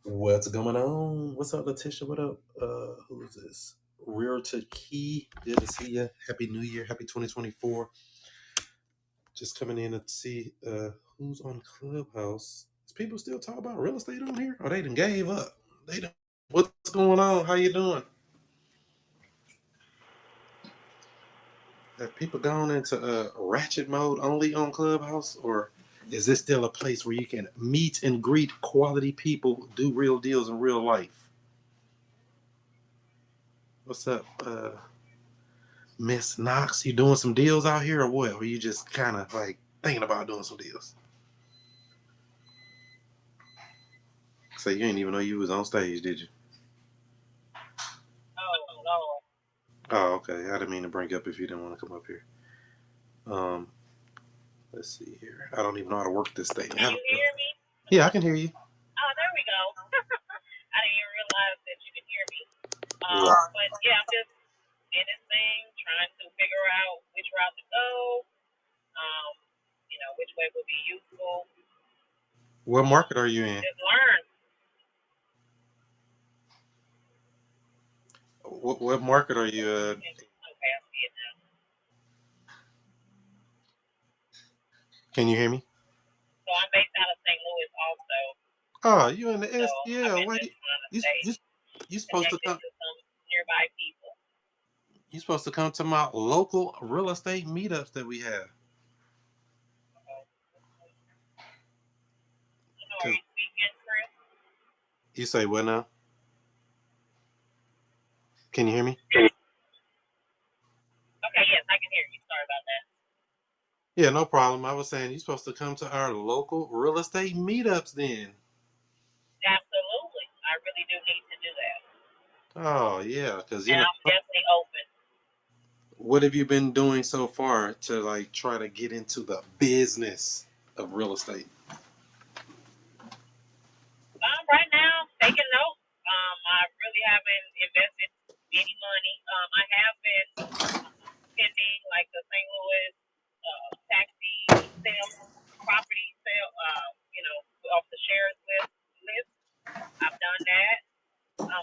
What's going on? What's up, Letitia? What up? Who's this? Realtor Key. Good to see you. Happy New Year. Happy 2024. Just coming in to see who's on Clubhouse. Is people still talk about real estate on here? Or they done gave up? They done. What's going on? How you doing? Have people gone into ratchet mode only on Clubhouse? Or is this still a place where you can meet and greet quality people, do real deals in real life? What's up? Miss Knox, you doing some deals out here or what? Or you just kind of like thinking about doing some deals? So you didn't even know you was on stage, did you? Oh, Lord. Oh, okay. I didn't mean to bring you up if you didn't want to come up here. Um, let's see here. I don't even know how to work this thing. Can you hear me? Yeah, I can hear you. Oh, there we go. I didn't even realize that you could hear me. Wow. But yeah, I'm just in this thing trying to figure out which route to go. Um, which way would be useful. What market are you in? Just learn. What market are you? Okay, I see it now. Can you hear me? So I'm based out of St. Louis also. Oh, you in the So I've STL? been Why just trying to you stay you you supposed to connected come? to some nearby people. You supposed to come to my local real estate meetups that we have. Are Cause you speaking, Chris? you say what now? Can you hear me? Okay, yes, I can hear you. Sorry about that. Yeah, no problem. I was saying you're supposed to come to our local real estate meetups then. Absolutely. I really do need to do that. Oh yeah, because And I'm definitely open. what have you been doing so far to like try to get into the business of real estate? Right now, taking notes. I really haven't invested any money. I have been attending like the St. Louis taxi sale, property sale, off the sheriff's list. I've done that.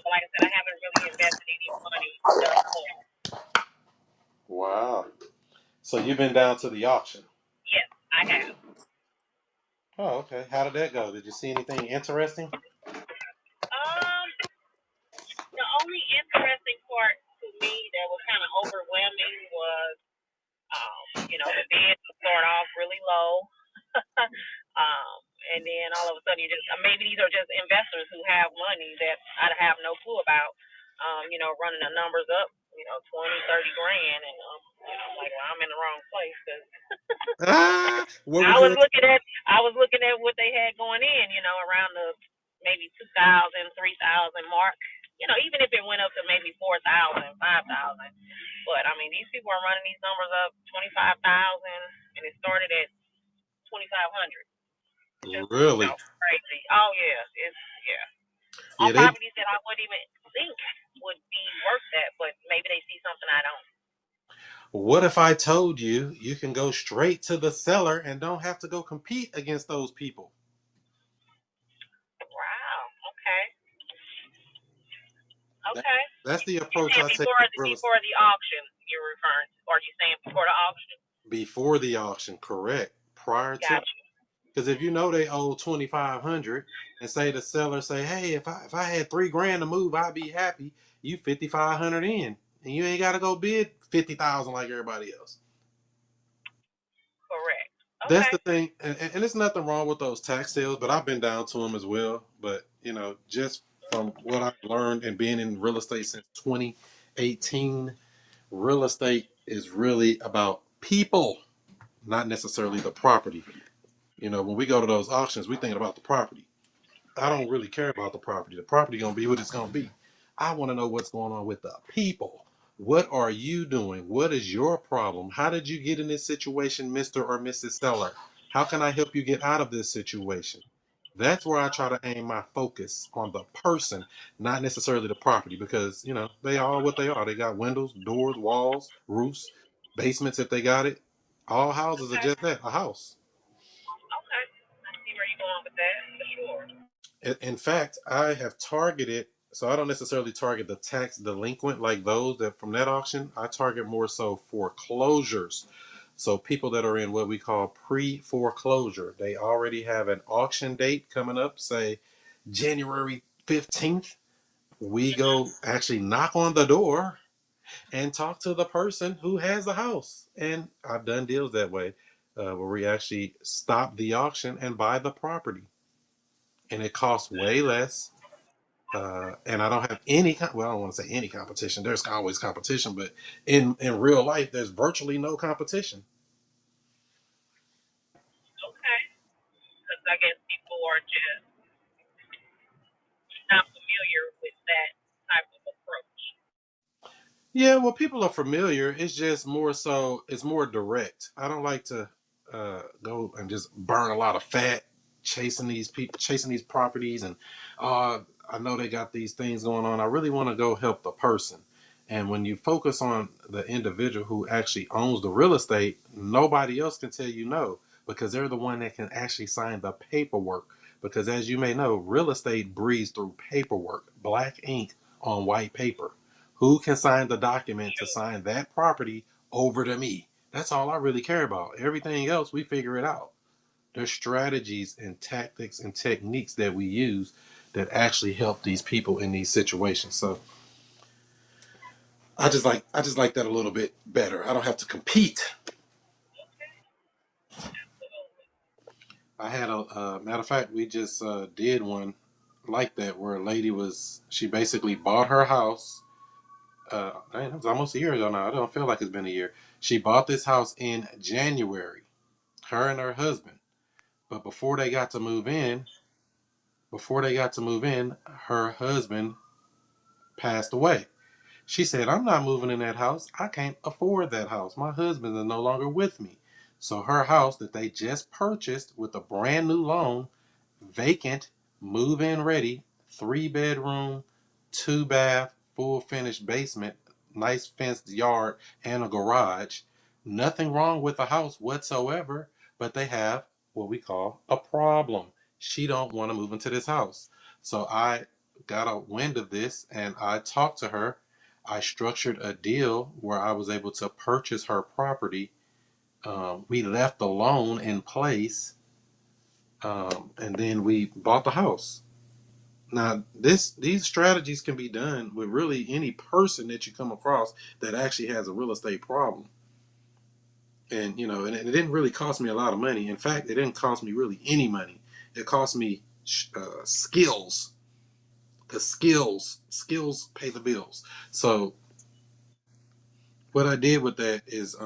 But like I said, I haven't really invested any money thus far. Wow. So you've been down to the auction. Yes, I have. Oh, okay. How did that go? Did you see anything interesting? Um, the only interesting part to me that was kind of overwhelming was the bids will start off really low. um, and then all of a sudden you just maybe these are just investors who have money that I have no clue about. Running the numbers up, 20, 30 grand, and like, well, I'm in the wrong place because Ah, what were I you? was looking at what they had going in, around the maybe 2,000, 3,000 mark. Even if it went up to maybe 4,000, 5,000. But I mean, these people are running these numbers up 25,000, and it started at 2,500. Just Really? crazy. Oh yeah, it's yeah. On Yeah, they. properties that I wouldn't even think would be worth that, but maybe they see something I don't. What if I told you you can go straight to the seller and don't have to go compete against those people? Wow. Okay. That, Okay. that's the You approach saying I take before with the real estate. before the auction you're referring to, or you saying before the auction? Before the auction, correct. Prior to, Gotcha. because if you know they owe 2,500, and say the seller say, hey, if I had 3 grand to move, I'd be happy. You 5,500 in, and you ain't got to go bid 50,000 like everybody else. Correct. That's Okay. the thing, and there's nothing wrong with those tax sales, but I've been down to them as well. But just from what I've learned and being in real estate since 2018, real estate is really about people, not necessarily the property. When we go to those auctions, we thinking about the property. I don't Right. really care about the property. The property gonna be what it's gonna be. I want to know what's going on with the people. What are you doing? What is your problem? How did you get in this situation, Mr. or Mrs. Seller? How can I help you get out of this situation? That's where I try to aim my focus on the person, not necessarily the property, because they are what they are. They got windows, doors, walls, roofs, basements if they got it. All houses are Okay. just that, a house. Okay. I see where you're going with that for sure. In fact, I have targeted, so I don't necessarily target the tax delinquent like those that from that auction. I target more so foreclosures. So people that are in what we call pre-foreclosure, they already have an auction date coming up, say January 15th. We Mhm. go actually knock on the door and talk to the person who has the house. And I've done deals that way, where we actually stop the auction and buy the property, and it costs way less. And I don't have any. Well, I don't want to say any competition. There's always competition, but in real life, there's virtually no competition. Okay. Because I guess people are just not familiar with that type of approach. Yeah, well, people are familiar. It's just more so. It's more direct. I don't like to go and just burn a lot of fat chasing these people, chasing these properties, and uh, I know they got these things going on. I really want to go help the person. And when you focus on the individual who actually owns the real estate, nobody else can tell you no, because they're the one that can actually sign the paperwork. Because as you may know, real estate breathes through paperwork, black ink on white paper. Who can sign the document to sign that property over to me? That's all I really care about. Everything else, we figure it out. There's strategies and tactics and techniques that we use that actually help these people in these situations. So I just like that a little bit better. I don't have to compete. Okay. Absolutely. I had a matter of fact, we just did one like that where a lady was she basically bought her house. It was almost a year ago now. I don't feel like it's been a year. She bought this house in January, her and her husband. But before they got to move in, her husband passed away. She said, I'm not moving in that house. I can't afford that house. My husband is no longer with me. So her house that they just purchased with a brand new loan, vacant, move in ready, 3 bedroom, 2 bath, full finished basement, nice fenced yard, and a garage. Nothing wrong with the house whatsoever, but they have what we call a problem. She don't want to move into this house. So I got a wind of this and I talked to her. I structured a deal where I was able to purchase her property. We left the loan in place, and then we bought the house. Now, these strategies can be done with really any person that you come across that actually has a real estate problem. And and it didn't really cost me a lot of money. In fact, it didn't cost me really any money. It cost me skills. The skills pay the bills. So what I did with that is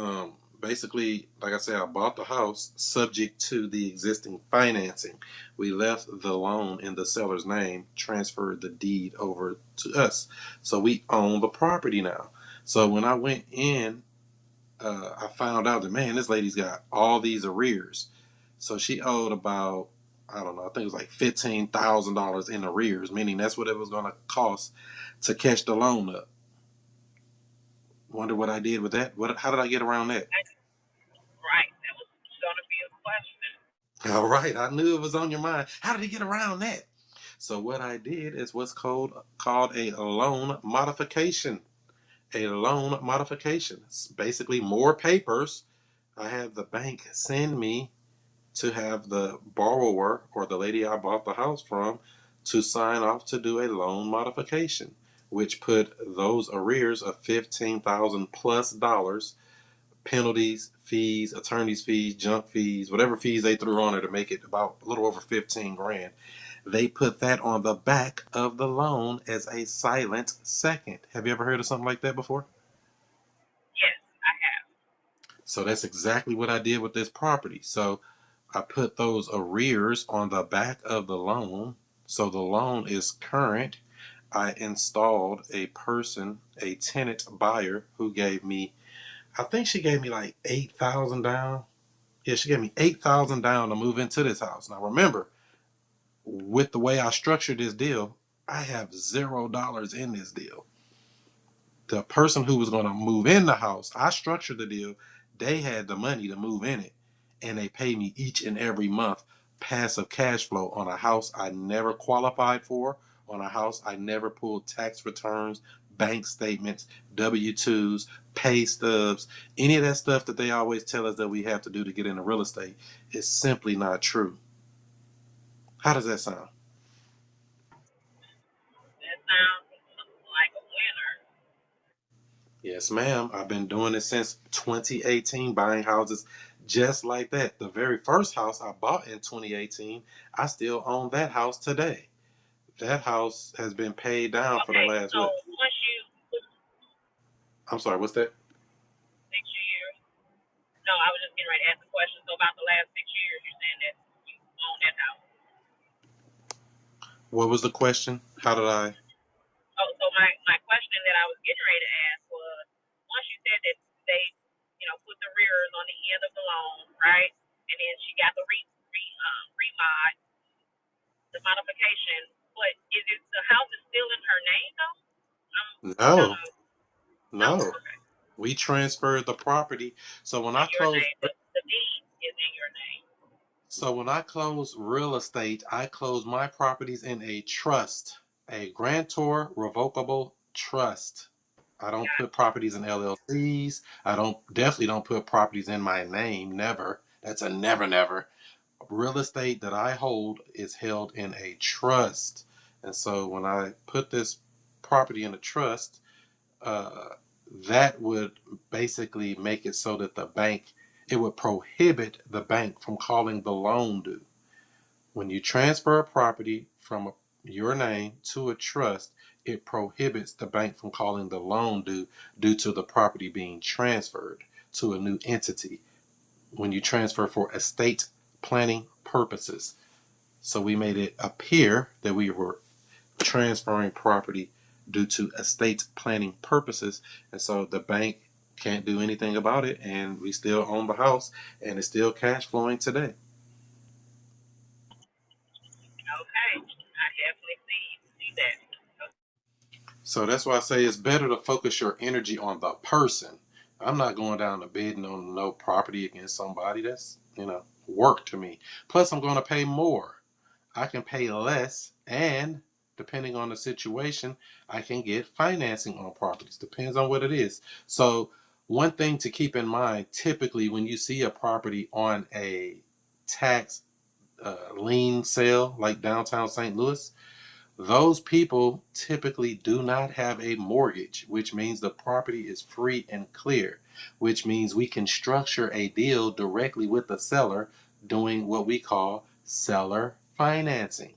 basically, like I said, I bought the house subject to the existing financing. We left the loan in the seller's name, transferred the deed over to us. So we own the property now. So when I went in, I found out that, man, this lady's got all these arrears. So she owed about, I don't know, I think it was like $15,000 in arrears, meaning that's what it was going to cost to catch the loan up. Wonder what I did with that. How did I get around that? Right. That was going to be a question. All right, I knew it was on your mind. How did he get around that? So what I did is what's called a loan modification. A loan modification. It's basically more papers. I have the bank send me to have the borrower or the lady I bought the house from to sign off to do a loan modification, which put those arrears of 15,000 plus dollars, penalties, fees, attorney's fees, junk fees, whatever fees they threw on it to make it about a little over 15 grand. They put that on the back of the loan as a silent second. Have you ever heard of something like that before? Yes, I have. So that's exactly what I did with this property. So I put those arrears on the back of the loan. So the loan is current. I installed a person, a tenant buyer who gave me, I think she gave me like 8,000 down. Yeah, she gave me 8,000 down to move into this house. Now remember, with the way I structured this deal, I have $0 in this deal. The person who was going to move in the house, I structured the deal. They had the money to move in it, and they pay me each and every month passive cash flow on a house I never qualified for, on a house I never pulled tax returns, bank statements, W 2s, pay stubs, any of that stuff that they always tell us that we have to do to get into real estate is simply not true. How does that sound? That sounds like a winner. Yes, ma'am. I've been doing it since 2018, buying houses just like that. The very first house I bought in 2018, I still own that house today. That house has been paid down for the Okay, last so what? once you put I'm sorry, what's that? 6 years, no, I was just getting ready to ask the question. So about the last 6 years, you're saying that you own that house. What was the question? How did I? Oh, so my question that I was getting ready to ask was, once you said that they, put the rears on the end of the loan, right? And then she got the remod, the modification. But is it the house is still in her name though? I'm kind No, of no. no. Okay, We transferred the property. So when I in your close, name, the deed is in your name. real estate, I close my properties in a trust, a grantor revocable trust. I don't Got put properties in LLCs. I don't definitely don't put properties in my name. Never. That's a never, never. Real estate that I hold is held in a trust. And so when I put this property in a trust, uh, that would basically make it so that it would prohibit the bank from calling the loan due. When you transfer a property from your name to a trust, it prohibits the bank from calling the loan due to the property being transferred to a new entity when you transfer for estate planning purposes. So we made it appear that we were transferring property due to estate planning purposes. And so the bank can't do anything about it. And we still own the house and it's still cash flowing today. okay, I definitely see that. So that's why I say it's better to focus your energy on the person. I'm not going down to bidding on no property against somebody. That's, work to me. Plus, I'm going to pay more. I can pay less, and depending on the situation, I can get financing on properties. Depends on what it is. So, one thing to keep in mind typically when you see a property on a tax lien sale like downtown St. Louis, those people typically do not have a mortgage, which means the property is free and clear, which means we can structure a deal directly with the seller doing what we call seller financing.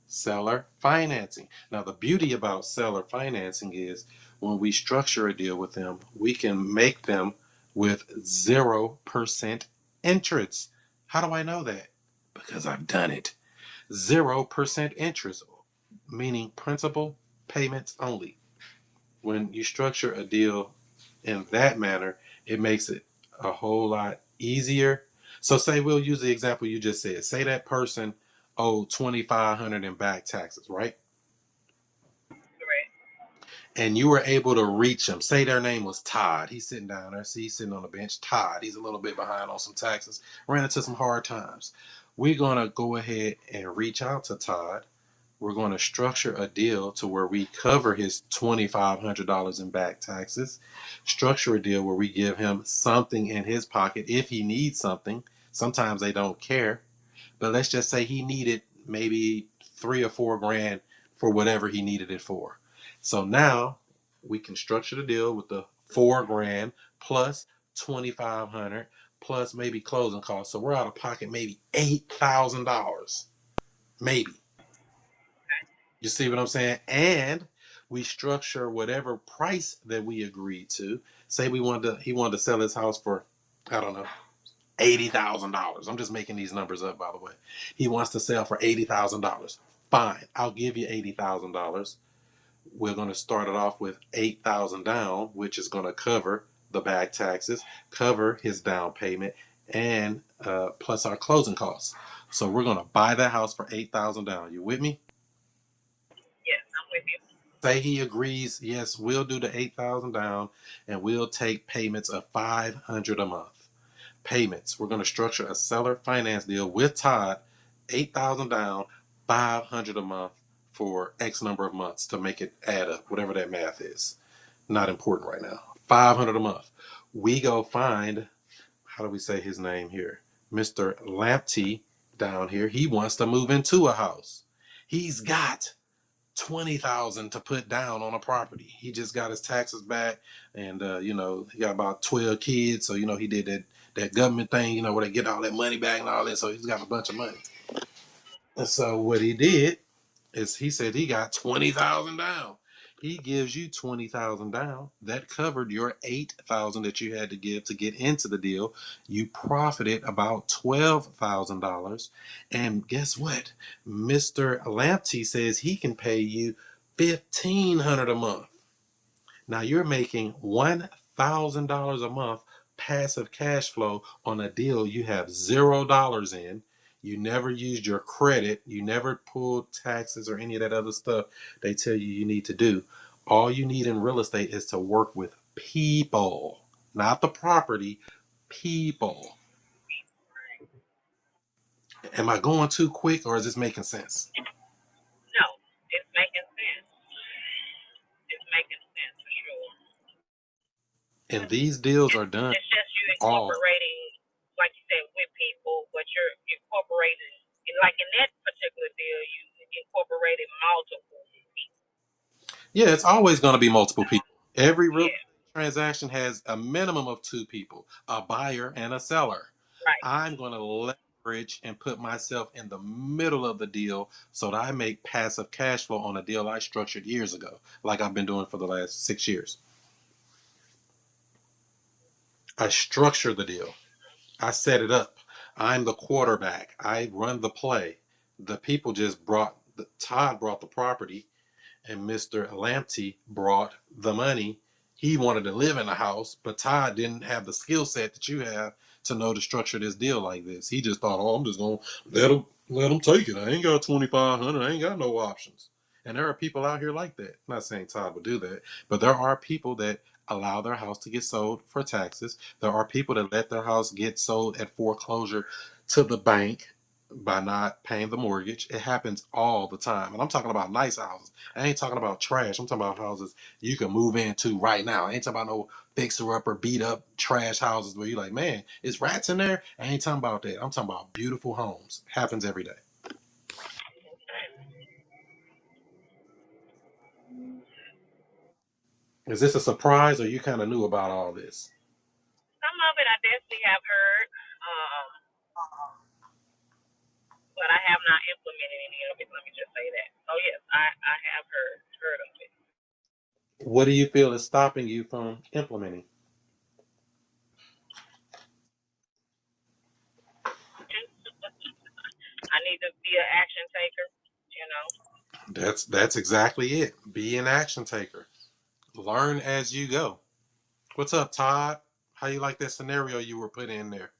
Seller financing. Now, the beauty about seller financing is when we structure a deal with them, we can make them with 0% interest. How do I know that? Because I've done it. 0% interest, meaning principal payments only. When you structure a deal in that manner, it makes it a whole lot easier. So, say we'll use the example you just said. Say that person owed 2,500 in back taxes, right? Correct. And you were able to reach him. Say their name was Todd. He's sitting down there. See, he's sitting on the bench. Todd. He's a little bit behind on some taxes. Ran into some hard times. We're gonna go ahead and reach out to Todd. We're going to structure a deal to where we cover his $2,500 in back taxes, structure a deal where we give him something in his pocket if he needs something. Sometimes they don't care, but let's just say he needed maybe 3 or 4 grand for whatever he needed it for. So now we can structure the deal with the 4 grand plus 2,500 plus maybe closing costs. So we're out of pocket maybe $8,000, maybe. You see what I'm saying? And we structure whatever price that we agreed to. Say he wanted to sell his house for, I don't know, $80,000. I'm just making these numbers up, by the way. He wants to sell for $80,000. Fine, I'll give you $80,000. We're going to start it off with 8,000 down, which is going to cover the back taxes, cover his down payment, and plus our closing costs. So we're going to buy that house for 8,000 down. You with me? Yes, I'm with you. Say he agrees, yes, we'll do the 8,000 down and we'll take payments of 500 a month. payments. We're going to structure a seller finance deal with Todd, 8,000 down, 500 a month for X number of months to make it add up, whatever that math is. Not important right now. 500 a month. We go find, how do we say his name here? Mr. Lamptey down here. He wants to move into a house. He's got 20,000 to put down on a property. He just got his taxes back, and he got about 12 kids. So he did that government thing, where they get all that money back and all that. So he's got a bunch of money. And so what he did is he said he got 20,000 down. He gives you 20,000 down. That covered your 8,000 that you had to give to get into the deal. You profited about $12,000. And guess what? Mr. Lamptey says he can pay you 1,500 a month. Now you're making $1,000 a month passive cash flow on a deal you have $0 in. You never used your credit. You never pulled taxes or any of that other stuff they tell you need to do. All you need in real estate is to work with people, not the property, people. Am I going too quick or is this making sense? No, it's making sense. It's making sense for sure. And these deals are done It's just you all. incorporating, like you said, with people, but you're incorporating, like in that particular deal, you incorporated multiple people. Yeah, it's always going to be multiple people. Every real Yeah, estate transaction has a minimum of two people, a buyer and a seller. right. I'm going to leverage and put myself in the middle of the deal so that I make passive cash flow on a deal I structured years ago, like I've been doing for the last 6 years. I structure the deal, I set it up. I'm the quarterback, I run the play. The people just Todd brought the property and Mr. Lamptey brought the money. He wanted to live in a house, but Todd didn't have the skill set that you have to know to structure this deal like this. He just thought, oh, I'm just gonna let him take it. I ain't got 2,500. I ain't got no options. And there are people out here like that. I'm not saying Todd would do that, but there are people that allow their house to get sold for taxes. There are people that let their house get sold at foreclosure to the bank by not paying the mortgage. It happens all the time. And I'm talking about nice houses. I ain't talking about trash. I'm talking about houses you can move into right now. I ain't talking about no fixer upper, beat up trash houses where you're like, man, it's rats in there. I ain't talking about that. I'm talking about beautiful homes. Happens every day. Is this a surprise or you kind of knew about all this? Some of it I definitely have heard, but I have not implemented any of it. Let me just say that. So yes, I have heard of it. What do you feel is stopping you from implementing? I need to be an action taker. You know. That's exactly it. Be an action taker. Learn as you go. What's up, Todd? How you like that scenario you were put in there?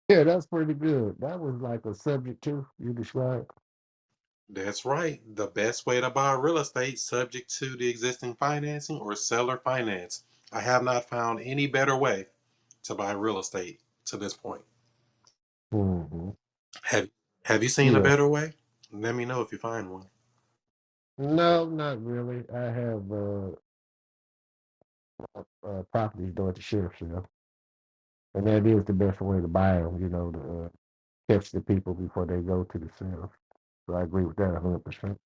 Yeah, that's pretty good. That was like a subject too you described. That's right. The best way to buy real estate subject to the existing financing or seller finance. I have not found any better way to buy real estate to this point. Hmm. Have have you seen a Yeah. better way? Let me know if you find one. No, not really. I have properties doing the sheriff's sale, and that is the best way to buy them. To catch the people before they go to the sale. So I agree with that 100%.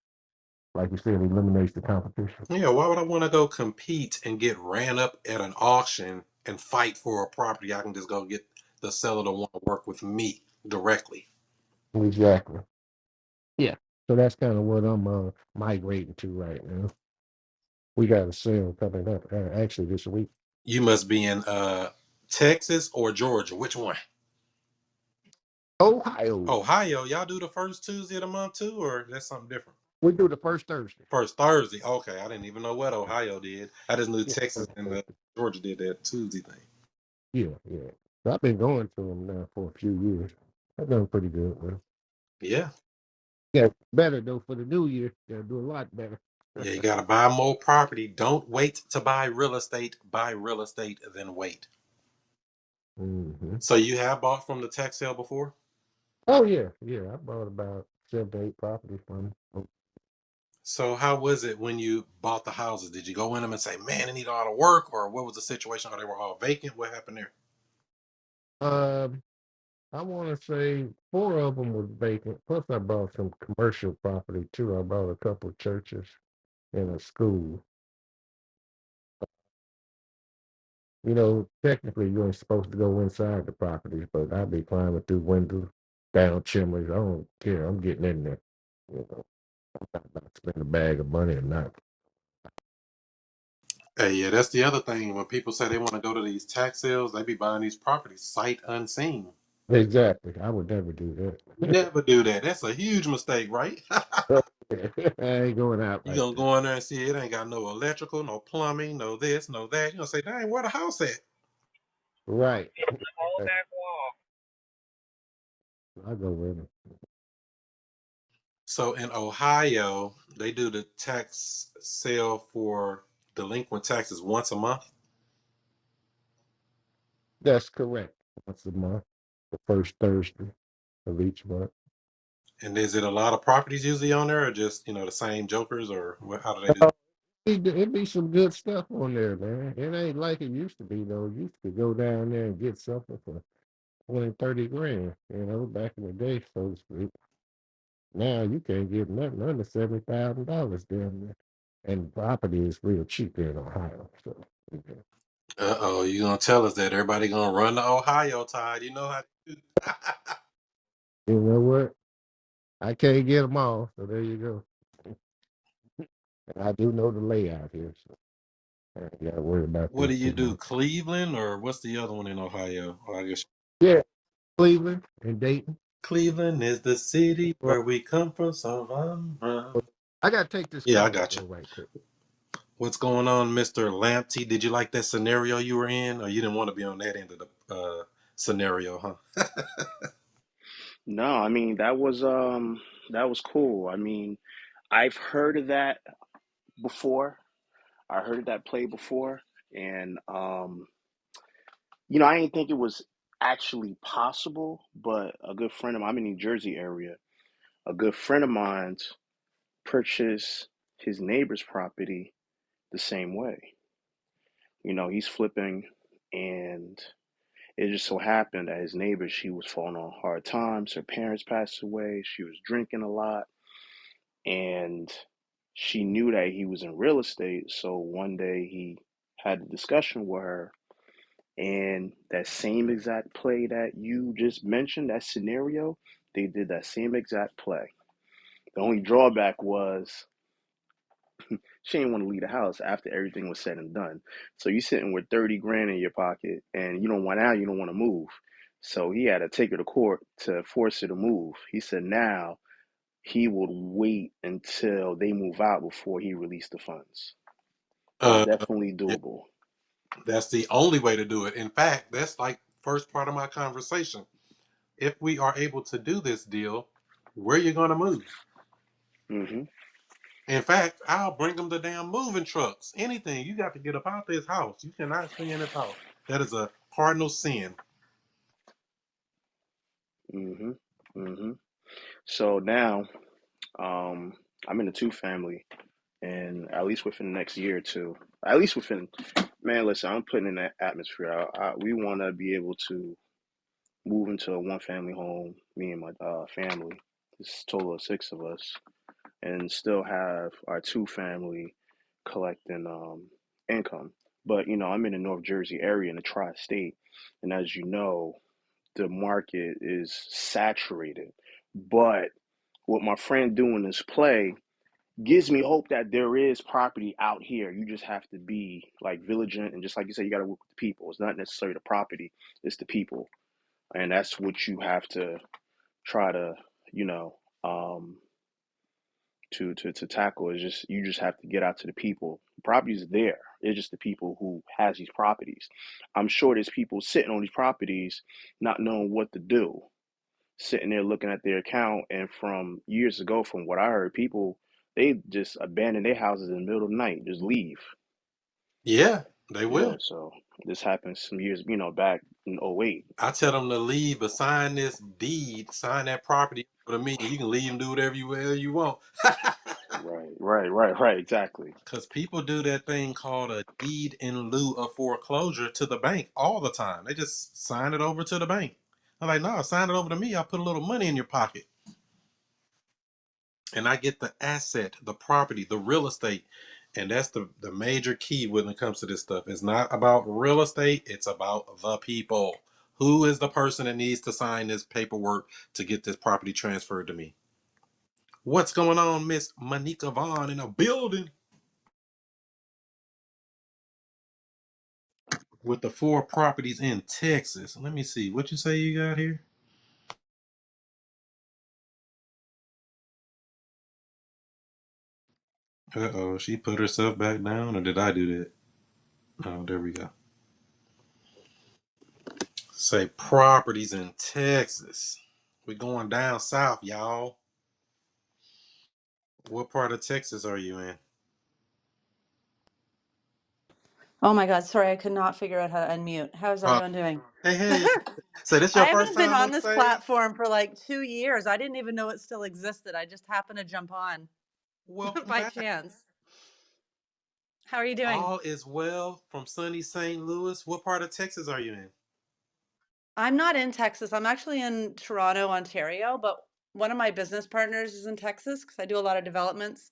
Like you said, it eliminates the competition. Yeah, why would I want to go compete and get ran up at an auction and fight for a property? I can just go get the seller to want to work with me directly. Exactly. Yeah. So that's kind of what I'm migrating to right now. We got a sale coming up actually this week. You must be in Texas or Georgia. Which one? Ohio. Ohio. Y'all do the first Tuesday of the month too, or that's something different? We do the first Thursday. First Thursday. Okay, I didn't even know what Ohio did. I just knew Yeah, Texas first and Thursday. Georgia did that Tuesday thing. Yeah, yeah. So I've been going to them now for a few years. I've done pretty good with them. Yeah, Yeah, better though for the new year. They'll do a lot better. yeah. You got to buy more property. Don't wait to buy real estate. Buy real estate, then wait. Hmm. So you have bought from the tax sale before? Oh yeah, yeah. I bought about 7 to 8 properties from 'em. So how was it when you bought the houses? Did you go in them and say, "Man, they need a lot of work," or what was the situation? Or they were all vacant? What happened there? Um, I want to say 4 of them was vacant. Plus, I bought some commercial property too. I bought a couple of churches and a school. You know, technically, you ain't supposed to go inside the properties, but I be climbing through windows, down chimneys. I don't care. I'm getting in there. You know, I'm not about to spend a bag of money or not. Hey, yeah, that's the other thing. When people say they want to go to these tax sales, they be buying these properties sight unseen. Exactly. I would never do that. Never do that. That's a huge mistake, right? I ain't going out You like gonna that. go in there and see it ain't got no electrical, no plumbing, no this, no that. You gonna say, "Dang, where the house at?" Right. It's the whole back wall. I go with it. So in Ohio, they do the tax sale for delinquent taxes once a month. That's correct. Once a month, the first Thursday of each month. And is it a lot of properties usually on there, or just the same jokers, or what? How do they do? It be some good stuff on there, man. It ain't like it used to be though. You used to go down there and get something for 20, 30 grand, back in the day, so to speak. Now you can't get nothing under $70,000 down there. And property is real cheap here in Ohio. So yeah. Oh, you gonna tell us that everybody gonna run the Ohio tide? You know how to do. You know what? I can't get them all, so there you go. And I do know the layout here, so I ain't got to worry about What do that you too do? much. Cleveland, or what's the other one in Ohio? Oh, I guess Yeah, Cleveland and Dayton. Cleveland is the city Well, where we come from. So run. I got to take this Yeah, I call got you. though, right quick. What's going on, Mr. Lamptey? Did you like that scenario you were in, or you didn't want to be on that end of the scenario, huh? No, I mean that was cool. I mean, I've heard of that before. I heard of that play before, and I didn't think it was actually possible. But a good friend of mine, I'm in the New Jersey area. A good friend of mine's purchased his neighbor's property the same way. He's flipping, and it just so happened that his neighbor, she was falling on hard times. Her parents passed away. She was drinking a lot, and she knew that he was in real estate. So one day he had a discussion with her, and that same exact play that you just mentioned, that scenario, they did that same exact play. The only drawback was she didn't want to leave the house after everything was said and done. So you sitting with 30 grand in your pocket, and you don't want out, you don't want to move. So he had to take her to court to force her to move. He said now he would wait until they move out before he released the funds. It's uh, definitely yeah, doable. that's the only way to do it. In fact, that's like first part of my conversation. If we are able to do this deal, where you gonna move? Hmm. In fact, I'll bring them the damn moving trucks. Anything. You got to get up out this house. You cannot stay in this house. That is a cardinal sin. Hmm. Hmm. So now, um, I'm in a two family, and at least within the next year or two, at least within, man, listen, I'm putting in that atmosphere. We want to be able to move into a one family home, me and my family. It's a total of six of us, and still have our two family collecting income. But I'm in the North Jersey area in the tri-state, and as you know, the market is saturated. But what my friend doing this play gives me hope that there is property out here. You just have to be like vigilant, and just like you said, you got to work with the people. It's not necessarily the property; it's the people, and that's what you have to try to, you know, um, to tackle. Is just you just have to get out to the people. Properties are there. It's just the people who has these properties. I'm sure there's people sitting on these properties not knowing what to do, sitting there looking at their account. And from years ago, from what I heard, people they just abandon their houses in the middle of the night, just leave. Yeah, they Yeah, will. so this happened some years, back. in '08. I tell them to leave, but sign this deed, sign that property over to me. You can leave and do whatever you want. Right. Exactly. Because people do that thing called a deed in lieu of foreclosure to the bank all the time. They just sign it over to the bank. I'm like, no, sign it over to me. I'll put a little money in your pocket. And I get the asset, the property, the real estate. And that's the major key when it comes to this stuff. It's not about real estate, it's about the people. Who is the person that needs to sign this paperwork to get this property transferred to me? What's going on, Miss Monica Vaughn in a building with the 4 properties in Texas? Let me see. What you say you got here? Uh-oh, she put herself back down, or did I do that? Oh, there we go. Say properties in Texas. We're going down south, y'all. What part of Texas are you in? Oh my God, sorry, I could not figure out how to unmute. How's Uh, everyone doing? hey. So this I your first haven't been time on on this stage? platform for like 2 years. I didn't even know it still existed. I just happened to jump on Welcome by back. chance. How are you doing? All is well from sunny St. Louis. What part of Texas are you in? I'm not in Texas. I'm actually in Toronto, Ontario, but one of my business partners is in Texas because I do a lot of developments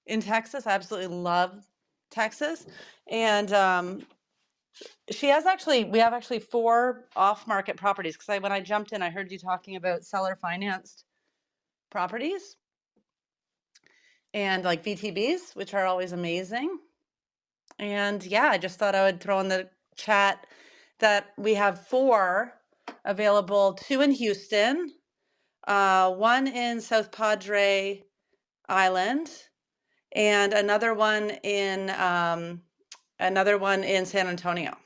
in Texas. I absolutely love Texas. And we have actually 4 off-market properties because when I jumped in, I heard you talking about seller financed properties and like VTBs, which are always amazing. And yeah, I just thought I would throw in the chat that we have 4 available, 2 in Houston, 1 in South Padre Island, and another one in San Antonio.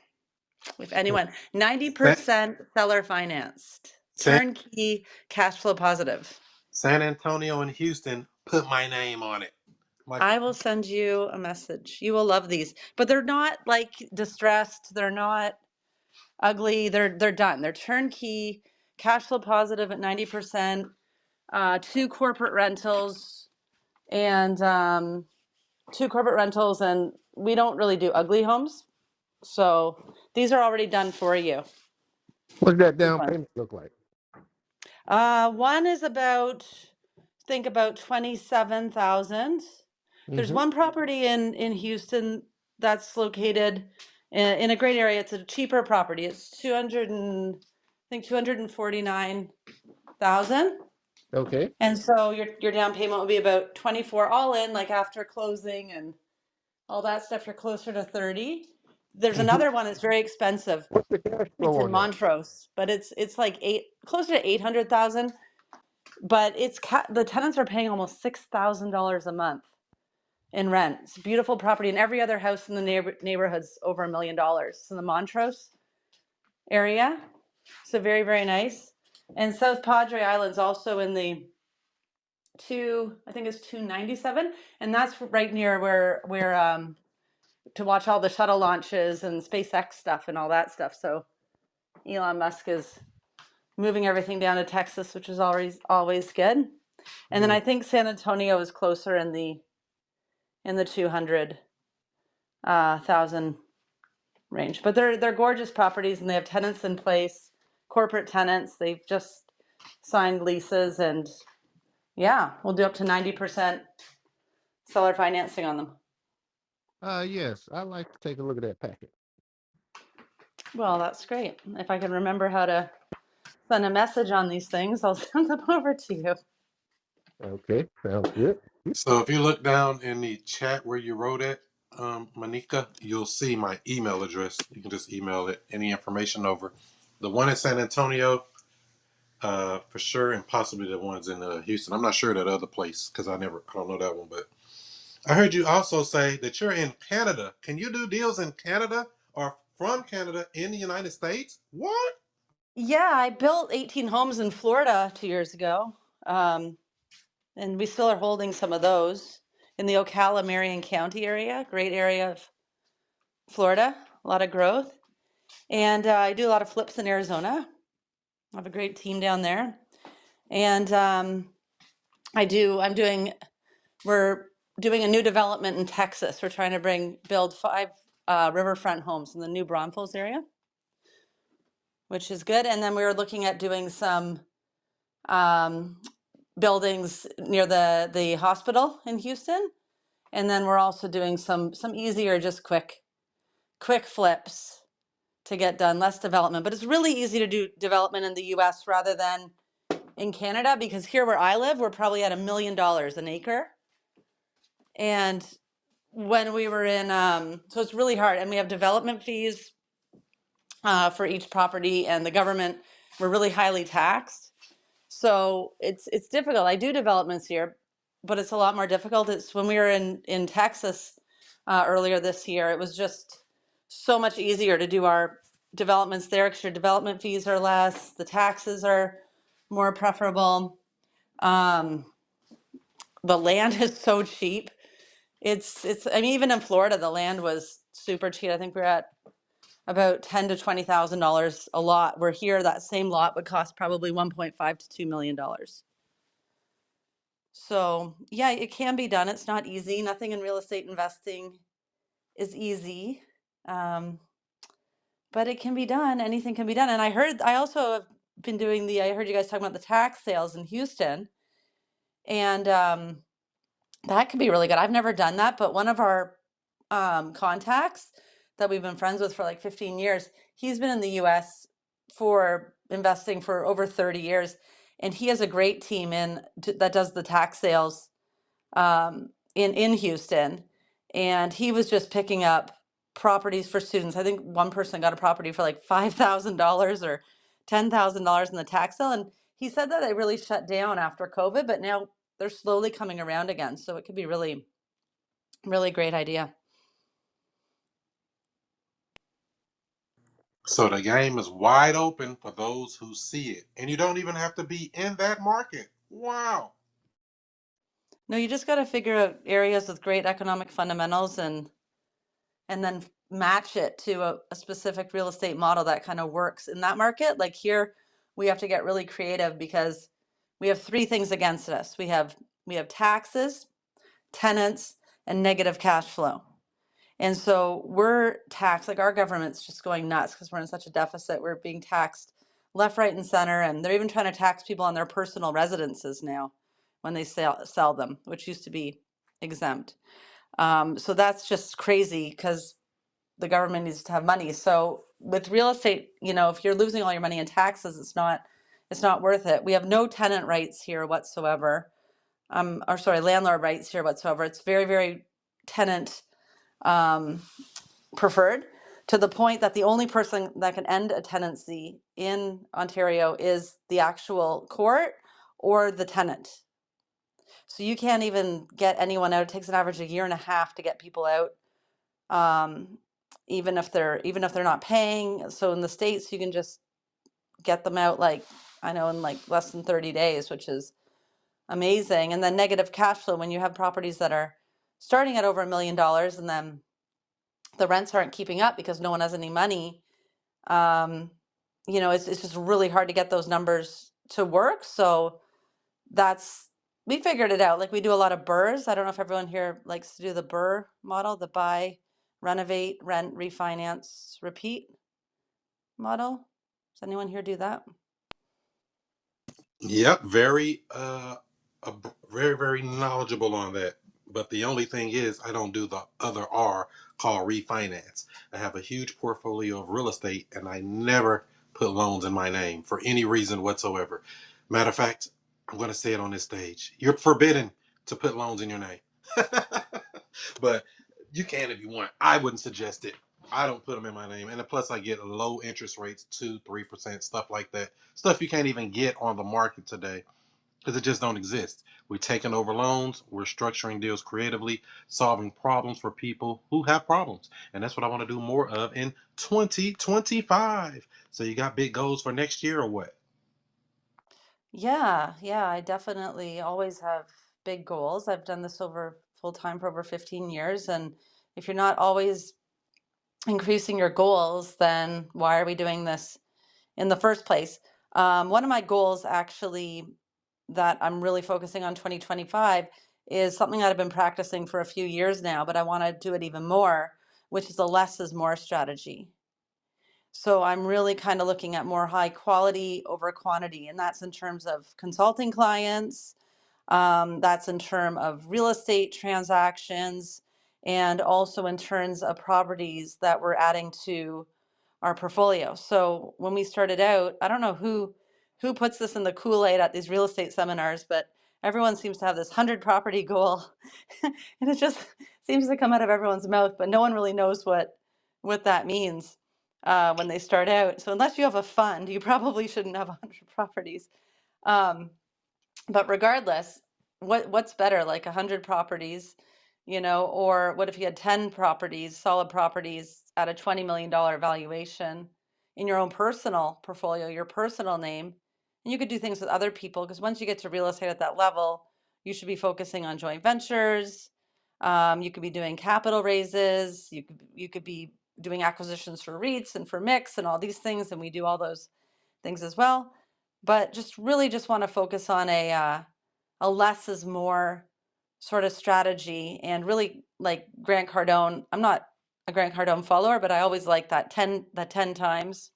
If anyone, San, 90% seller financed, San, turnkey, cash flow positive. San Antonio and Houston. Put my name on it. My I will send you a message. You will love these, but they're not like distressed. They're not ugly. They're done. They're turnkey, cash flow positive at 90%. 2 corporate rentals and 2 corporate rentals, and we don't really do ugly homes. So these are already done for you. What's that These down ones. payment look like? One is about 27,000. There's Mm-hmm. one property in Houston that's located in a great area. It's a cheaper property. It's 249,000. Okay. And so your down payment will be about 24 all in, like after closing and all that stuff, you're closer to 30. There's Mm-hmm. another one that's very expensive. What's the cash It's flow in on that? Montrose, but it's like closer to 800,000. But the tenants are paying almost $6,000 a month in rent. It's a beautiful property, and every other house in the neighborhood's over $1 million. It's in the Montrose area, so very very nice. And South Padre Island's also in the I think it's 297, and that's right near where to watch all the shuttle launches and SpaceX stuff and all that stuff. So Elon Musk is moving everything down to Texas, which is always good. And then Mm. I think San Antonio is closer in the 200,000 range. But they're gorgeous properties, and they have tenants in place, corporate tenants. They've just signed leases, and yeah, we'll do up to 90% seller financing on them. Yes, I'd like to take a look at that packet. Well, that's great. If I can remember how to send a message on these things, I'll send them over to you. Okay, sounds good. So if you look down in the chat where you wrote it, Monica, you'll see my email address. You can just email it any information over. The one in San Antonio, for sure, and possibly the ones in Houston. I'm not sure that other place because I don't know that one. But I heard you also say that you're in Canada. Can you do deals in Canada or from Canada in the United States? What? Yeah, I built 18 homes in Florida 2 years ago, and we still are holding some of those in the Ocala, Marion County area. Great area of Florida, a lot of growth. And I do a lot of flips in Arizona. I have a great team down there. And we're doing a new development in Texas. We're trying to build 5 riverfront homes in the new Braunfels area, which is good. And then we were looking at doing some um, buildings near the hospital in Houston. And then we're also doing some easier, just quick flips to get done, less development. But it's really easy to do development in the US rather than in Canada, because here where I live, we're probably at $1 million an acre. And when we were in, so it's really hard. And we have development fees for each property, and the government, we're really highly taxed. So it's difficult. I do developments here, but it's a lot more difficult. It's when we were in Texas earlier this year, it was just so much easier to do our developments there because your development fees are less, the taxes are more preferable. Um, the land is so cheap. I mean, even in Florida, the land was super cheap. I think we're at about $10,000 to $20,000 a lot. Where here, that same lot would cost probably 1.5 to $2 million. So yeah, it can be done. It's not easy. Nothing in real estate investing is easy, um, but it can be done. Anything can be done. And I also have been doing I heard you guys talking about the tax sales in Houston, and that could be really good. I've never done that, but one of our contacts that we've been friends with for like 15 years, he's been in the US for investing for over 30 years. And he has a great team that does the tax sales in Houston. And he was just picking up properties for students. I think one person got a property for like $5,000 or $10,000 in the tax sale. And he said that they really shut down after COVID, but now they're slowly coming around again. So it could be really, really great idea. So the game is wide open for those who see it. And you don't even have to be in that market. Wow. No, you just got to figure out areas with great economic fundamentals and then match it to a specific real estate model that kind of works in that market. Like here, we have to get really creative because we have 3 things against us. We have taxes, tenants, and negative cash flow. And so we're taxed, like our government's just going nuts because we're in such a deficit. We're being taxed left, right, and center. And they're even trying to tax people on their personal residences now when they sell them, which used to be exempt. So that's just crazy because the government needs to have money. So with real estate, if you're losing all your money in taxes, it's not worth it. We have no tenant rights here whatsoever. Or sorry, landlord rights here whatsoever. It's very, very tenant preferred, to the point that the only person that can end a tenancy in Ontario is the actual court or the tenant. So you can't even get anyone out. It takes an average 1.5 years to get people out, even if they're not paying. So in the States, you can just get them out, like I know, in like less than 30 days, which is amazing. And then negative cash flow, when you have properties that are starting at over $1 million and then the rents aren't keeping up because no one has any money. It's just really hard to get those numbers to work. So we figured it out. Like we do a lot of BRRRRs. I don't know if everyone here likes to do the BRRRR model, the buy, renovate, rent, refinance, repeat model. Does anyone here do that? Yep, very, very knowledgeable on that. But the only thing is, I don't do the other R called refinance. I have a huge portfolio of real estate, and I never put loans in my name for any reason whatsoever. Matter of fact, I'm going to say it on this stage. You're forbidden to put loans in your name. But you can if you want. I wouldn't suggest it. I don't put them in my name. And plus, I get low interest rates, 2, 3%, stuff like that. Stuff you can't even get on the market today because it just don't exist. We're taking over loans. We're structuring deals creatively, solving problems for people who have problems. And that's what I want to do more of in 2025. So you got big goals for next year or what? Yeah, I definitely always have big goals. I've done this over full time for over 15 years. And if you're not always increasing your goals, then why are we doing this in the first place? One of my goals actually that I'm really focusing on 2025 is something that I've been practicing for a few years now, but I want to do it even more, which is a less is more strategy. So I'm really kind of looking at more high quality over quantity, and that's in terms of consulting clients, that's in terms of real estate transactions, and also in terms of properties that we're adding to our portfolio. So when we started out, I don't know who puts this in the Kool-Aid at these real estate seminars, but everyone seems to have this 100 property goal, and it just seems to come out of everyone's mouth, but no one really knows what that means when they start out. So unless you have a fund, you probably shouldn't have 100 properties. Um, but regardless, what's better, like 100 properties, or what if you had 10 properties, solid properties at a $20 million valuation in your own personal portfolio, your personal name, and you could do things with other people, because once you get to real estate at that level, you should be focusing on joint ventures. You could be doing capital raises. You could be doing acquisitions for REITs and for mix and all these things, and we do all those things as well. But just really just want to focus on a less is more sort of strategy, and really like Grant Cardone. I'm not a Grant Cardone follower, but I always like that 10 times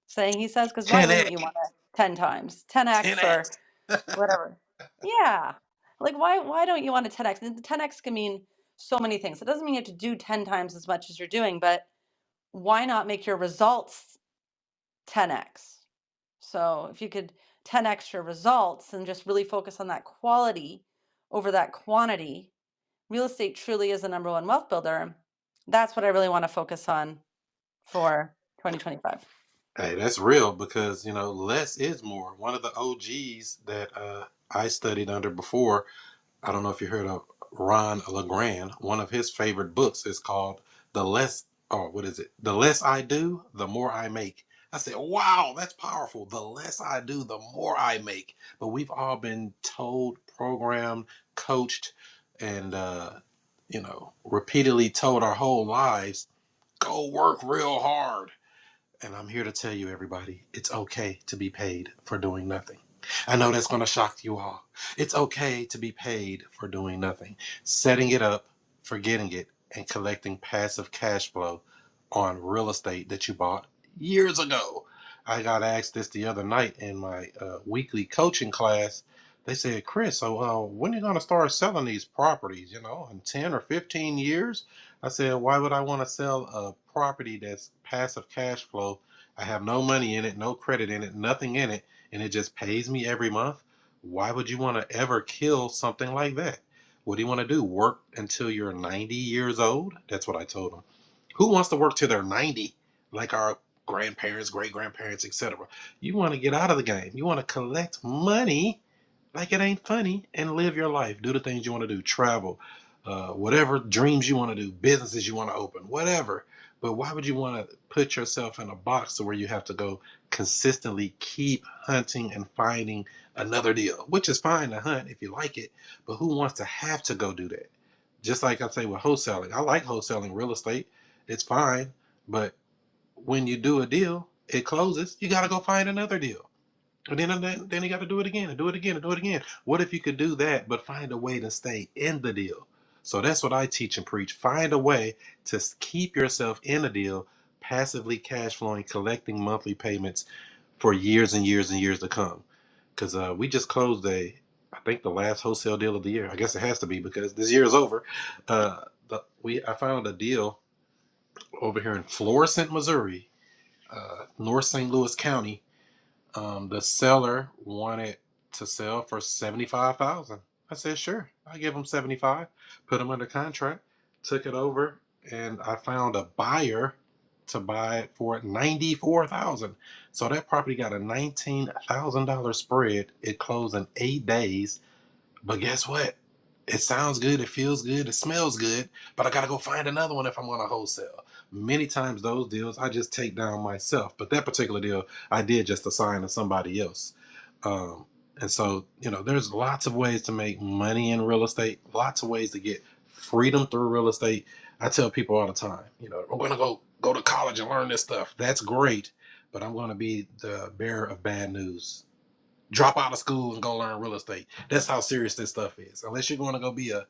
saying he says, because why wouldn't 10x, you want to 10 times, 10x or 10x. whatever? Yeah. Like why don't you want to 10x? And 10x can mean so many things. It doesn't mean you have to do 10 times as much as you're doing, but why not make your results 10x? So if you could 10x your results and just really focus on that quality over that quantity, real estate truly is the number one wealth builder. That's what I really want to focus on for 2025. Hey, that's real because, less is more. One of the OGs that I studied under before, I don't know if you heard of Ron LeGrand. One of his favorite books is called The Less, oh, what is it? The Less I Do, the More I Make. I said, wow, that's powerful. The less I do, the more I make. But we've all been told, programmed, coached, and, repeatedly told our whole lives, go work real hard. And I'm here to tell you, everybody, it's okay to be paid for doing nothing. I know that's going to shock you all. It's okay to be paid for doing nothing. Setting it up, forgetting it, and collecting passive cash flow on real estate that you bought years ago. I got asked this the other night in my weekly coaching class. They said, Chris, so when are you going to start selling these properties, in 10 or 15 years? I said, why would I want to sell a property that's passive cash flow? I have no money in it, no credit in it, nothing in it, and it just pays me every month. Why would you want to ever kill something like that? What do you want to do? Work until you're 90 years old? That's what I told them. Who wants to work till they're 90, like our grandparents, great grandparents, etc.? You want to get out of the game. You want to collect money like it ain't funny and live your life. Do the things you want to do, travel, whatever dreams you want to do, businesses you want to open, whatever. But why would you want to put yourself in a box to where you have to go consistently keep hunting and finding another deal? Which is fine to hunt if you like it, but who wants to have to go do that? Just like I say with wholesaling, I like wholesaling real estate. It's fine, but when you do a deal, it closes. You got to go find another deal. And then you got to do it again and do it again and do it again. What if you could do that, but find a way to stay in the deal? So that's what I teach and preach. Find a way to keep yourself in a deal, passively cash flowing, collecting monthly payments for years and years and years to come. Because we just closed I think the last wholesale deal of the year. I guess it has to be because this year is over. I found a deal over here in Florissant, Missouri, North St. Louis County. The seller wanted to sell for 75,000. I said, sure, I give him 75. Put him under contract. Took it over, and I found a buyer to buy it for 94,000. So that property got a $19,000 spread. It closed in 8 days. But guess what? It sounds good, it feels good, it smells good, but I gotta go find another one if I'm gonna wholesale. Many times those deals I just take down myself, but that particular deal I did just assign to somebody else. Um, and so, there's lots of ways to make money in real estate, lots of ways to get freedom through real estate. I tell people all the time, we're gonna go go to college and learn this stuff. That's great, but I'm going to be the bearer of bad news. Drop out of school and go learn real estate. That's how serious this stuff is. Unless you're going to go be a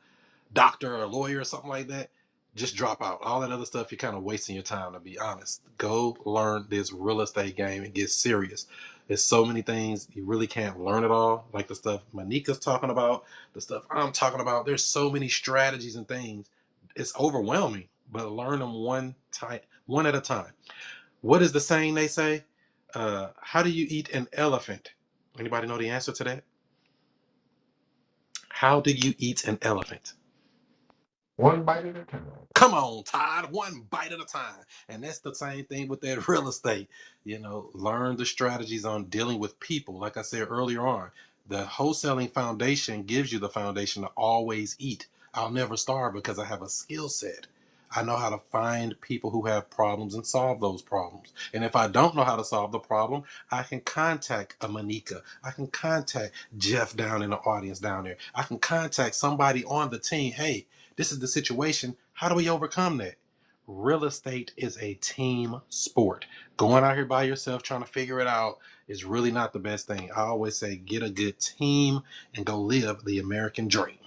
doctor or a lawyer or something like that, just drop out. All that other stuff, you're kind of wasting your time, to be honest. Go learn this real estate game and get serious. There's so many things you really can't learn it all, like the stuff Manika's talking about, the stuff I'm talking about. There's so many strategies and things. It's overwhelming, but learn them one at a time. What is the saying they say? How do you eat an elephant? Anybody know the answer to that? How do you eat an elephant? One bite at a time. Come on, Todd, one bite at a time. And that's the same thing with that real estate. Learn the strategies on dealing with people. Like I said earlier on, the wholesaling foundation gives you the foundation to always eat. I'll never starve because I have a skill set. I know how to find people who have problems and solve those problems. And if I don't know how to solve the problem, I can contact a Monica. I can contact Jeff down in the audience down there. I can contact somebody on the team. Hey, this is the situation. How do we overcome that? Real estate is a team sport. Going out here by yourself trying to figure it out is really not the best thing. I always say get a good team and go live the American dream.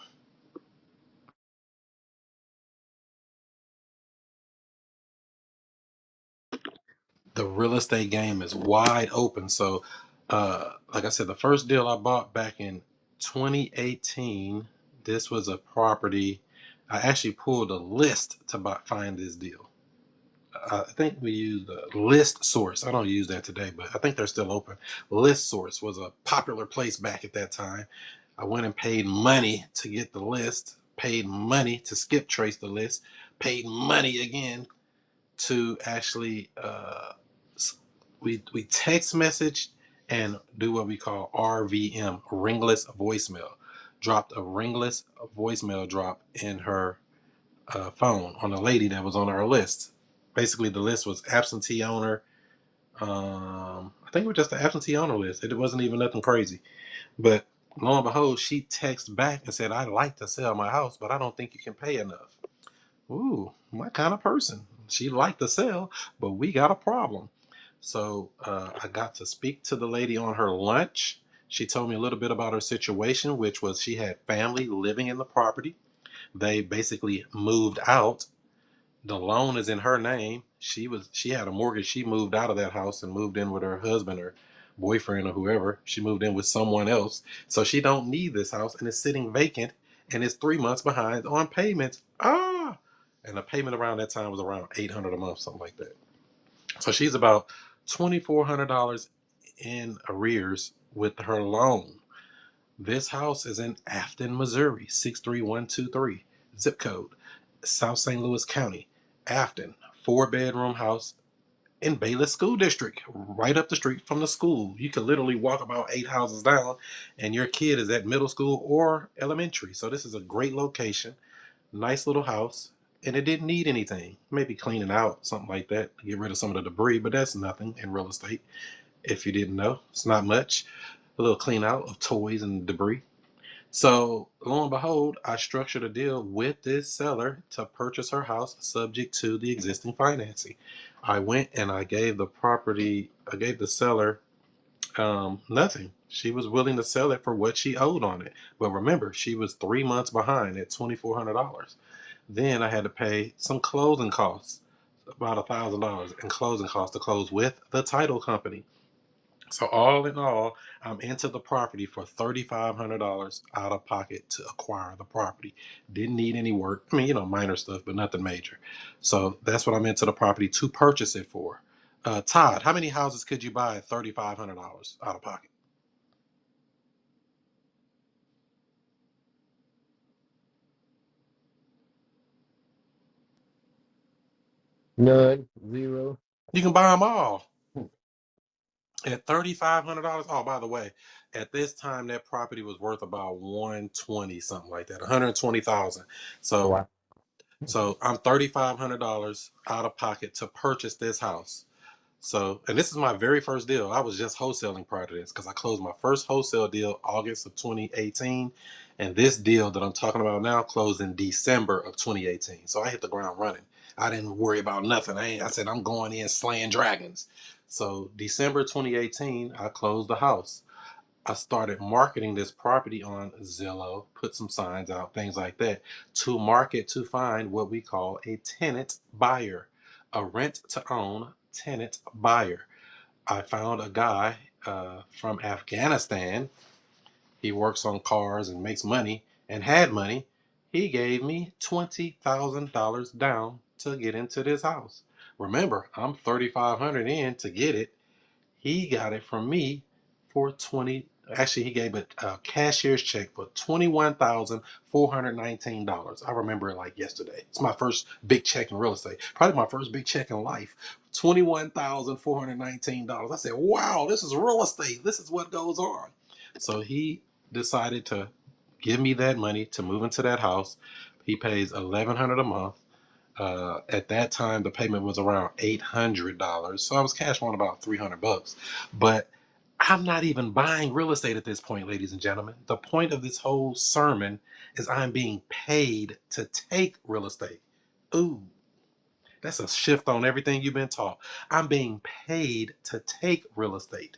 The real estate game is wide open. So, like I said, the first deal I bought back in 2018, this was a property. I actually pulled a list to find this deal. I think we used List Source. I don't use that today, but I think they're still open. List Source was a popular place back at that time. I went and paid money to get the list, paid money to skip trace the list, paid money again to actually we text message and do what we call RVM, ringless voicemail. Dropped a ringless voicemail drop in her phone on a lady that was on our list. Basically, the list was absentee owner. I think it was just the absentee owner list. It wasn't even nothing crazy. But lo and behold, she texted back and said, "I'd like to sell my house, but I don't think you can pay enough." Ooh, my kind of person. She liked to sell, but we got a problem. So I got to speak to the lady on her lunch. She told me a little bit about her situation, which was she had family living in the property. They basically moved out. The loan is in her name. She had a mortgage. She moved out of that house and moved in with her husband or boyfriend or whoever. She moved in with someone else. So she don't need this house and it's sitting vacant and it's 3 months behind on payments. Ah, and the payment around that time was around $800 a month, something like that. So she's about $2,400 in arrears with her loan. This house is in Afton, Missouri, 63123, zip code, South St. Louis County, Afton, 4-bedroom house in Bayless School District, right up the street from the school. You can literally walk about 8 houses down, and your kid is at middle school or elementary. So this is a great location, nice little house, and it didn't need anything. Maybe cleaning out, something like that, to get rid of some of the debris, but that's nothing in real estate. If you didn't know, it's not much. A little clean out of toys and debris. So lo and behold, I structured a deal with this seller to purchase her house subject to the existing financing. I went and I gave the seller nothing. She was willing to sell it for what she owed on it. But remember, she was 3 months behind at $2,400. Then I had to pay some closing costs, about $1,000 in closing costs to close with the title company. So all in all, I'm into the property for $3,500 out of pocket to acquire the property. Didn't need any work. I mean, minor stuff, but nothing major. So that's what I'm into the property to purchase it for. Todd, how many houses could you buy at $3,500 out of pocket? None. Zero. You can buy them all at $3,500. Oh, by the way, at this time that property was worth about 120, something like that, 120,000. So Wow. So I'm $3,500 out of pocket to purchase this house. So, and this is my very first deal. I was just wholesaling prior to this because I closed my first wholesale deal August of 2018. And this deal that I'm talking about now closed in December of 2018. So I hit the ground running. I didn't worry about nothing. I said, I'm going in slaying dragons. So December 2018, I closed the house. I started marketing this property on Zillow, put some signs out, things like that, to market to find what we call a tenant buyer, a rent to own tenant buyer. I found a guy from Afghanistan. He works on cars and makes money and had money. He gave me $20,000 down to get into this house. Remember, I'm 3,500 in to get it. He got it from me for 20. Actually, he gave a cashier's check for $21,419. I remember it like yesterday. It's my first big check in real estate. Probably my first big check in life. $21,419. I said, wow, this is real estate. This is what goes on. So he decided to give me that money to move into that house. He pays $1,100 a month. At that time, the payment was around $800, so I was cash flowing about $300. But I'm not even buying real estate at this point, ladies and gentlemen. The point of this whole sermon is I'm being paid to take real estate. Ooh, that's a shift on everything you've been taught. I'm being paid to take real estate.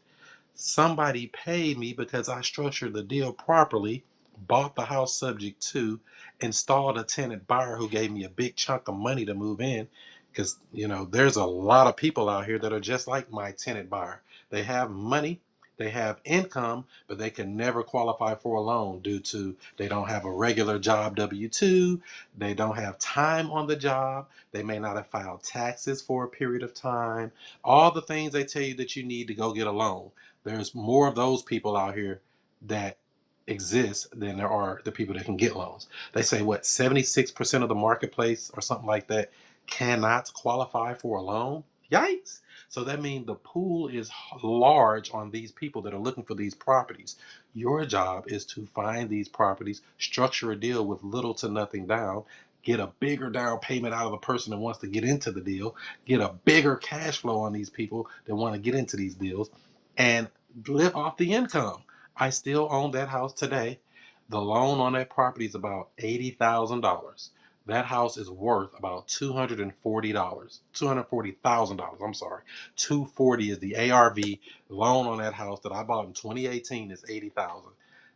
Somebody paid me because I structured the deal properly, bought the house subject to, installed a tenant buyer who gave me a big chunk of money to move in. Because, there's a lot of people out here that are just like my tenant buyer. They have money, they have income, but they can never qualify for a loan due to they don't have a regular job W-2, they don't have time on the job, they may not have filed taxes for a period of time. All the things they tell you that you need to go get a loan. There's more of those people out here that exist than there are the people that can get loans. They say what 76% of the marketplace or something like that cannot qualify for a loan. Yikes. So that means the pool is large on these people that are looking for these properties. Your job is to find these properties, structure a deal with little to nothing down, get a bigger down payment out of the person that wants to get into the deal, get a bigger cash flow on these people that want to get into these deals, and live off the income. I still own that house today. The loan on that property is about $80,000. That house is worth about $240. $240,000. I'm sorry. 240 is the ARV. Loan on that house that I bought in 2018 is 80,000.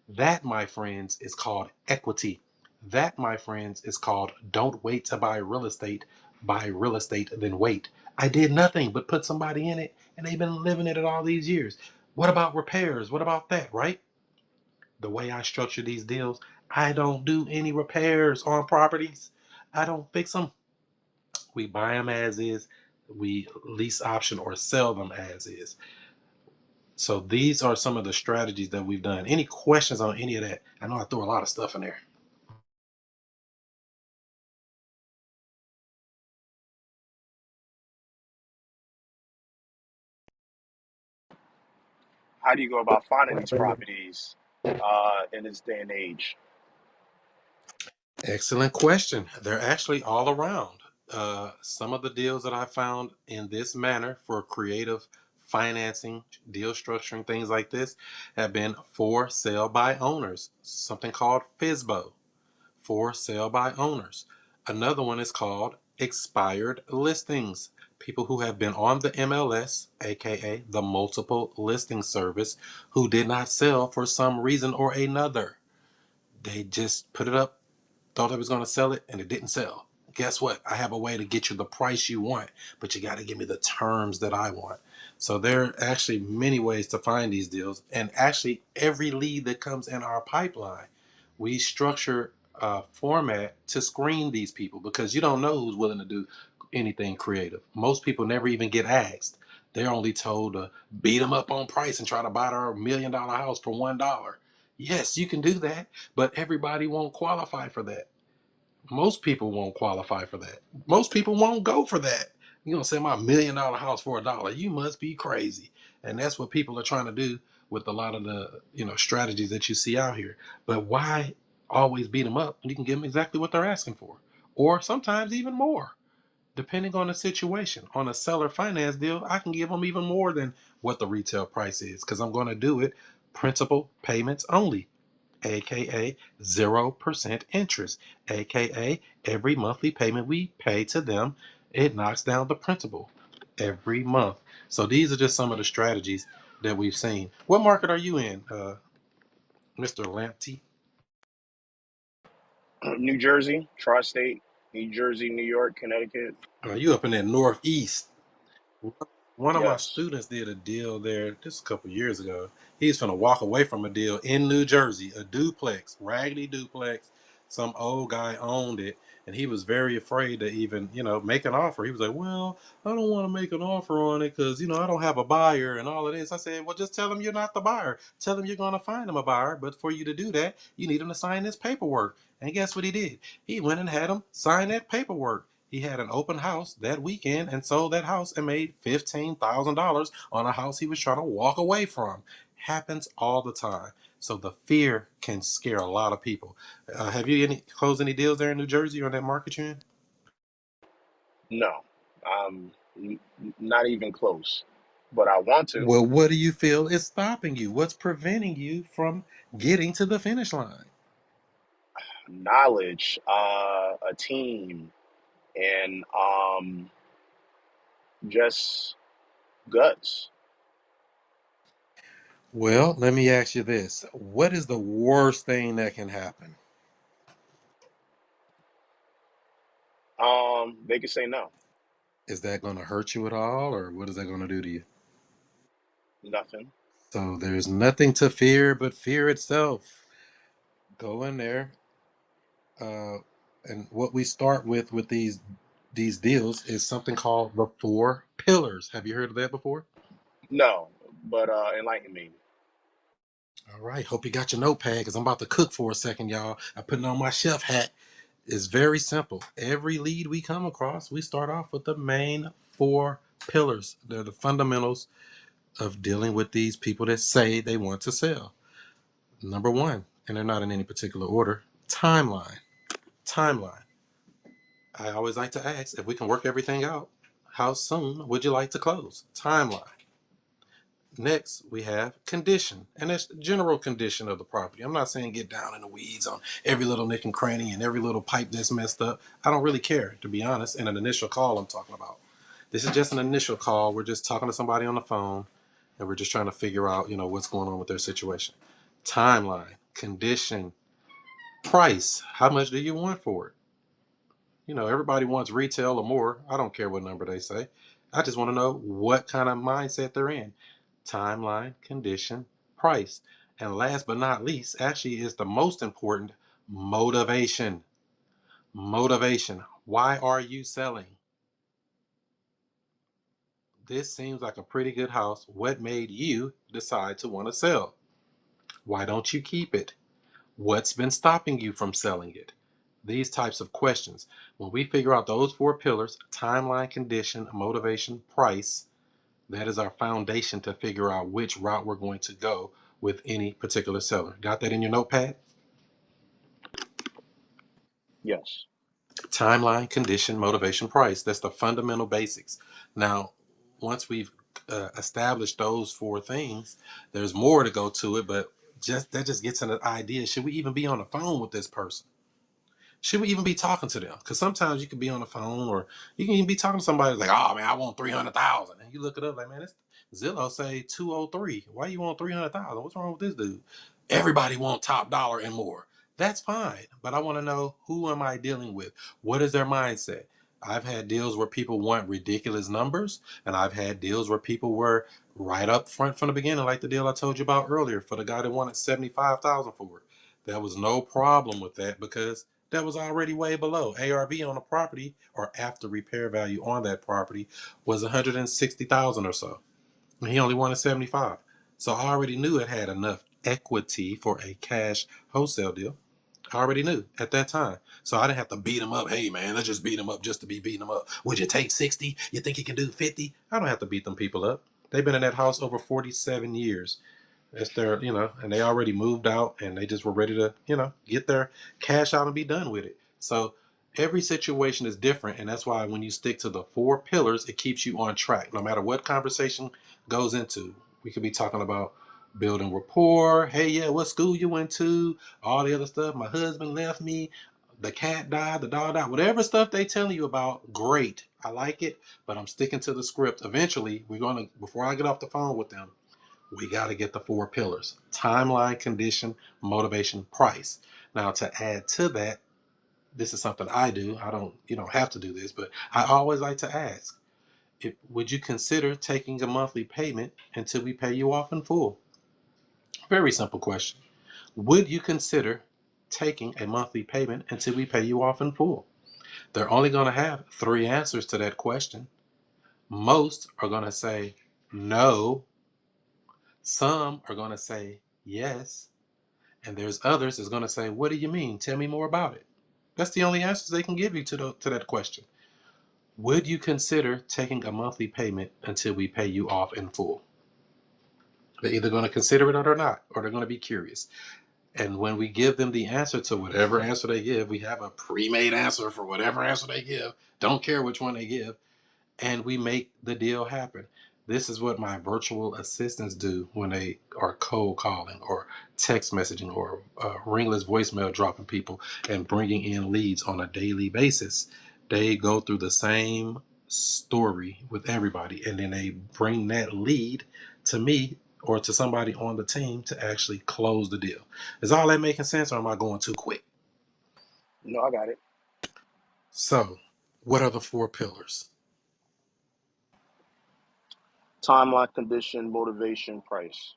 That, my friends, is called equity. That, my friends, is called don't wait to buy real estate. Buy real estate, then wait. I did nothing but put somebody in it, and they've been living in it all these years. What about repairs? What about that, right? The way I structure these deals, I don't do any repairs on properties. I don't fix them. We buy them as is. We lease option or sell them as is. So these are some of the strategies that we've done. Any questions on any of that? I know I threw a lot of stuff in there. How do you go about finding Well, these properties in this day and age? Excellent question. They're actually all around. Some of the deals that I found in this manner for creative financing, deal structuring, things like this, have been for sale by owners, something called FISBO, for sale by owners. Another one is called expired listings. People who have been on the MLS, aka the multiple listing service, who did not sell for some reason or another. They just put it up, thought I was going to sell it, and it didn't sell. Guess what? I have a way to get you the price you want, but you got to give me the terms that I want. So there are actually many ways to find these deals. And actually, every lead that comes in our pipeline, we structure a format to screen these people because you don't know who's willing to do anything creative. Most people never even get asked. They're only told to beat them up on price and try to buy their $1 million house for $1. Yes, you can do that, but everybody won't qualify for that. Most people won't qualify for that. Most people won't go for that. You're gonna sell my $1 million house for $1. You must be crazy. And that's what people are trying to do with a lot of the strategies that you see out here. But why always beat them up when you can give them exactly what they're asking for? Or sometimes even more. Depending on the situation. On a seller finance deal, I can give them even more than what the retail price is because I'm going to do it principal payments only, aka 0% interest, aka every monthly payment we pay to them, it knocks down the principal every month. So these are just some of the strategies that we've seen. What market are you in, Mr. Lamptey? New Jersey, Tri-State, New Jersey, New York, Connecticut. Are you up in that northeast? One of my Yes. students did a deal there just a couple years ago. He's gonna walk away from a deal in New Jersey, a duplex, raggedy duplex. Some old guy owned it, and he was very afraid to even, make an offer. He was like, "Well, I don't want to make an offer on it because, I don't have a buyer and all of this." I said, "Well, just tell him you're not the buyer. Tell him you're gonna find him a buyer, but for you to do that, you need him to sign this paperwork." And guess what he did? He went and had him sign that paperwork. He had an open house that weekend and sold that house and made $15,000 on a house he was trying to walk away from. Happens all the time. So the fear can scare a lot of people. Have you closed any deals there in New Jersey or in that market you're in? No. Not even close. But I want to. Well, what do you feel is stopping you? What's preventing you from getting to the finish line? Knowledge, a team, and just guts. Well, let me ask you this. What is the worst thing that can happen? They could say no. Is that going to hurt you at all, or what is that going to do to you? Nothing. So there's nothing to fear but fear itself. Go in there, uh, and what we start with these deals is something called the four pillars. Have you heard of that before? No. But enlighten me. All right. Hope you got your notepad because I'm about to cook for a second, y'all. I'm putting on my chef hat. It's very simple. Every lead we come across, we start off with the main four pillars. They're the fundamentals of dealing with these people that say they want to sell. Number one, and they're not in any particular order, timeline. Timeline. I always like to ask if we can work everything out. How soon would you like to close? Timeline. Next, we have condition, and that's the general condition of the property. I'm not saying get down in the weeds on every little nick and cranny and every little pipe that's messed up. I don't really care, to be honest, in an initial call I'm talking about. This is just an initial call. We're just talking to somebody on the phone, and we're just trying to figure out, what's going on with their situation. Timeline, condition, price. How much do you want for it? Everybody wants retail or more. I don't care what number they say. I just want to know what kind of mindset they're in. Timeline, condition, price. And last but not least, actually is the most important, motivation. Motivation. Why are you selling? This seems like a pretty good house. What made you decide to want to sell? Why don't you keep it? What's been stopping you from selling it? These types of questions. When we figure out those four pillars, timeline, condition, motivation, price, that is our foundation to figure out which route we're going to go with any particular seller. Got that in your notepad? Yes. Timeline, condition, motivation, price. That's the fundamental basics. Now, once we've established those four things, there's more to go to it, but just gets an idea. Should we even be on the phone with this person? Should we even be talking to them? Because sometimes you can be on the phone, or you can even be talking to somebody like, "Oh man, I want 300,000," and you look it up like, "Man, it's Zillow say 203. Why you want 300,000? What's wrong with this dude?" Everybody want top dollar and more. That's fine, but I want to know, who am I dealing with? What is their mindset? I've had deals where people want ridiculous numbers, and I've had deals where people were right up front from the beginning, like the deal I told you about earlier for the guy that wanted 75,000 for it. There was no problem with that because that was already way below. ARV on the property, or after repair value on that property, was 160,000 or so. And he only wanted 75. So I already knew it had enough equity for a cash wholesale deal. I already knew at that time. So I didn't have to beat him up. Hey man, let's just beat him up just to be beating him up. Would you take 60? You think you can do 50? I don't have to beat them people up. They've been in that house over 47 years. It's their, and they already moved out and they just were ready to, get their cash out and be done with it. So Every situation is different, and that's why when you stick to the 4 pillars, it keeps you on track. No matter what conversation goes into, we could be talking about building rapport. Hey, yeah, what school you went to? All the other stuff. My husband left me. The cat died. The dog died. Whatever stuff they telling you about, great. I like it, but I'm sticking to the script. Eventually, we're gonna. Before I get off the phone with them, we got to get the 4 pillars: timeline, condition, motivation, price. Now, to add to that, this is something I do. I don't, you don't have to do this, but I always like to ask, would you consider taking a monthly payment until we pay you off in full? Very simple question. Would you consider taking a monthly payment until we pay you off in full? They're only going to have 3 answers to that question. Most are going to say no. Some are going to say yes. And there's others that's going to say, what do you mean? Tell me more about it. That's the only answers they can give you to that question. Would you consider taking a monthly payment until we pay you off in full? They're either going to consider it or not, or they're going to be curious. And when we give them the answer to whatever answer they give, we have a pre-made answer for whatever answer they give. Don't care which one they give, and we make the deal happen. This is what my virtual assistants do when they are cold calling or text messaging or ringless voicemail dropping people and bringing in leads on a daily basis. They go through the same story with everybody, and then they bring that lead to me or to somebody on the team to actually close the deal. Is all that making sense, or am I going too quick? No, I got it. So, what are the 4 pillars? Timeline, condition, motivation, price.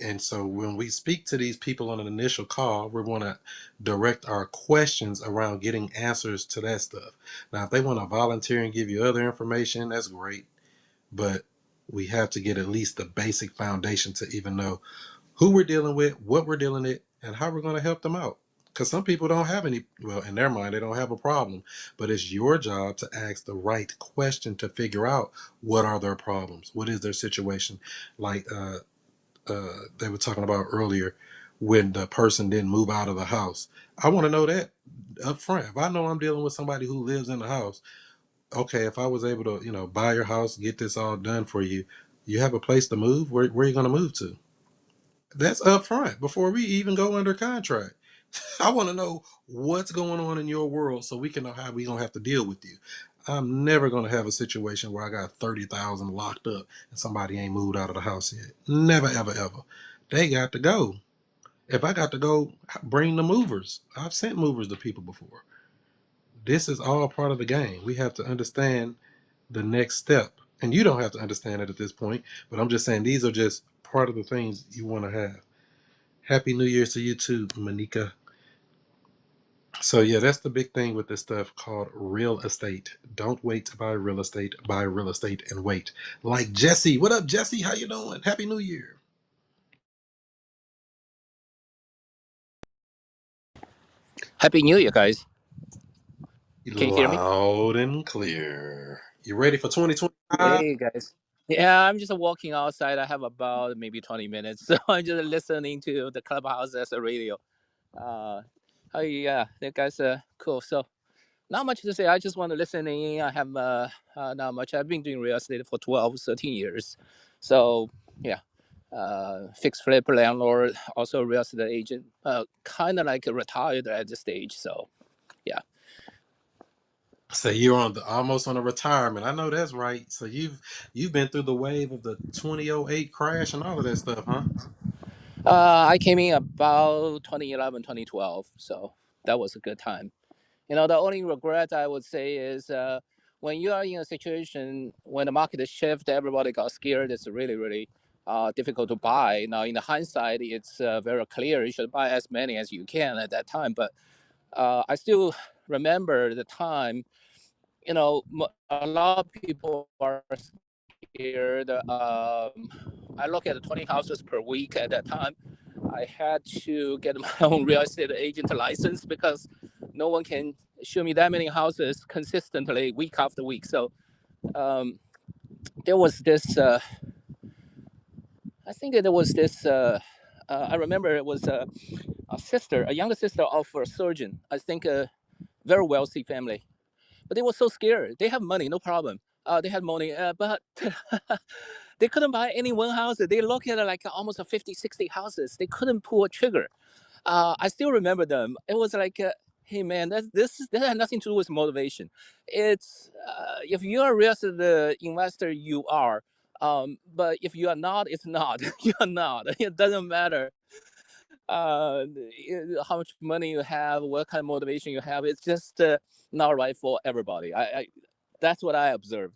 And so when we speak to these people on an initial call, we want to direct our questions around getting answers to that stuff. Now, if they want to volunteer and give you other information, that's great. But we have to get at least the basic foundation to even know who we're dealing with, what we're dealing with, and how we're going to help them out. Because some people don't have any, well, in their mind, they don't have a problem. But it's your job to ask the right question to figure out what are their problems, what is their situation. Like, they were talking about earlier when the person didn't move out of the house. I want to know that up front. If I know I'm dealing with somebody who lives in the house, okay, if I was able to, buy your house, get this all done for you, you have a place to move? Where are you going to move to? That's up front before we even go under contract. I want to know what's going on in your world so we can know how we going to have to deal with you. I'm never going to have a situation where I got 30,000 locked up and somebody ain't moved out of the house yet. Never, ever, ever. They got to go. If I got to go, bring the movers. I've sent movers to people before. This is all part of the game. We have to understand the next step. And you don't have to understand it at this point, but I'm just saying these are just part of the things you want to have. Happy New Year's to you too, Monica. So yeah, that's the big thing with this stuff called real estate. Don't wait to buy real estate. Buy real estate and wait. Like Jesse. What up, Jesse? How you doing? Happy New Year. Happy New Year, guys. Can you hear me? Loud and clear. You ready for 2025? Hey, guys. Yeah, I'm just walking outside. I have about maybe 20 minutes. So I'm just listening to the Clubhouse as a radio. Uh, oh, yeah, that guys cool. So, not much to say. I just want to listen in. I have not much. I've been doing real estate for 12, 13 years. So, yeah, fixed flip landlord, also real estate agent, kind of like retired at this stage. So, yeah. So you're on the almost on a retirement. I know that's right. So you've been through the wave of the 2008 crash and all of that stuff, huh? I came in about 2011, 2012, so that was a good time. The only regret I would say is when you are in a situation when the market shift, everybody got scared. It's really, really difficult to buy. Now, in the hindsight, it's very clear you should buy as many as you can at that time. But I still remember the time. A lot of people are scared. I look at 20 houses per week at that time. I had to get my own real estate agent license because no one can show me that many houses consistently week after week. So um, there was this. I think there was this. I remember it was a sister, a younger sister of a surgeon. I think very wealthy family, but they were so scared. They have money, no problem. They had money, but they couldn't buy any one house. They looked at like almost 50, 60 houses. They couldn't pull a trigger. I still remember them. It was like, hey man, that has nothing to do with motivation. It's if you are a real estate investor, you are. But if you are not, it's not. You are not. It doesn't matter how much money you have, what kind of motivation you have. It's just not right for everybody. That's what I observed.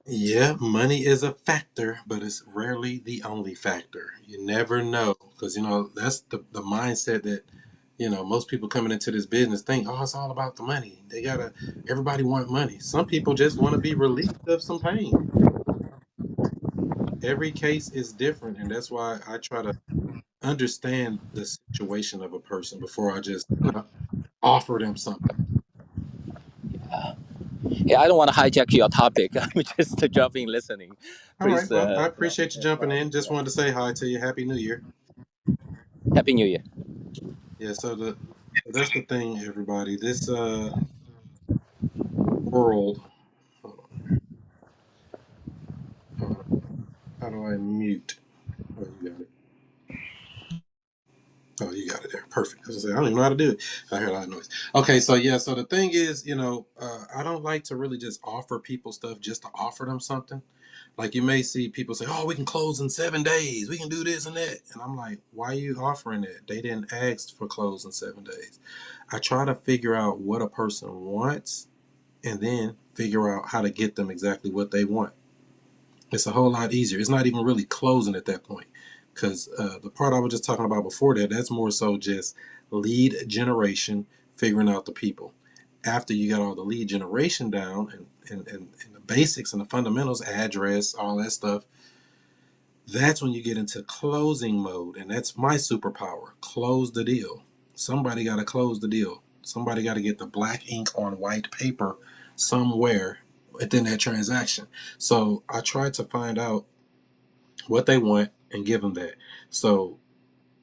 Yeah, money is a factor, but it's rarely the only factor. You never know because that's the mindset that most people coming into this business think, oh, it's all about the money. Everybody want money. Some people just want to be relieved of some pain. Every case is different, and that's why I try to understand the situation of a person before I just offer them something. Yeah, I don't want to hijack your topic. I'm just jumping listening. All right. Please, Well, I no, appreciate you no jumping problem. in. Just Yeah. wanted to say hi to you. Happy New Year. Happy New Year. Yeah. That's the thing, everybody. This world. Hold on. Hold on. How do I mute? Oh, you got it. Oh, you got it there. Perfect. I was gonna say, I don't even know how to do it. I heard a lot of noise. Okay, so yeah, so the thing is, I don't like to really just offer people stuff just to offer them something. Like you may see people say, "Oh, we can close in 7 days. We can do this and that," and I'm like, "Why are you offering that? They didn't ask for close in 7 days." I try to figure out what a person wants, and then figure out how to get them exactly what they want. It's a whole lot easier. It's not even really closing at that point, because the part I was just talking about before that, that's more so just lead generation, figuring out the people. After you got all the lead generation down and the basics and the fundamentals, address, all that stuff, that's when you get into closing mode, and that's my superpower. Close the deal. Somebody got to close the deal. Somebody got to get the black ink on white paper somewhere within that transaction. So I try to find out what they want and give them that. So,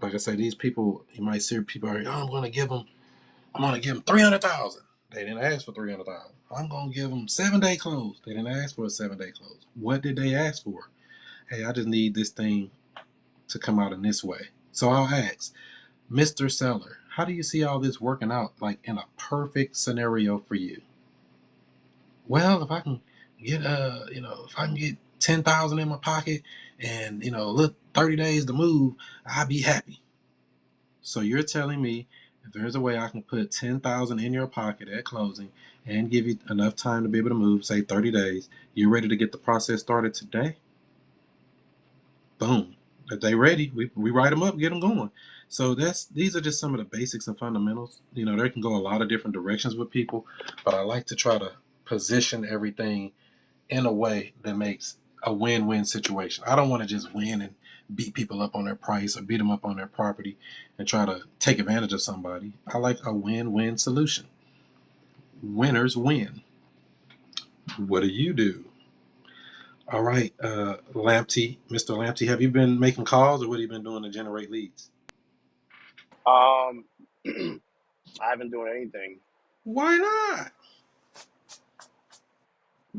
like I say, these people, you might see people are, oh, I'm going to give them 300,000. They didn't ask for 300,000. I'm going to give them 7 day close. They didn't ask for a 7 day close. What did they ask for? Hey, I just need this thing to come out in this way. So I'll ask, Mr. Seller, how do you see all this working out, like in a perfect scenario for you? Well, if I can get if I can get 10,000 in my pocket and look 30 days to move, I'll be happy. So you're telling me if there's a way I can put 10,000 in your pocket at closing and give you enough time to be able to move, say 30 days, you're ready to get the process started today? Boom. If they ready, we write them up, get them going. So these are just some of the basics and fundamentals. They can go a lot of different directions with people, but I like to try to position everything in a way that makes a win-win situation. I don't want to just win and beat people up on their price or beat them up on their property and try to take advantage of somebody. I like a win-win solution. Winners win. What do you do? All right, Lamptey, Mr. Lamptey, have you been making calls or what have you been doing to generate leads? Um, I haven't doing anything Why not?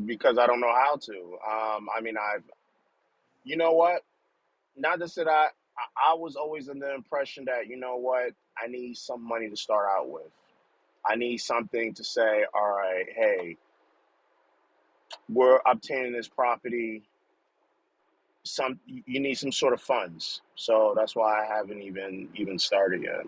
because I don't know how to. I mean, you know what? Not to say that I was always in the impression that, you know what, I need some money to start out with. I need something to say, all right, hey, we're obtaining this property. You need some sort of funds. So that's why I haven't even started yet.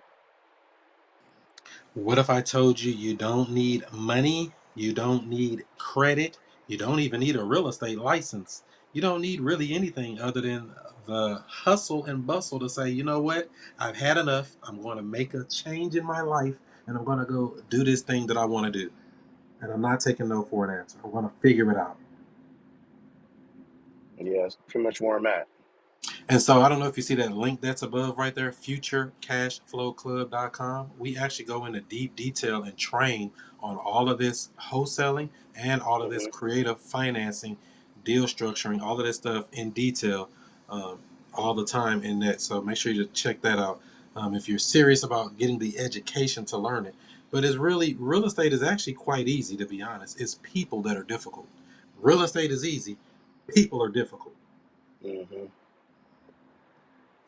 What if I told you you don't need money, you don't need credit, you don't even need a real estate license, you don't need really anything other than the hustle and bustle to say, you know what, I've had enough, I'm going to make a change in my life, and I'm going to go do this thing that I want to do. And I'm not taking no for an answer. I'm going to figure it out. Yeah, that's pretty much where I'm at. And so I don't know if you see that link that's above right there, futurecashflowclub.com. We actually go into deep detail and train on all of this wholesaling and all of this Hmm. creative financing, deal structuring, all of this stuff in detail all the time in that. So make sure you check that out. if you're serious about getting the education to learn it. But it's really, real estate is actually quite easy, to be honest. It's people that are difficult. Real estate is easy, people are difficult. Hmm.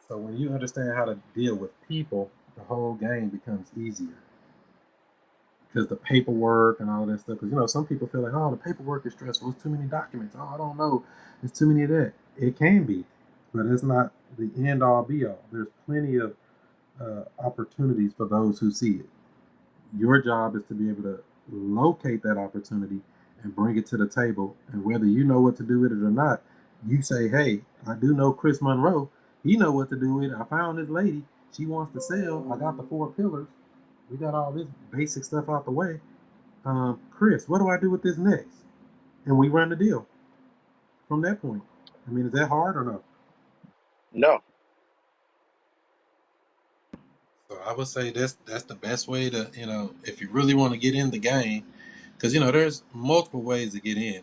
So when you understand how to deal with people, the whole game becomes easier. Because the paperwork and all that stuff. Because some people feel like, oh, the paperwork is stressful. It's too many documents. Oh, I don't know. It's too many of that. It can be, but it's not the end all be all. There's plenty of opportunities for those who see it. Your job is to be able to locate that opportunity and bring it to the table. And whether you know what to do with it or not, you say, hey, I do know Chris Monroe. He know what to do with it. I found this lady. She wants to sell. I got the 4 pillars. We got all this basic stuff out the way. Chris, what do I do with this next? And we run the deal from that point. I mean, is that hard or no? No. So I would say that's the best way to, if you really want to get in the game, because there's multiple ways to get in.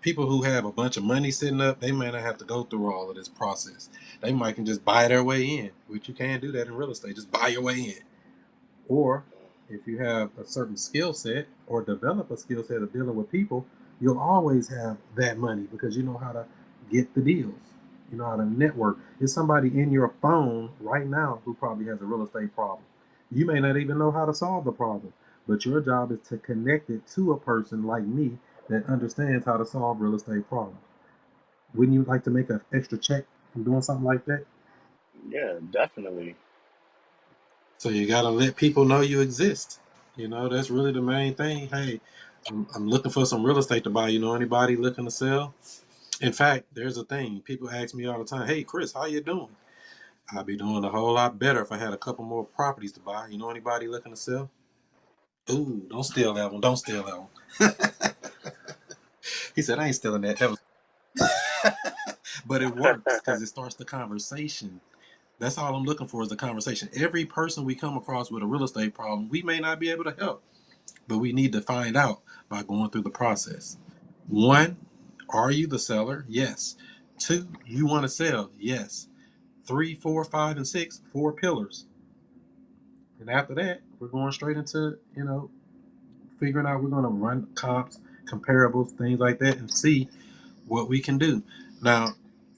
People who have a bunch of money sitting up, they may not have to go through all of this process. They might can just buy their way in, which you can do that in real estate. Just buy your way in. Or if you have a certain skill set or develop a skill set of dealing with people, you'll always have that money because you know how to get the deals. You know how to network. There's somebody in your phone right now who probably has a real estate problem. You may not even know how to solve the problem, but your job is to connect it to a person like me that understands how to solve real estate problems. Wouldn't you like to make an extra check from doing something like that? Yeah, definitely. So you got to let people know you exist. That's really the main thing. Hey, I'm looking for some real estate to buy. You know anybody looking to sell? In fact, there's a thing. People ask me all the time, hey, Chris, how you doing? I'd be doing a whole lot better if I had a couple more properties to buy. You know anybody looking to sell? Ooh, don't steal that one. Don't steal that one. He said, I ain't stealing that. That was, but it works because it starts the conversation. That's all I'm looking for is the conversation. Every person we come across with a real estate problem, we may not be able to help. But we need to find out by going through the process. One, are you the seller? Yes. Two, you want to sell? Yes. Three, four, five, and six, 4 pillars. And after that, we're going straight into, figuring out we're going to run comps, comparables, things like that, and see what we can do. Now,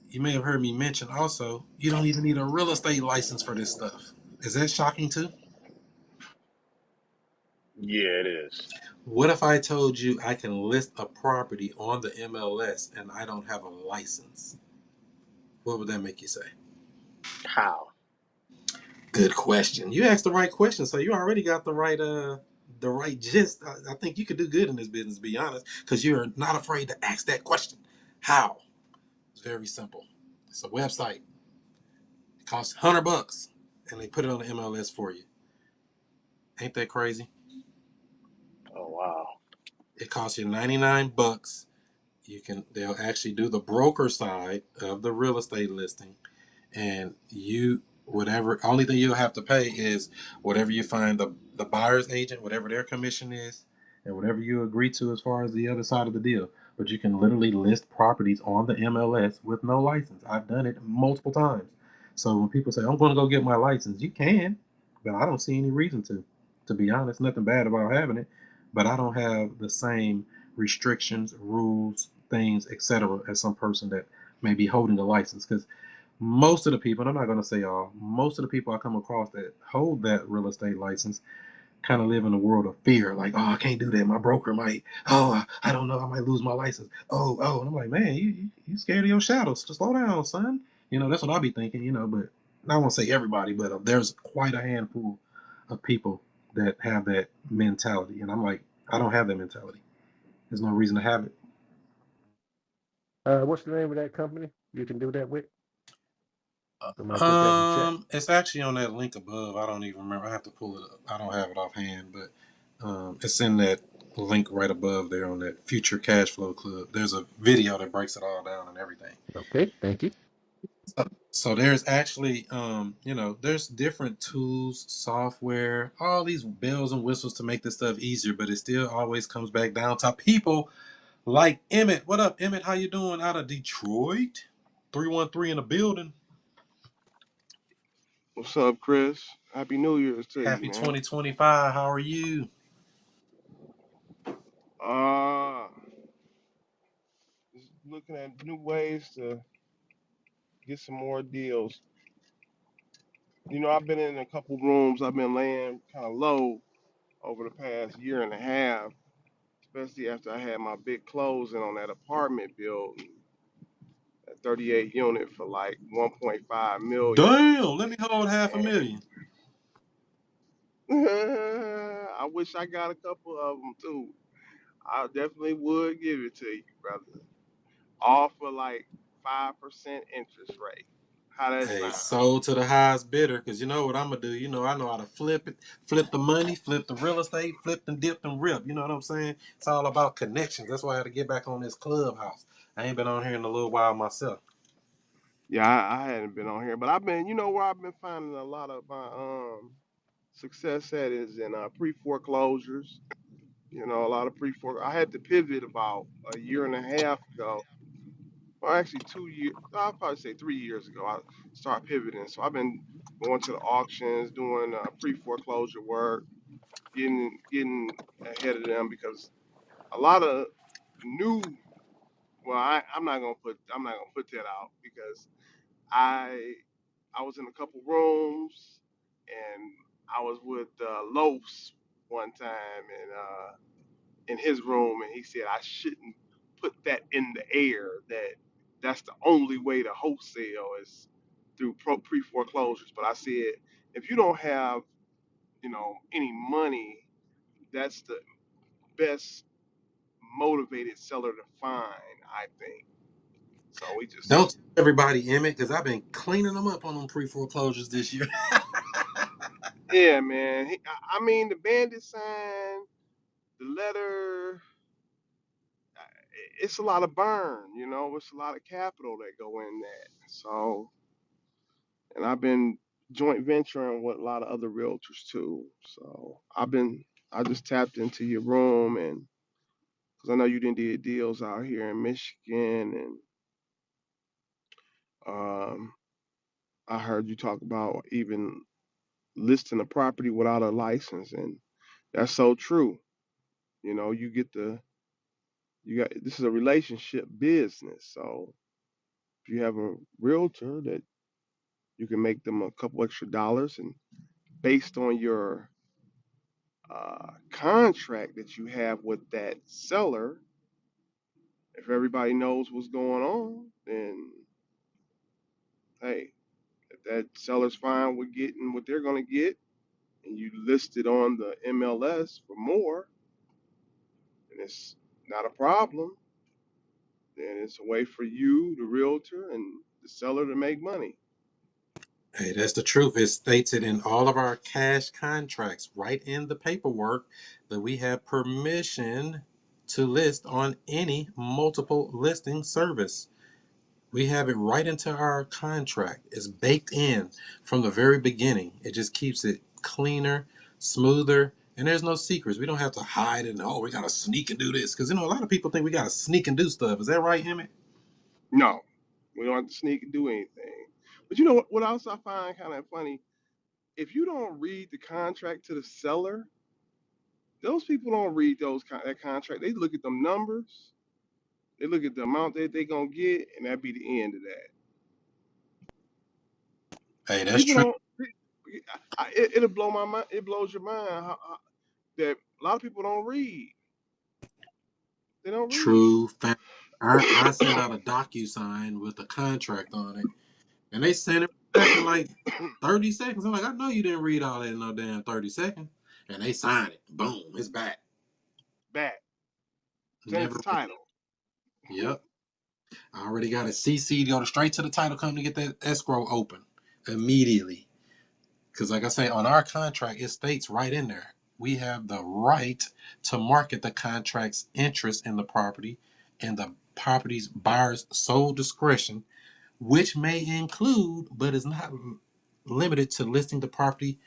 you may have heard me mention also, you don't even need a real estate license for this stuff. Is that shocking too? Yeah, it is. What if I told you I can list a property on the MLS and I don't have a license? What would that make you say? How? Good question. You asked the right question, so you already got the right gist. I think you could do good in this business, to be honest, because you're not afraid to ask that question. How? It's very simple. It's a website. It costs $100, and they put it on the MLS for you. Ain't that crazy? Oh, wow. It costs you $99. They'll actually do the broker side of the real estate listing, and you whatever only thing you'll have to pay is whatever you find the buyer's agent, whatever their commission is, and whatever you agree to as far as the other side of the deal. But you can literally list properties on the MLS with no license. I've done it multiple times. So when people say I'm going to go get my license, you can, but I don't see any reason to be honest. Nothing bad about having it, but I don't have the same restrictions, rules, things, etc. as some person that may be holding a license. Because most of the people, and I'm not going to say all, most of the people I come across that hold that real estate license kind of live in a world of fear. Like, oh, I can't do that. My broker might, oh, I don't know. I might lose my license. Oh. And I'm like, man, you scared of your shadows. Just slow down, son. That's what I'll be thinking, but I won't say everybody, but there's quite a handful of people that have that mentality. And I'm like, I don't have that mentality. There's no reason to have it. What's the name of that company you can do that with? Somebody put that in chat. It's actually on that link above. I don't even remember. I have to pull it up. I don't have it offhand, but it's in that link right above there on that Future Cash Flow Club. There's a video that breaks it all down and everything. Okay, thank you. So there's actually, there's different tools, software, all these bells and whistles to make this stuff easier, but it still always comes back down to people like Emmett. What up, Emmett? How you doing out of Detroit? 313 in the building. What's up, Chris? Happy New Year's to you, Happy man. 2025. How are you? Uh, just looking at new ways to get some more deals. You know, I've been in a couple rooms. I've been laying kind of low over the past year and a half, especially after I had my big closing on that apartment building, that 38 unit for like 1.5 million. Damn, let me hold half a And million. I wish I got a couple of them too. I definitely would give it to you, brother. All for like 5% interest rate. How that Hey, sound? sold to the highest bidder, because you know what I'm gonna do. You know, I know how to flip it, flip the money, flip the real estate, flip and dip and rip. You know what I'm saying? It's all about connections. That's why I had to get back on this clubhouse. I ain't been on here in a little while myself. Yeah, I hadn't been on here, but I've been, you know, where I've been finding a lot of my success at is in pre foreclosures. You know, a lot of I had to pivot about a year and a half ago, or actually 2 years. I'll probably say 3 years ago. I started pivoting, so I've been going to the auctions, doing pre foreclosure work, getting ahead of them because a lot of new. Well, I'm not gonna put that out because I I was in a couple rooms and I was with Los one time and in his room and he said I shouldn't put that in the air that that's the only way to wholesale is through pre foreclosures. But I said if you don't have any money, that's the best motivated seller to find, I think. So we just Don't tell everybody, Emmett, because I've been cleaning them up on them pre foreclosures this year. yeah, man. I mean, the bandit sign, the letter, it's a lot of burn, it's a lot of capital that go in that. So, and I've been joint venturing with a lot of other realtors too. So I just tapped into your room and because I know you didn't do deals out here in Michigan and um, I heard you talk about even listing a property without a license and that's so true. You got this is a relationship business. So if you have a realtor that you can make them a couple extra dollars, and based on your contract that you have with that seller, if everybody knows what's going on, then hey, if that seller's fine with getting what they're going to get, and you list it on the MLS for more, and it's not a problem, then it's a way for you, the realtor, and the seller to make money. Hey, that's the truth. It's stated in all of our cash contracts, right in the paperwork, that we have permission to list on any multiple listing service. We have it right into our contract. It's baked in from the very beginning. It just keeps it cleaner, smoother, and there's no secrets. We don't have to hide it and, oh, we got to sneak and do this. Because, a lot of people think we got to sneak and do stuff. Is that right, Emmett? No, we don't have to sneak and do anything. But you know what else I find kind of funny? If you don't read the contract to the seller, those people don't read that contract. They look at them numbers, they look at the amount that they gonna get, and that be the end of that. Hey, that's People true. don't. It'll blow my mind. It blows your mind that a lot of people don't read. They don't read. True fact. I send out a DocuSign with a contract on it, and they send it back in like 30 seconds. I'm like, I know you didn't read all that in no damn 30 seconds. And they sign it. Boom, it's back. Back. Send it to Never. title. Yep. I already got a CC to go straight to the title company to get that escrow open immediately. Because, like I say, on our contract, it states right in there we have the right to market the contract's interest in the property and the property's buyer's sole discretion, which may include, but is not limited to, listing the property's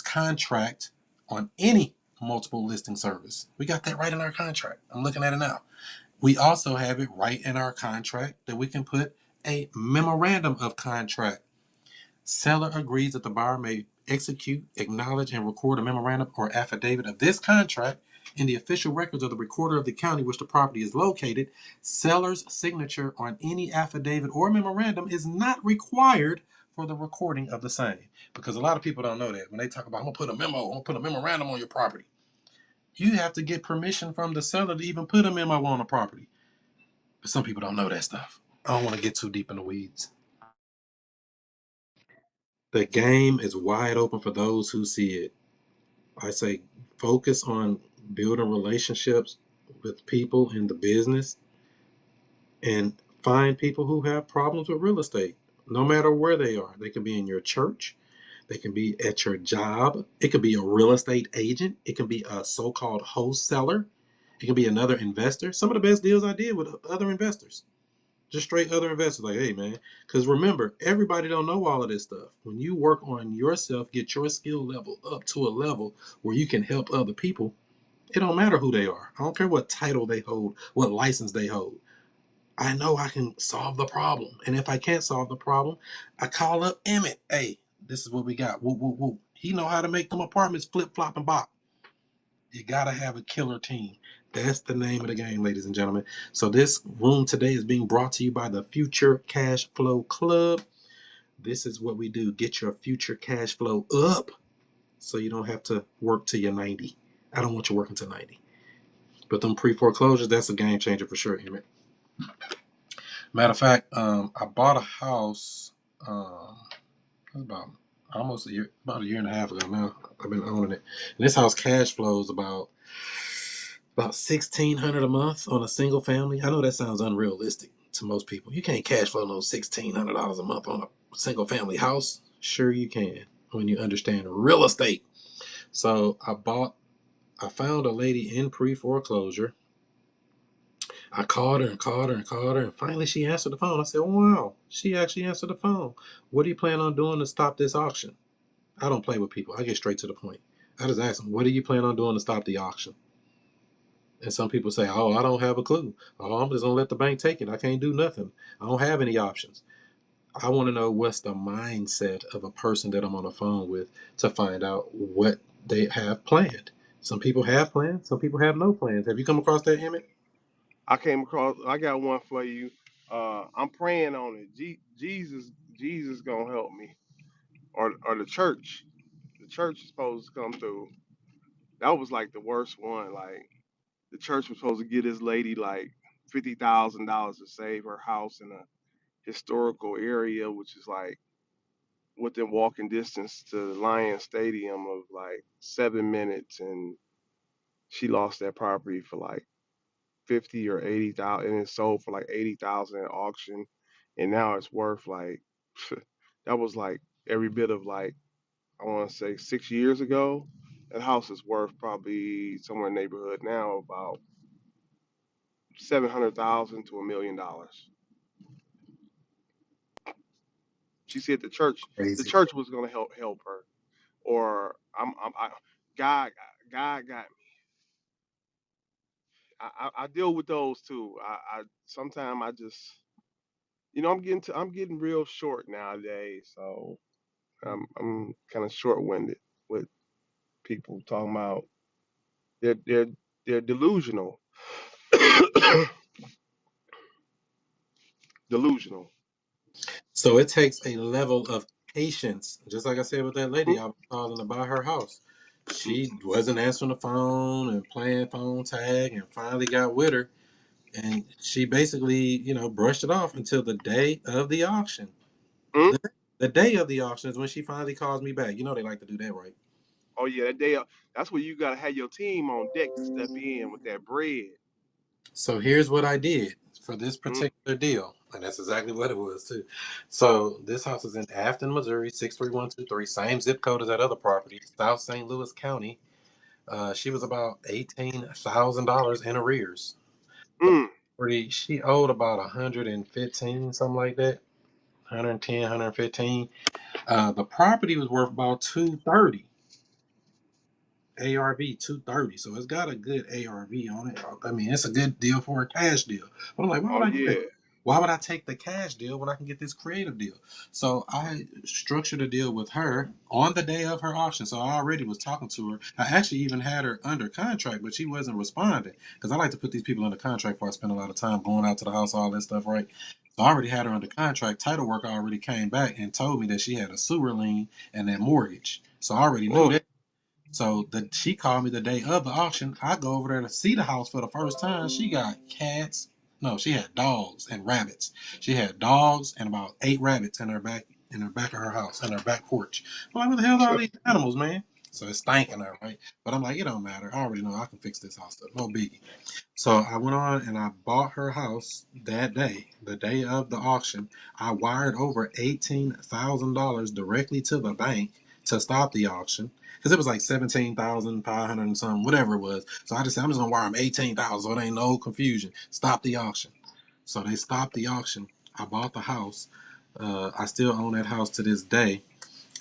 contract on any multiple listing service. We got that right in our contract. I'm looking at it now. We also have it right in our contract that we can put a memorandum of contract Seller agrees that the buyer may execute, acknowledge, and record a memorandum or affidavit of this contract in the official records of the recorder of the county which the property is located. Seller's signature on any affidavit or memorandum is not required for the recording of the same. Because a lot of people don't know that. When they talk about, I'm going to put a memo, I'm going to put a memorandum on your property, you have to get permission from the seller to even put a memo on the property. But some people don't know that stuff. I don't want to get too deep in the weeds. The game is wide open for those who see it. I say focus on building relationships with people in the business and find people who have problems with real estate, no matter where they are. They can be in your church, they can be at your job, it could be a real estate agent, it can be a so called wholesaler, it can be another investor. Some of the best deals I did with other investors. Just straight other investors, like, hey man, because remember, everybody don't know all of this stuff. When you work on yourself, get your skill level up to a level where you can help other people, it don't matter who they are. I don't care what title they hold, what license they hold. I know I can solve the problem. And if I can't solve the problem, I call up Emmett. Hey, this is what we got. Woo, woo, woo. He know how to make them apartments flip, flop, and bop. You gotta have a killer team. That's the name of the game, ladies and gentlemen. So this room today is being brought to you by the Future Cash Flow Club. This is what we do. Get your future cash flow up so you don't have to work till you're 90. I don't want you working till 90. But them pre-foreclosures, that's a game changer for sure, Emmett. Matter of fact, I bought a house about almost about a year and a half ago now. I've been owning it. And this house cash flows about 1,600 a month on a single family. I know that sounds unrealistic to most people. You can't cash flow no $1,600 a month on a single family house. Sure you can when you understand real estate. So I found a lady in pre-foreclosure. I called her and called her and called her, and finally she answered the phone. I said, wow, she actually answered the phone. What do you plan on doing to stop this auction? I don't play with people. I get straight to the point. I just ask them, what do you plan on doing to stop the auction? And some people say, oh, I don't have a clue. Oh, I'm just going to let the bank take it. I can't do nothing. I don't have any options. I want to know what's the mindset of a person that I'm on the phone with to find out what they have planned. Some people have plans. Some people have no plans. Have you come across that, Emmett? I came across. I got one for you. I'm praying on it. Jesus gonna help me, or the church. The church is supposed to come through. That was like the worst one. Like the church was supposed to get this lady like $50,000 to save her house in a historical area, which is like within walking distance to the Lions Stadium of like 7 minutes, and she lost that property for like 50 or 80,000, and it sold for like 80,000 at auction, and now it's worth like that was like every bit of like I want to say 6 years ago. That house is worth probably somewhere in the neighborhood now about 700,000 to $1 million. She said the Crazy. church was gonna help her, or God, God got me. I deal with those too. I sometimes I just I'm getting real short nowadays, so I'm kind of short winded with people talking about they're they're delusional, delusional. So it takes a level of patience. Just like I said with that lady, Hmm? I was calling to buy her house. She wasn't answering the phone and playing phone tag and finally got with her. And she basically, brushed it off until the day of the auction. Hmm? The day of the auction is when she finally calls me back. You know they like to do that, right? Oh yeah, that's where you gotta have your team on deck to step in with that bread. So here's what I did for this Hmm? particular deal. And that's exactly what it was, too. So this house is in Afton, Missouri, 63123, same zip code as that other property, South St. Louis County. She was about $18,000 in arrears. The Hmm. property, she owed about 115, something like that. 110, 115. The property was worth about 230. ARV 230. So it's got a good ARV on it. I mean, it's a good deal for a cash deal. But I'm like, why would Oh I do that? yeah. Why would I take the cash deal when I can get this creative deal? So I structured a deal with her on the day of her auction. So I already was talking to her. I actually even had her under contract, but she wasn't responding because I like to put these people under contract before I spend a lot of time going out to the house, all that stuff, right? So I already had her under contract. Title work already came back and told me that she had a sewer lien and that mortgage. So I already knew Mm, that. So she called me the day of the auction. I go over there to see the house for the first time. She got cats. No, she had dogs and rabbits. She had dogs and about 8 rabbits in her back of her house, in her back porch. I'm like, what the hell are all these animals, man? So it's stinking her, right? But I'm like, it don't matter. I already know I can fix this house up. No biggie. So I went on and I bought her house that day, the day of the auction. I wired over $18,000 directly to the bank to stop the auction because it was like 17,500 and something, whatever it was. So I just said I'm just gonna wire them 18,000, so it ain't no confusion. Stop the auction. So they stopped the auction. I bought the house. I still own that house to this day.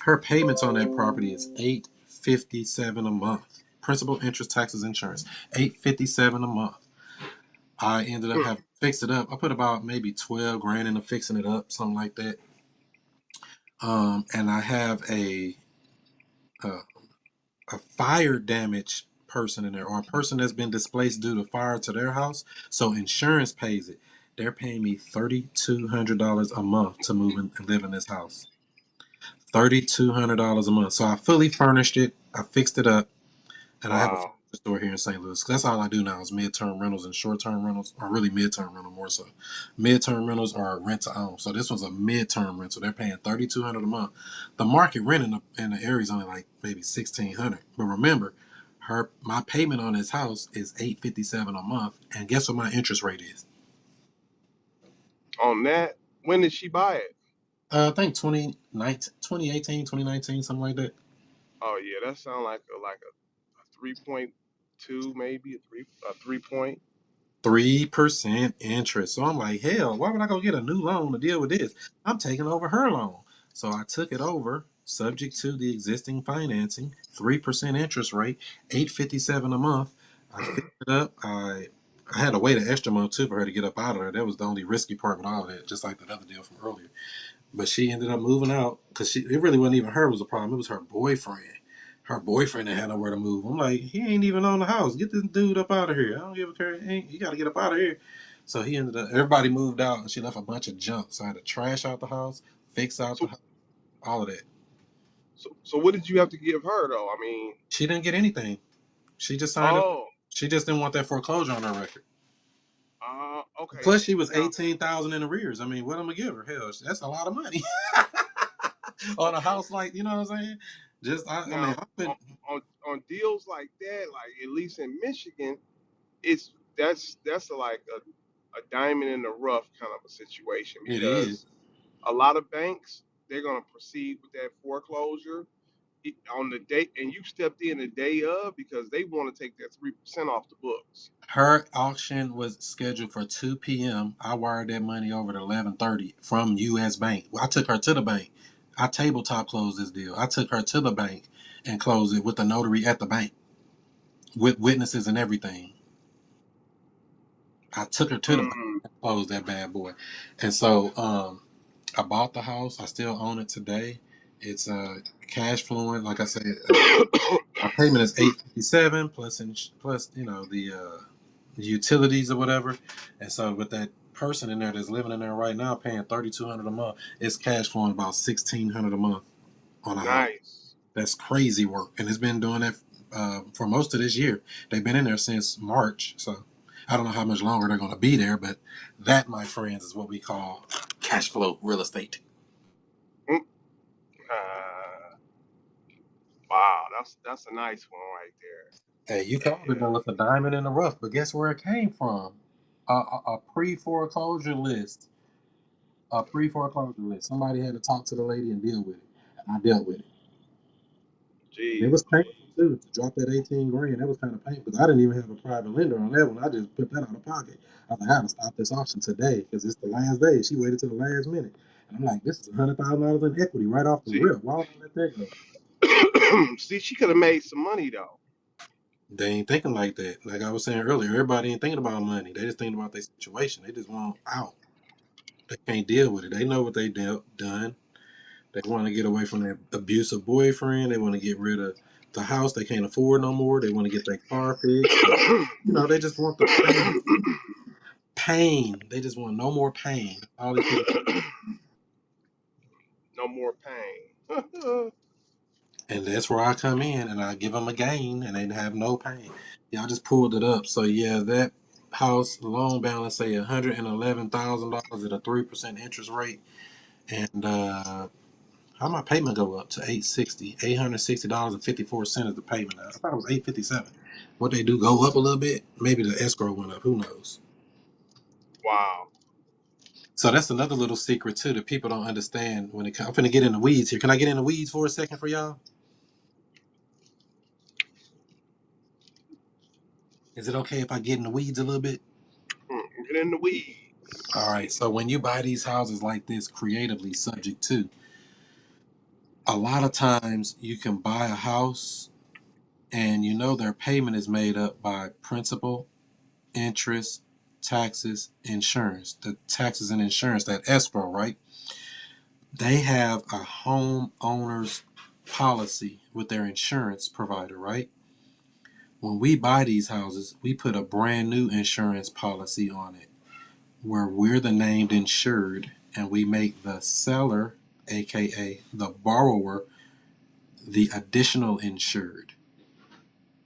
Her payments on that property is $857 a month. Principal, interest, taxes, insurance. $857 a month. I ended up mm. having to fix it up. I put about maybe 12 grand into fixing it up, something like that. And I have a a fire damage person in there, or a person that's been displaced due to fire to their house. So insurance pays it. They're paying me $3,200 a month to move in and live in this house. $3,200 a month. So I fully furnished it. I fixed it up. And I have a furniture Wow. store here in St. Louis. That's all I do now is midterm rentals and short-term rentals, or really midterm rental more so. Midterm rentals are rent to own. So this was a midterm rental. They're paying $3,200 a month. The market rent in the area is only like maybe $1,600. But remember, my payment on this house is $857 a month, and guess what my interest rate is? On that, when did she buy it? I think 2019, 2018, 2019, something like that. Oh yeah, that sounds like a 3.2, maybe a 3 point. 3% interest. So I'm like, hell, why would I go get a new loan to deal with this? I'm taking over her loan. So I took it over, subject to the existing financing, 3% interest rate, 857 a month. I fixed it up. I had to wait an extra month too for her to get up out of there. That was the only risky part with all that, just like that other deal from earlier. But she ended up moving out because it really wasn't even her was the problem. It was her boyfriend. Her boyfriend that had nowhere to move. I'm like, he ain't even on the house. Get this dude up out of here. I don't give a care. You got to get up out of here. So he ended up. Everybody moved out, and she left a bunch of junk. So I had to trash out the house, fix out the So house, all of that. so what did you have to give her though? I mean, She didn't get anything. She just signed it. oh, She just didn't want that foreclosure on her record. okay. Plus, she was Now, 18,000 in arrears. I mean, what am I gonna give her? Hell, that's a lot of money on a okay. house like you know what I'm saying. I mean, Now, I put. on deals like that, like at least in Michigan, it's that's like a diamond in the rough kind of a situation It is. because a lot of banks they're gonna proceed with that foreclosure on the day, and you stepped in the day of because they want to take that 3% off the books. Her auction was scheduled for 2 p.m. I wired that money over to 11:30 from U.S. Bank. I took her to the bank. I tabletop closed this deal. I took her to the bank and closed it with the notary at the bank with witnesses and everything. I took her to the bank Mm. and closed that bad boy. And so I bought the house. I still own it today. It's cash flowing. Like I said, my payment is 857 plus the utilities or whatever. And so with that person in there that's living in there right now paying 3,200 a month, it's cash flowing about 1,600 a month on a house. Nice. That's crazy work, and it's been doing that for most of this year. They've been in there since March, so I don't know how much longer they're going to be there. But that, my friends, is what we call cash flow real estate. Mm. Uh, wow, that's a nice one right Hey, you there. called it though. It's a diamond in the rough, but guess where it came from? A pre foreclosure list. A pre foreclosure list. Somebody had to talk to the lady and deal with it, and I dealt with it. And it Jeez was painful Louise. too to drop that 18 grand. That was kind of painful because I didn't even have a private lender on that one. I just put that out of pocket. I was like, I have to stop this auction today because it's the last day. She waited till the last minute, and I'm like, this is $100,000 in equity right off the See, rip. Why would I let that go? see, she could have made some money though. They ain't thinking like that. Like I was saying earlier, everybody ain't thinking about money. They just thinking about their situation. They just want out. They can't deal with it. They know what they done. They want to get away from that abusive boyfriend. They want to get rid of the house they can't afford no more. They want to get their car fixed. And, they just want the pain. Pain. They just want no more pain. All these people. No more pain. And that's where I come in and I give them a gain and they have no pain. Yeah, I just pulled it up. So yeah, that house loan balance say $111,000 at a 3% interest rate. And how my payment go up to $860.54 is the payment now. I thought it was $857. What they do go up a little bit? Maybe the escrow went up. Who knows? Wow. So that's another little secret too that people don't understand when it comes. I'm finna get in the weeds here. Can I get in the weeds for a second for y'all? Is it okay if I get in the weeds a little bit? Get in the weeds. All right. So when you buy these houses like this, creatively subject to, a lot of times you can buy a house and their payment is made up by principal, interest, taxes, insurance. The taxes and insurance, that escrow, right? They have a homeowner's policy with their insurance provider, right? When we buy these houses, we put a brand new insurance policy on it where we're the named insured and we make the seller, aka the borrower, the additional insured.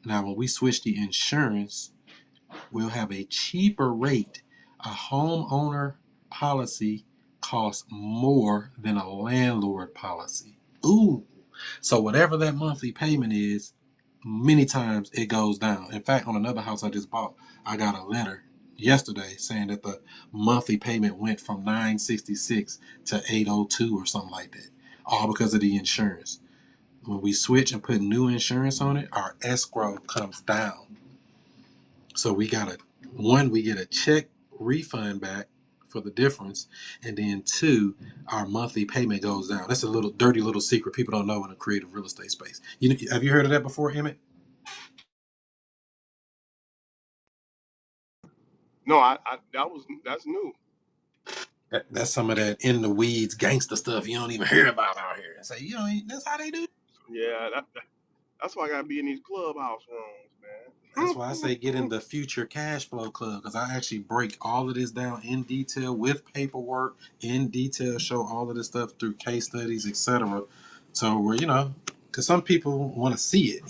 Now, when we switch the insurance, we'll have a cheaper rate. A homeowner policy costs more than a landlord policy. Ooh. So whatever that monthly payment is, many times it goes down. In fact, on another house I just bought, I got a letter yesterday saying that the monthly payment went from 966 to 802 or something like that. All because of the insurance. When we switch and put new insurance on it, our escrow comes down. So we get a check refund back for the difference, and then two, our monthly payment goes down. That's a little dirty little secret people don't know in the creative real estate space. Have you heard of that before, Emmett? No, that's new. That's some of that in the weeds gangster stuff you don't even hear about out here. And say, that's how they do. Yeah, that's why I gotta be in these clubhouse That's rooms, why I say get in man. the future cash flow club because I actually break all of this down in detail with paperwork, in detail, show all of this stuff through case studies, etc. So we're because some people want to see it.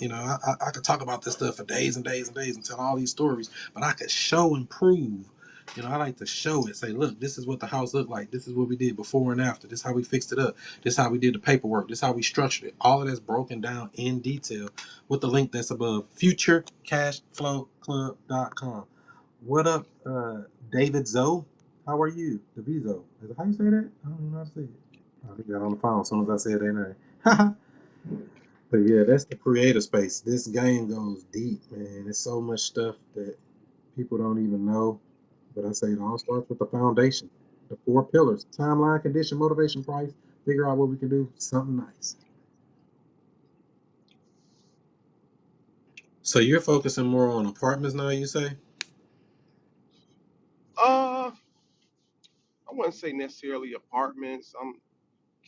I could talk about this stuff for days and days and days and tell all these stories, but I could show and prove. I like to show it. Say, look, this is what the house looked like. This is what we did before and after. This is how we fixed it up. This is how we did the paperwork. This is how we structured it. All of that's broken down in detail with the link that's above, futurecashflowclub.com. What up, David Zoe? How are you? Davizo. Is it how you say that? I don't know how to say it. I got on the phone as soon as I said their name. But yeah, that's the creative space. This game goes deep, man. There's so much stuff that people don't even know. But I say it all starts with the foundation. The four pillars: timeline, condition, motivation, price. Figure out what we can do. Something nice. So you're focusing more on apartments now, you say? uh, I wouldn't say necessarily apartments. I'm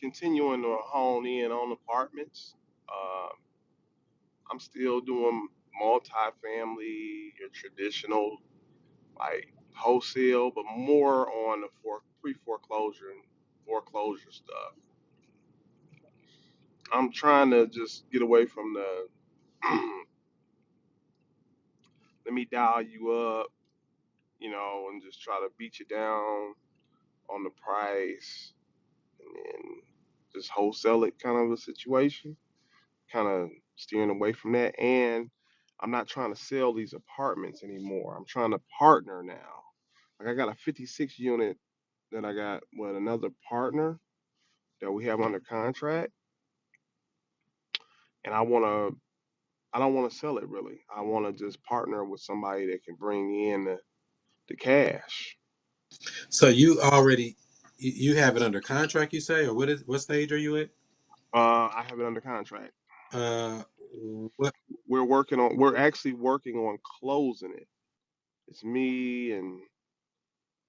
continuing to hone in on apartments. Uh, I'm still doing multifamily, your traditional like wholesale, but more on the pre-foreclosure and foreclosure stuff. I'm trying to just get away from the let me dial you up, and just try to beat you down on the price and then just wholesale it kind of a situation. Kind of steering away from that. And I'm not trying to sell these apartments anymore. I'm trying to partner now. Like I got a 56 unit that I got with another partner that we have under contract, and I don't want to sell it really. I want to just partner with somebody that can bring in the cash. So you already you have it under contract, you say, or what stage are you at? I have it under contract. Uh, what? We're actually working on closing it. It's me and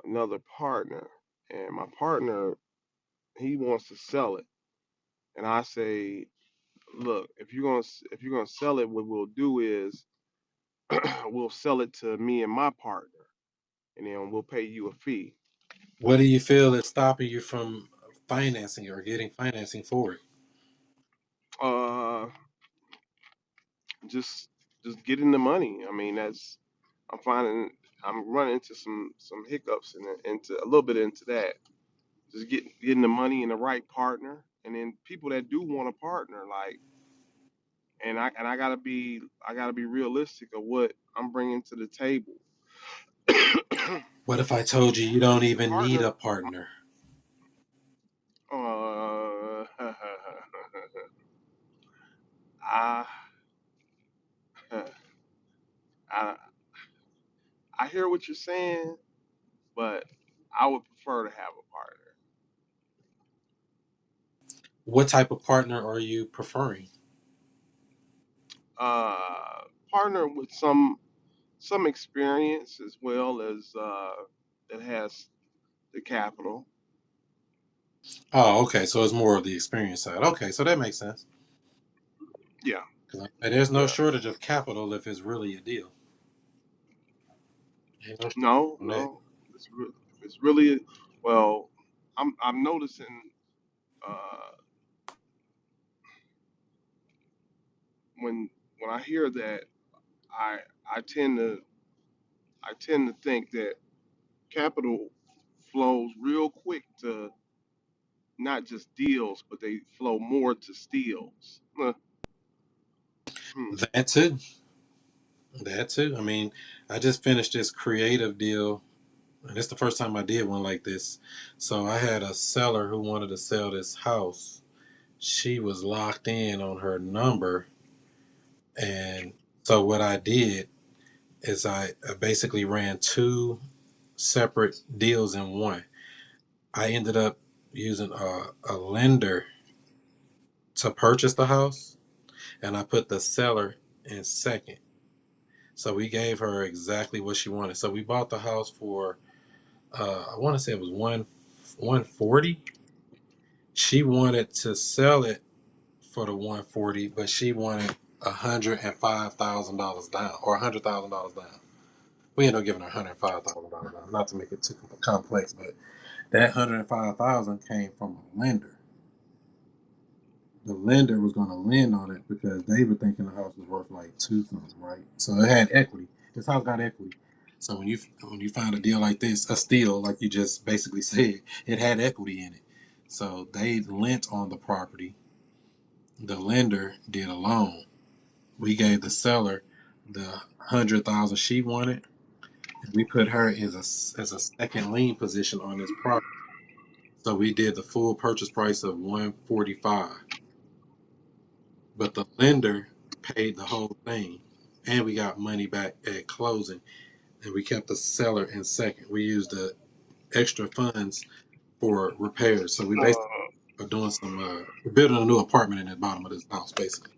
another partner. and my partner he wants to sell it, and I say, look, if you're gonna sell it, what we'll do is we'll sell it to me and my partner, and then we'll pay you a fee. What do you feel is stopping you from financing or getting financing for it? Uh, just just getting the money. I mean, that's I'm finding I'm running into some hiccups and into a little bit into that. Just getting the money and the right partner, and then people that do want a partner, like, and I gotta be realistic of what I'm bringing to the table. What if I told you you don't The even need partner, a partner? uh, I, I I hear what you're saying, but I would prefer to have a partner. What type of partner are you preferring? Partner with some experience as well as that has the capital. Oh, okay. So it's more of the experience side. Okay, so that makes sense. Yeah, 'Cause there's no yeah. shortage of capital if it's really a deal. Ain't no shortage No, on that. no. It's really well. I'm noticing uh, when I hear that, I I tend to think that capital flows real quick to not just deals, but they flow more to steals. Hmm. That too. That too. I mean, I just finished this creative deal, and it's the first time I did one like this. So I had a seller who wanted to sell this house. She was locked in on her number, and so what I did is I basically ran two separate deals in one. I ended up using a lender to purchase the house, and I put the seller in second. So we gave her exactly what she wanted. So we bought the house for I want to say it was 140. She wanted to sell it for the 140, but she wanted $105,000 down or $100,000 down. We ended up giving her $105,000 down, not to make it too complex, but that 105,000 came from a lender. The lender was going to lend on it because they were thinking the house was worth like two something, right? So it had equity. This house got equity. So when you find a deal like this, a steal, like you just basically said, it had equity in it. So they lent on the property. The lender did a loan. We gave the seller the 100,000 she wanted, and we put her as a second lien position on this property. So we did the full purchase price of 145. But the lender paid the whole thing, and we got money back at closing, and we kept the seller in second. We used the extra funds for repairs. So we basically Uh, are doing we're building a new apartment in the bottom of this house, basically.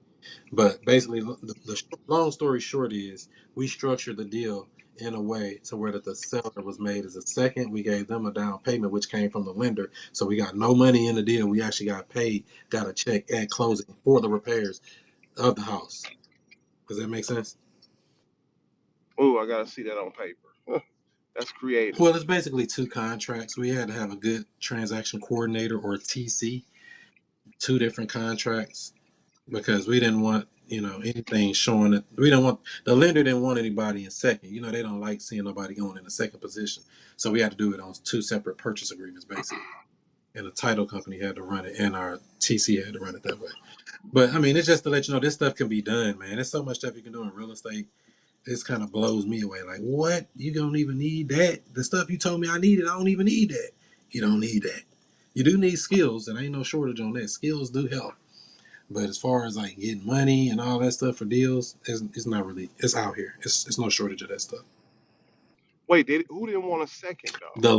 But basically, the long story short is we structured the deal in a way to where that the seller was made as a second. We gave them a down payment, which came from the lender. So we got no money in the deal. We actually got paid, got a check at closing for the repairs of the house. Does that make sense? oh, I gotta see that on paper. That's creative. Well, it's basically two contracts. We had to have a good transaction coordinator or TC, two different contracts, because we didn't want, anything showing that we don't want the lender didn't want anybody in second. They don't like seeing nobody going in the second position. So we had to do it on two separate purchase agreements, basically. And the title company had to run it, and our TC had to run it that way. But I mean, it's just to let you know this stuff can be done, man. There's so much stuff you can do in real estate. This kind of blows me away. Like, what? You don't even need that? The stuff you told me I needed, I don't even need that. You don't need that. You do need skills, and ain't no shortage on that. Skills do help. But as far as like getting money and all that stuff for deals, it's not really. It's out here. It's no shortage of that stuff. Wait, who didn't want a second though? The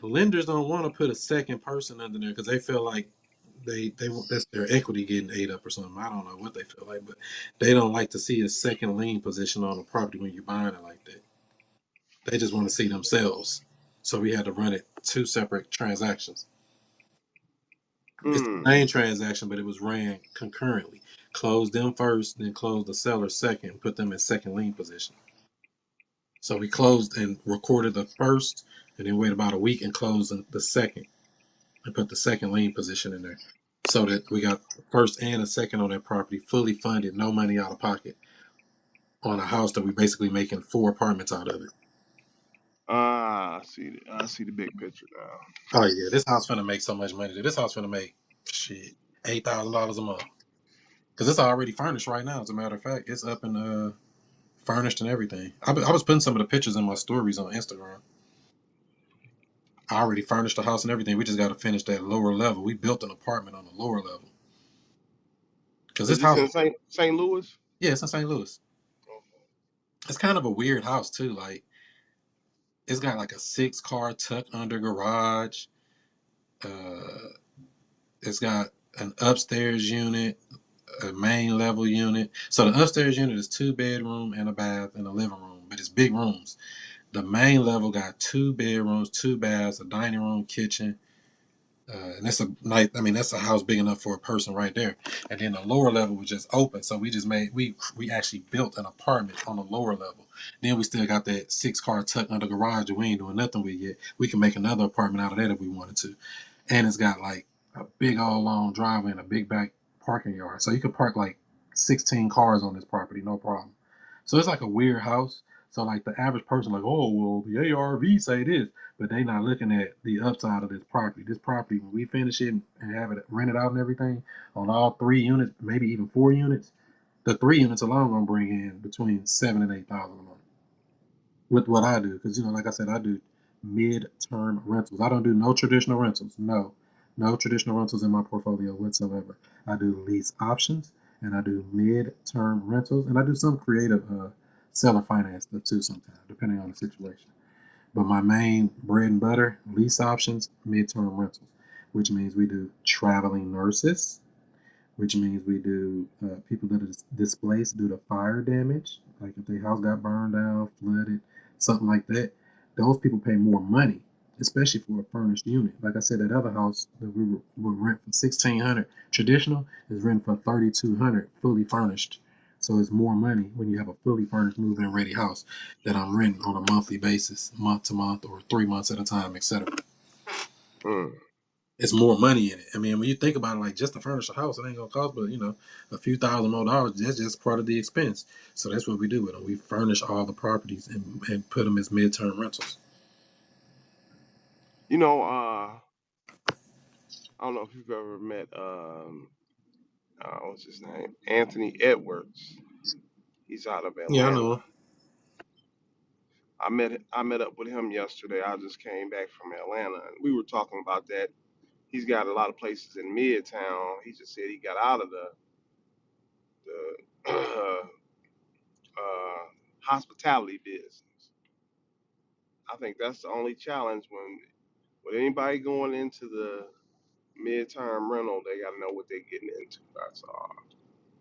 lenders don't want to put a second person under there because they feel like they that's their equity getting ate up or something. I don't know what they feel like, but they don't like to see a second lien position on a property when you're buying it like that. They just want to see themselves. So we had to run it two separate transactions. It's the Mm. same transaction, but it was ran concurrently. Closed them first, then closed the seller second, and put them in second lien position. So we closed and recorded the first, and then wait about a week and closed the second, and put the second lien position in there, so that we got the first and the second on that property fully funded, no money out of pocket, on a house that we basically making four apartments out of it. Ah, I see the big picture now. Oh yeah, this house finna make so much money. This house finna make shit $8,000 a month because it's already furnished right now. As a matter of fact, it's up and furnished and everything. I was putting some of the pictures in my stories on Instagram. I already furnished the house and everything. We just got to finish that lower level. We built an apartment on the lower level because Is this this house, in St. Louis? yeah, it's in St. Louis. It's kind of a weird house too. Like it's got like a 6 car tuck under garage. Uh, it's got an upstairs unit, a main level unit. So the upstairs unit is 2 bedroom and a bath and a living room, but it's big rooms. The main level got 2 bedrooms, 2 baths, a dining room, kitchen, and that's a nice. I mean, that's a house big enough for a person right there. And then the lower level was just open, so we just made we actually built an apartment on the lower level. Then we still got that 6 car tucked under garage that we ain't doing nothing with yet. We can make another apartment out of that if we wanted to. And it's got like a big old long driveway and a big back parking yard, so you could park like 16 cars on this property, no problem. So it's like a weird house. So like the average person, like, oh well, the ARV say this, but they not looking at the upside of this property. This property, when we finish it and have it rented out and everything, on all 3 units, maybe even 4 units, the 3 units alone gonna bring in between 7 and 8 thousand a month with what I do. Because like I said, I do mid-term rentals. I don't do no traditional rentals. No, no traditional rentals in my portfolio whatsoever. I do lease options and I do mid-term rentals, and I do some creative seller finance stuff too sometimes, depending on the situation. But my main bread and butter, lease options, mid-term rentals, which means we do traveling nurses, which means we do people that are displaced due to fire damage, like if their house got burned down, flooded, something like that. Those people pay more money, especially for a furnished unit. Like I said, that other house that we would rent for 1,600 traditional is rented for 3,200 fully furnished. So it's more money when you have a fully furnished, move-in ready house that I'm renting on a monthly basis, month to month, or 3 months at a time, etc. Mm. It's more money in it. I mean, when you think about it, like just to furnish a house, it ain't gonna cost, but a few thousand more dollars. That's just part of the expense. So that's what we do with them. We furnish all the properties and put them as midterm rentals. You know, I don't know if you've ever met what's his name? Anthony Edwards. He's out of Yeah, I Atlanta. know. I met up with him yesterday. I just came back from Atlanta, and we were talking about that. He's got a lot of places in Midtown. He just said he got out of the hospitality business. I think that's the only challenge when with anybody going into the midterm rental, they got to know what they're getting into. That's all.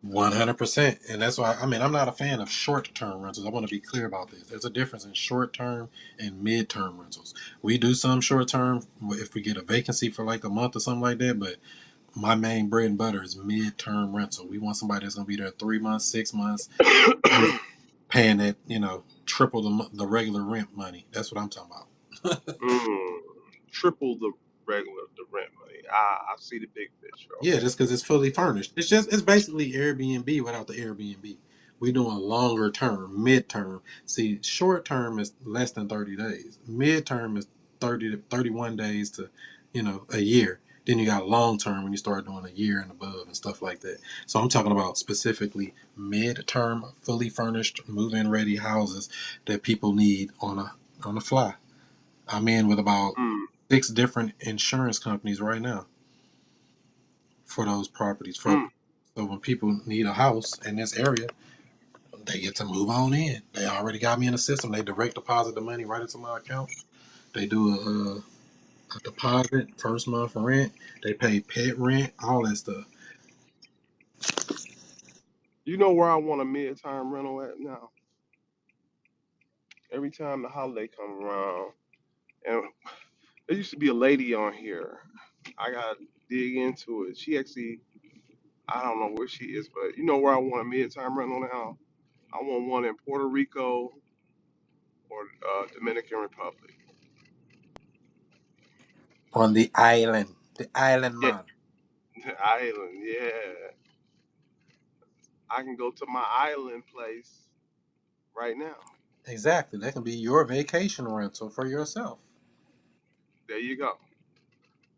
100%. And that's why, I mean, I'm not a fan of short term rentals. I want to be clear about this. There's a difference in short term and mid term rentals. We do some short term if we get a vacancy for like a month or something like that, but my main bread and butter is mid-term rental. We want somebody that's going to be there 3 months, 6 months, paying that triple the regular rent money. That's what I'm talking about. mm, triple the rent money. I see the big picture. Yeah, just because it's fully furnished. It's basically Airbnb without the Airbnb. We doing longer term, mid term. See, short term is less than 30 days. Mid term is 30 to 31 days to, a year. Then you got long term when you start doing a year and above and stuff like that. So I'm talking about specifically mid term, fully furnished, move in ready houses that people need on the fly. I'm in with about Okay. 6 different insurance companies right now for those properties. Mm, So when people need a house in this area, they get to move on in. They already got me in the system. They direct deposit the money right into my account. They do a deposit, first month rent. They pay pet rent, all that stuff. you know where I want a mid-time rental at now? Every time the holiday come around, and There used to be a lady on here. I gotta dig into it. She actually, I don't know where she is, but you know where I want a mid-time rental now? I want one in Puerto Rico or Dominican Republic. On the island Yeah, man. the island. Yeah, I can go to my island place right now. Exactly. That can be your vacation rental for yourself. There you go.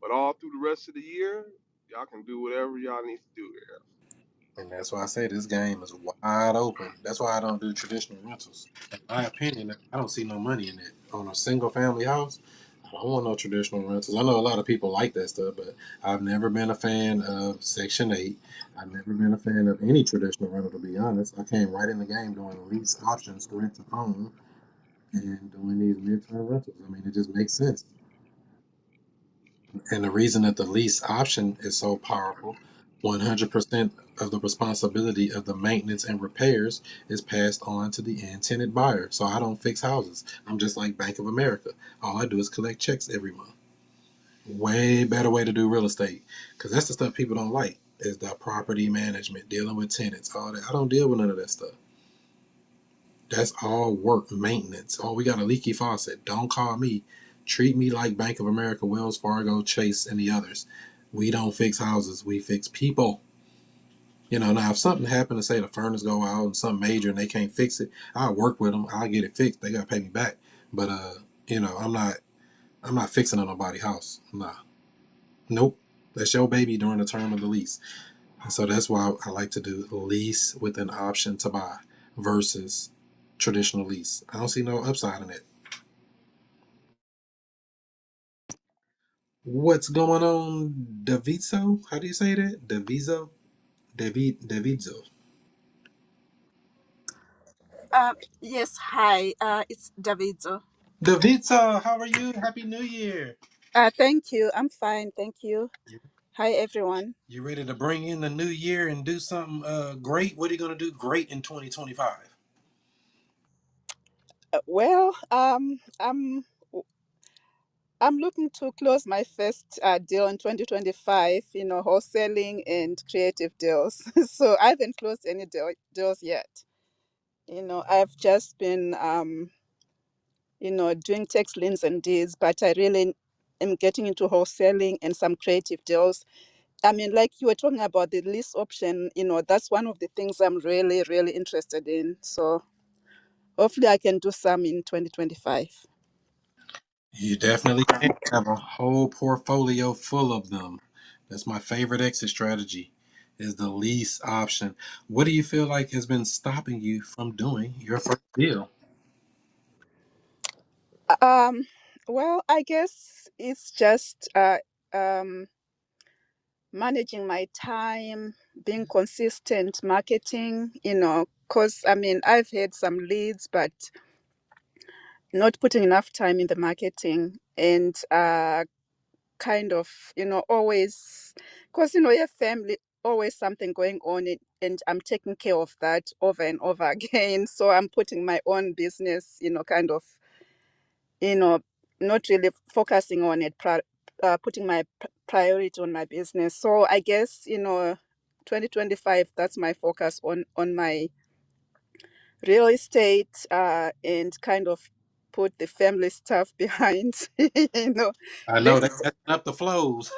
But all through the rest of the year, y'all can do whatever y'all need to do here. And that's why I say this game is wide open. That's why I don't do traditional rentals. In my opinion, I don't see no money in it. On a single family house, I don't want no traditional rentals. I know a lot of people like that stuff, but I've never been a fan of Section 8. I've never been a fan of any traditional rental, to be honest. I came right in the game doing lease options, rent to own, and doing these midterm rentals. I mean, it just makes sense. And the reason that the lease option is so powerful, 100% of the responsibility of the maintenance and repairs is passed on to the intended buyer. So I don't fix houses. I'm just like Bank of America. All I do is collect checks every month. Way better way to do real estate, because that's the stuff people don't like, is the property management, dealing with tenants, all that. I don't deal with none of that stuff. That's all work maintenance. Oh, we got a leaky faucet. Don't call me. Treat me like Bank of America, Wells Fargo, Chase, and the others. We don't fix houses. We fix people. Now if something happened to say the furnace go out and something major and they can't fix it, I'll work with them. I'll get it fixed. They gotta pay me back. But I'm not fixing on nobody's house. Nah. Nope. That's your baby during the term of the lease. And so that's why I like to do lease with an option to buy versus traditional lease. I don't see no upside in it. What's going on, Davizo? How do you say that? Davizo? Davidzo. Yes, hi. It's Davidzo. Davidzo, how are you? Happy New Year. Thank you. I'm fine. Thank you. You Hi, everyone. you ready to bring in the new year and do something great? What are you going to do great in 2025? Well, I'm looking to close my first deal in 2025. Wholesaling and creative deals. So I haven't closed any deals yet. I've just been doing text liens and deeds, but I really am getting into wholesaling and some creative deals. I mean, like you were talking about the lease option, that's one of the things I'm really, really interested in. So hopefully I can do some in 2025. You definitely can have a whole portfolio full of them. That's my favorite exit strategy is the lease option. What do you feel like has been stopping you from doing your first deal? Um, well, I guess it's just managing my time, being consistent, marketing, because I mean, I've had some leads, but not putting enough time in the marketing and kind of always because your family always something going on and I'm taking care of that over and over again, so I'm putting my own business kind of you know not really focusing on it, putting my priority on my business. So I guess 2025, that's my focus on my real estate, and kind of put the family stuff behind. I know let they messing up the flows.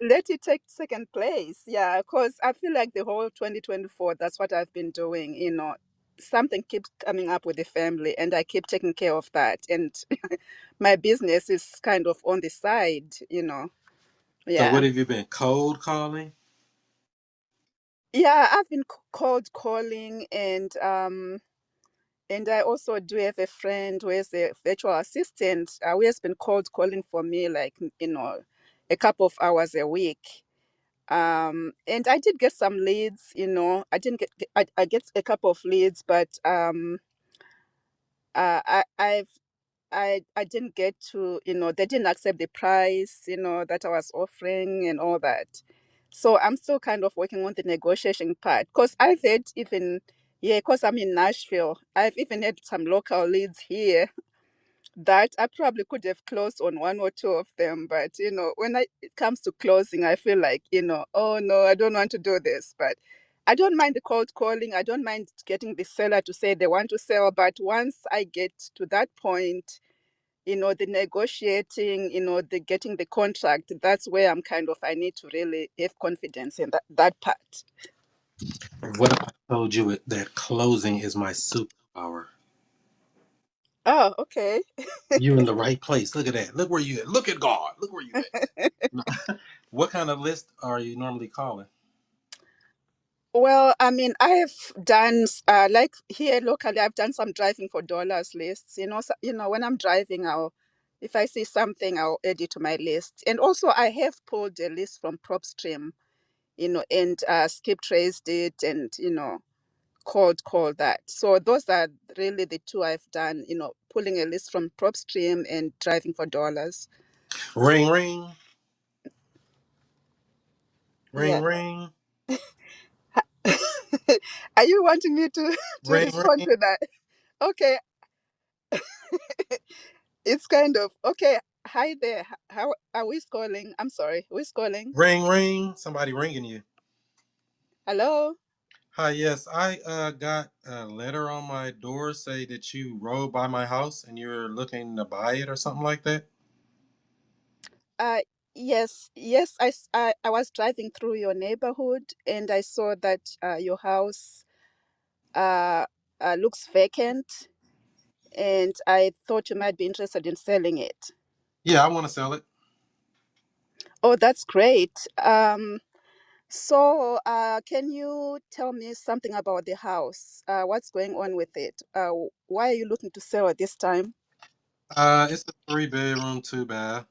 let it take second place. Yeah, because I feel like the whole 2024, that's what I've been doing. Something keeps coming up with the family and I keep taking care of that, and my business is kind of on the side. So Yeah. what have you been cold calling? Yeah, I've been cold calling, and I also do have a friend who is a virtual assistant, who has been cold calling for me, like, a couple of hours a week. And I did get some leads. I didn't I get a couple of leads, but I've I didn't get to, they didn't accept the price, that I was offering and all that. So I'm still kind of working on the negotiation part, because I've had even, yeah, because I'm in Nashville, I've even had some local leads here that I probably could have closed on one or two of them, but when it comes to closing, I feel like, oh no, I don't want to do this. But I don't mind the cold calling. I don't mind getting the seller to say they want to sell. But once I get to that point, the negotiating, the getting the contract, that's where I need to really have confidence in that part. What if I told you that closing is my superpower? Oh, okay. You're in the right place. Look at that. Look where you at. Look at God. Look where you at. What kind of list are you normally calling? Well, I mean, I have done like here locally. I've done some driving for dollars lists. When I'm driving, if I see something, I'll add it to my list. And also, I have pulled a list from PropStream, and skip traced it, and called that. So those are really the two I've done. Pulling a list from PropStream and driving for dollars. Ring, ring, ring, Yeah. ring, Are you wanting me to to ring, respond ring, to that? Okay. It's kind of okay. Hi there. How are we calling? I'm sorry. Who's calling? ring, ring. Somebody ringing you. Hello. Hi, yes. I got a letter on my door say that you rode by my house and you're looking to buy it or something like that. Uh yes, yes. I was driving through your neighborhood and I saw that your house uh, looks vacant, and I thought you might be interested in selling it. Yeah, I want to sell it. Oh, that's great. So can you tell me something about the house? What's going on with it? Why are you looking to sell at this time? It's a 3 bedroom, 2 bath.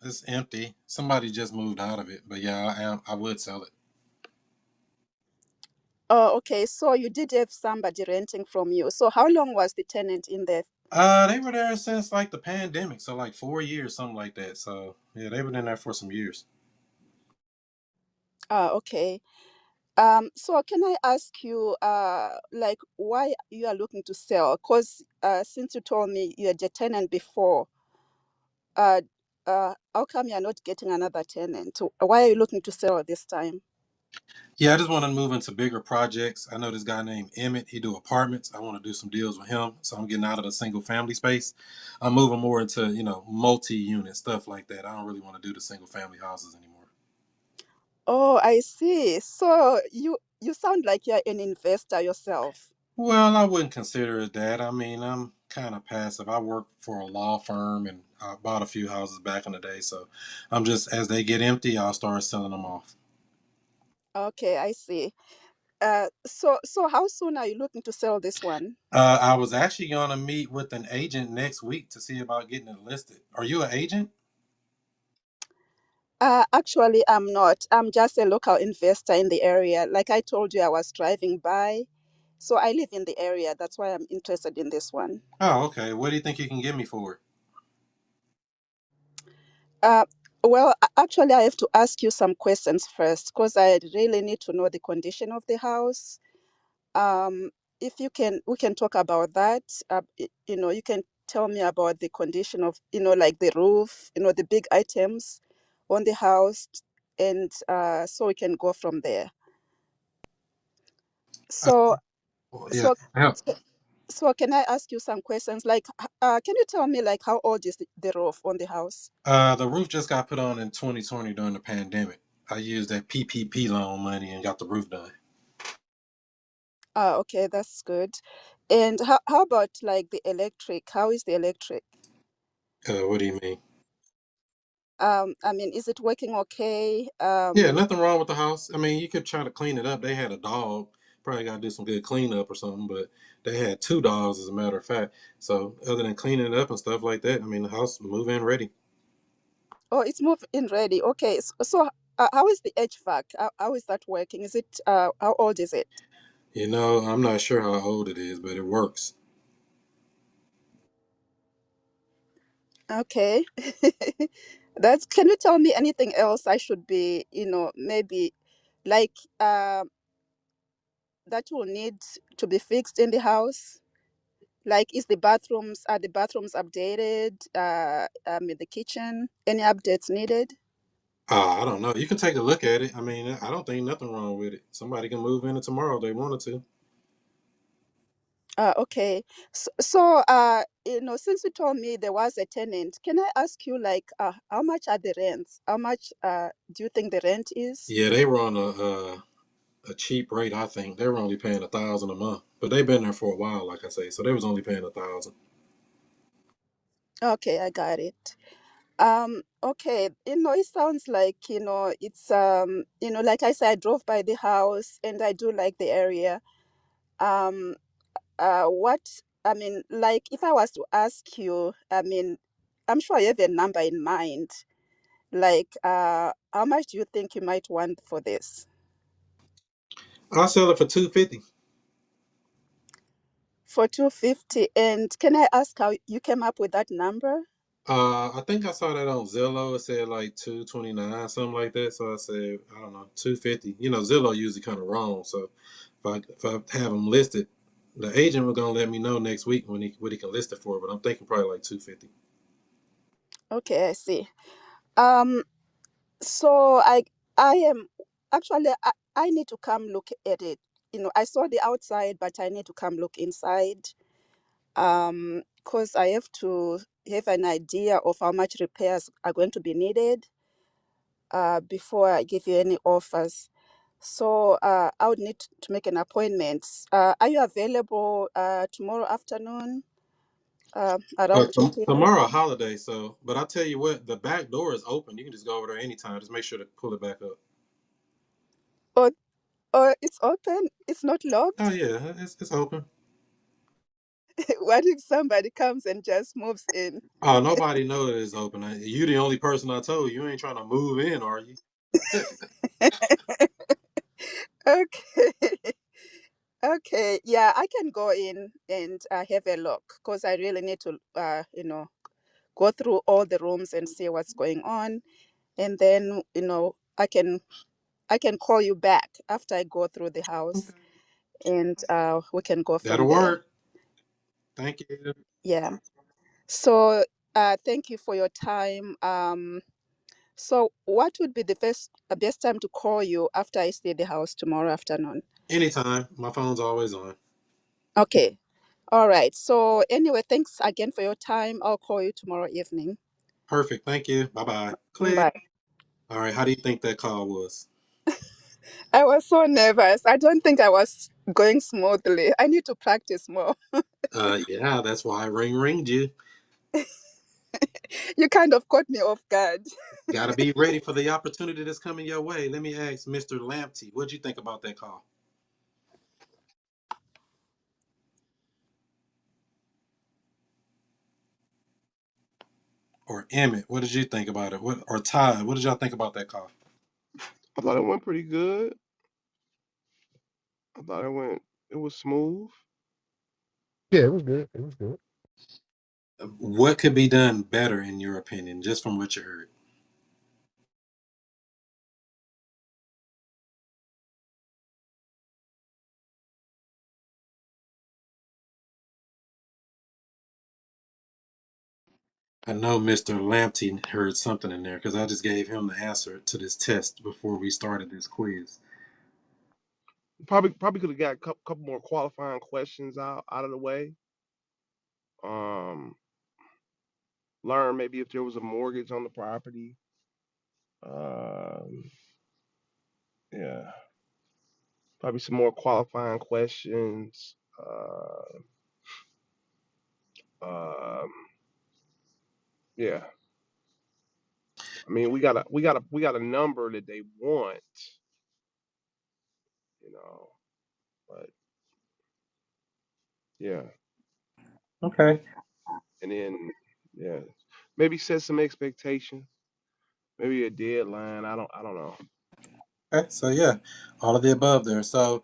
It's empty. Somebody just moved out of it, but yeah, I would sell it. Oh, okay. So you did have somebody renting from you. So how long was the tenant in there? They were there since like the pandemic, so like 4 years, something like that. So yeah, they've been in there for some years. Okay. So can I ask you, like, why you are looking to sell? Because since you told me you had a tenant before, uh, how come you're not getting another tenant? Why are you looking to sell at this time? Yeah, I just want to move into bigger projects. I know this guy named Emmett. He do apartments. I want to do some deals with him, so I'm getting out of the single family space. I'm moving more into multi-unit stuff like that. I don't really want to do the single family houses anymore. Oh, I see. So you sound like you're an investor yourself. Well, I wouldn't consider it that. I mean, I'm kind of passive. I work for a law firm and I bought a few houses back in the day. So I'm just, as they get empty, I'll start selling them off. Okay, I see. So how soon are you looking to sell this one? I was actually going to meet with an agent next week to see about getting it listed. Are you an agent? Actually, I'm not. I'm just a local investor in the area. Like I told you, I was driving by. So I live in the area. That's why I'm interested in this one. Oh, okay. What do you think you can get me for it? Uh, well, actually, I have to ask you some questions first because I really need to know the condition of the house. Um, if you can, we can talk about that. You can tell me about the condition of, like the roof, the big items on the house, and so we can go from there. Uh, So, yeah. so, Yeah. so can I ask you some questions? Like, can you tell me like how old is the roof on the house? The roof just got put on in 2020 during the pandemic. I used that PPP loan money and got the roof done. Okay, that's good. And how about like the electric? How is the electric? What do you mean? I mean, is it working okay? Yeah, nothing wrong with the house. I mean, you could try to clean it up. They had a dog. Probably got to do some good cleanup or something, but they had two dogs, as a matter of fact. So, other than cleaning it up and stuff like that, I mean, the house move in ready. Oh, it's moved in ready. Okay, so how is the HVAC? How is that working? Is it how old is it? I'm not sure how old it is, but it works. Okay. That's, can you tell me anything else I should be, maybe like that will need to be fixed in the house? Like, are the bathrooms updated? In the kitchen, any updates needed? I don't know. You can take a look at it. I mean, I don't think nothing wrong with it. Somebody can move in it tomorrow if they wanted to. Okay. Since you told me there was a tenant, can I ask you, like, how much are the rents? How much do you think the rent is? Yeah, they were on a cheap rate. I think they were only paying 1,000 a month, but they've been there for a while, like I say. So they was only paying 1,000. Okay, I got it. Okay, it sounds like, like I said, I drove by the house and I do like the area. Um, what I mean, like, if I was to ask you, I mean, I'm sure you have a number in mind. Like, how much do you think you might want for this? I'll sell it for 250. For 250. And can I ask how you came up with that number? I think I saw that on Zillow. It said like 229, something like that. So I said, I don't know, 250. You know, Zillow usually kind of wrong. So if I have them listed, the agent was gonna let me know next week when he what he can list it for. But I'm thinking probably like 250. Okay, I see. Um, so I am actually I need to come look at it. I saw the outside, but I need to come look inside. Because I have to have an idea of how much repairs are going to be needed before I give you any offers. So I would need to make an appointment. Are you available tomorrow afternoon around 2 p.m.? Tomorrow a holiday, so but I tell you what, the back door is open. You can just go over there anytime. Just make sure to pull it back up. Or, or it's open? It's not Oh locked? yeah, it's open. What if somebody comes and just moves in? Oh, nobody knows that it's open. You the only person I told. You ain't trying to move in, are you? Okay. Okay. Yeah, I can go in and have a look because I really need to, go through all the rooms and see what's going on. And then, I can call you back after I go through the house and we can go That'll from there. work. Thank you. Yeah. So thank you for your time. So what would be the best time to call you after I see the house tomorrow afternoon? Anytime. My phone's always on. Okay. All right. So anyway, thanks again for your time. I'll call you tomorrow evening. Perfect. Thank you. Bye bye. Click. Bye. All right. How do you think that call was? I was so nervous. I don't think I was going smoothly. I need to practice more. Yeah, that's why I ringed you. You kind of caught me off guard. Got to be ready for the opportunity that's coming your way. Let me ask Mr. Lamptey, what'd you think about that call? Or Emmett, what did you think about it? Or Todd, what did y'all think about that call? I thought it went pretty good. I thought it was smooth. Yeah, it was good. It was good. What could be done better in your opinion, just from what you heard? I know Mr. Lamptey heard something in there because I just gave him the answer to this test before we started this quiz. Probably could have got a couple more qualifying questions out of the way. Um, learn maybe if there was a mortgage on the property. Um, yeah, probably some more qualifying questions. Um, yeah, I mean we got a number that they want, you know, but yeah, Okay. and then yeah, maybe set some expectations, maybe a deadline. I don't know. Okay. So yeah, all of the above there. So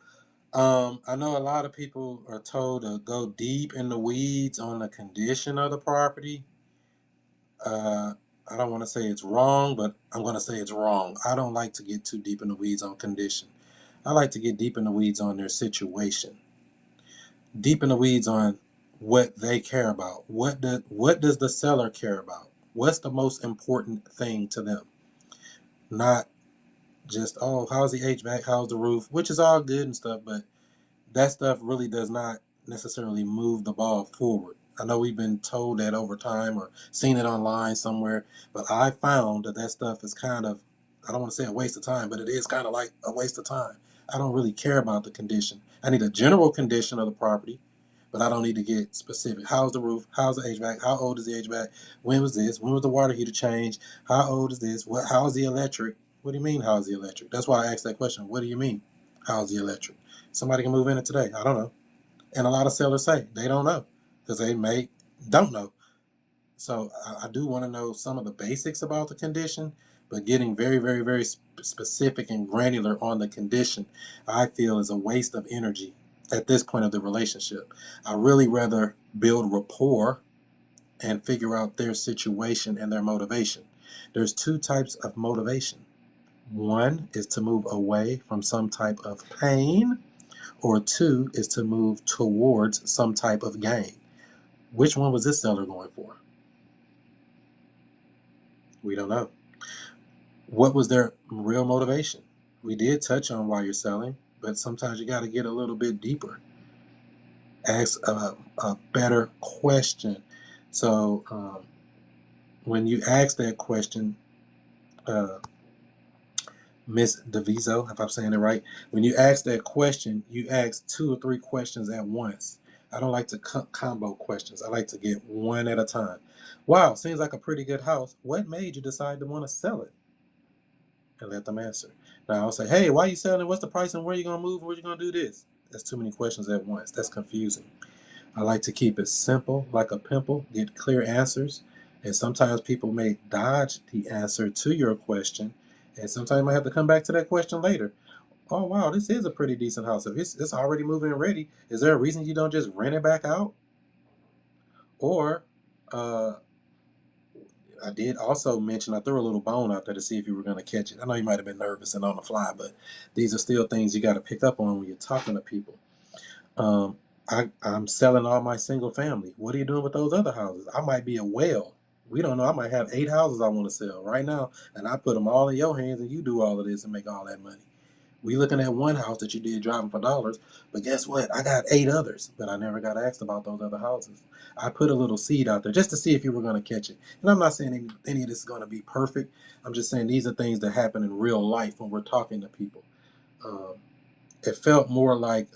I know a lot of people are told to go deep in the weeds on the condition of the property. Uh, I don't want to say it's wrong, but I'm going to say it's wrong. I don't like to get too deep in the weeds on condition. I like to get deep in the weeds on their situation, deep in the weeds on what they care about. What does the seller care about? What's the most important thing to them? Not just, oh, how's the HVAC, how's the roof, which is all good and stuff, but that stuff really does not necessarily move the ball forward. I know we've been told that over time or seen it online somewhere, but I found that that stuff is kind of, I don't want to say a waste of time, but it is kind of like a waste of time. I don't really care about the condition. I need a general condition of the property, but I don't need to get specific. How's the roof? How's the HVAC? How old is the HVAC? When was this? When was the water heater changed? How old is this? How's the electric? What do you mean, how's the electric? That's why I asked that question. What do you mean, how's the electric? Somebody can move in it today. I don't know. And a lot of sellers say they don't know because they may don't know. So I do want to know some of the basics about the condition, but getting very, very, very specific and granular on the condition, I feel is a waste of energy at this point of the relationship. I really rather build rapport and figure out their situation and their motivation. There's two types of motivation. One is to move away from some type of pain, or two is to move towards some type of gain. Which one was this seller going for? We don't know. What was their real motivation? We did touch on why you're selling, but sometimes you got to get a little bit deeper. Ask a better question. So when you ask that question, uh, Miss Deviso, if I'm saying it right, when you ask that question, you ask two or three questions at once. I don't like to combo questions. I like to get one at a time. Wow, seems like a pretty good house. What made you decide to want to sell it? And let them answer. Now I'll say, hey, why are you selling it? What's the price and where are you going to move? Where are you going to do this? That's too many questions at once. That's confusing. I like to keep it simple, like a pimple, get clear answers. And sometimes people may dodge the answer to your question. And sometimes you might have to come back to that question later. Oh, wow, this is a pretty decent house. If it's already moving and ready, is there a reason you don't just rent it back out? Or, uh, I did also mention, I threw a little bone out there to see if you were going to catch it. I know you might have been nervous and on the fly, but these are still things you got to pick up on when you're talking to people. Um, I'm selling all my single family. What are you doing with those other houses? I might be a whale. We don't know. I might have 8 houses I want to sell right now, and I put them all in your hands, and you do all of this and make all that money. We looking at one house that you did driving for dollars, but guess what? I got 8 others, but I never got asked about those other houses. I put a little seed out there just to see if you were going to catch it. And I'm not saying any of this is going to be perfect. I'm just saying these are things that happen in real life when we're talking to people. Um, it felt more like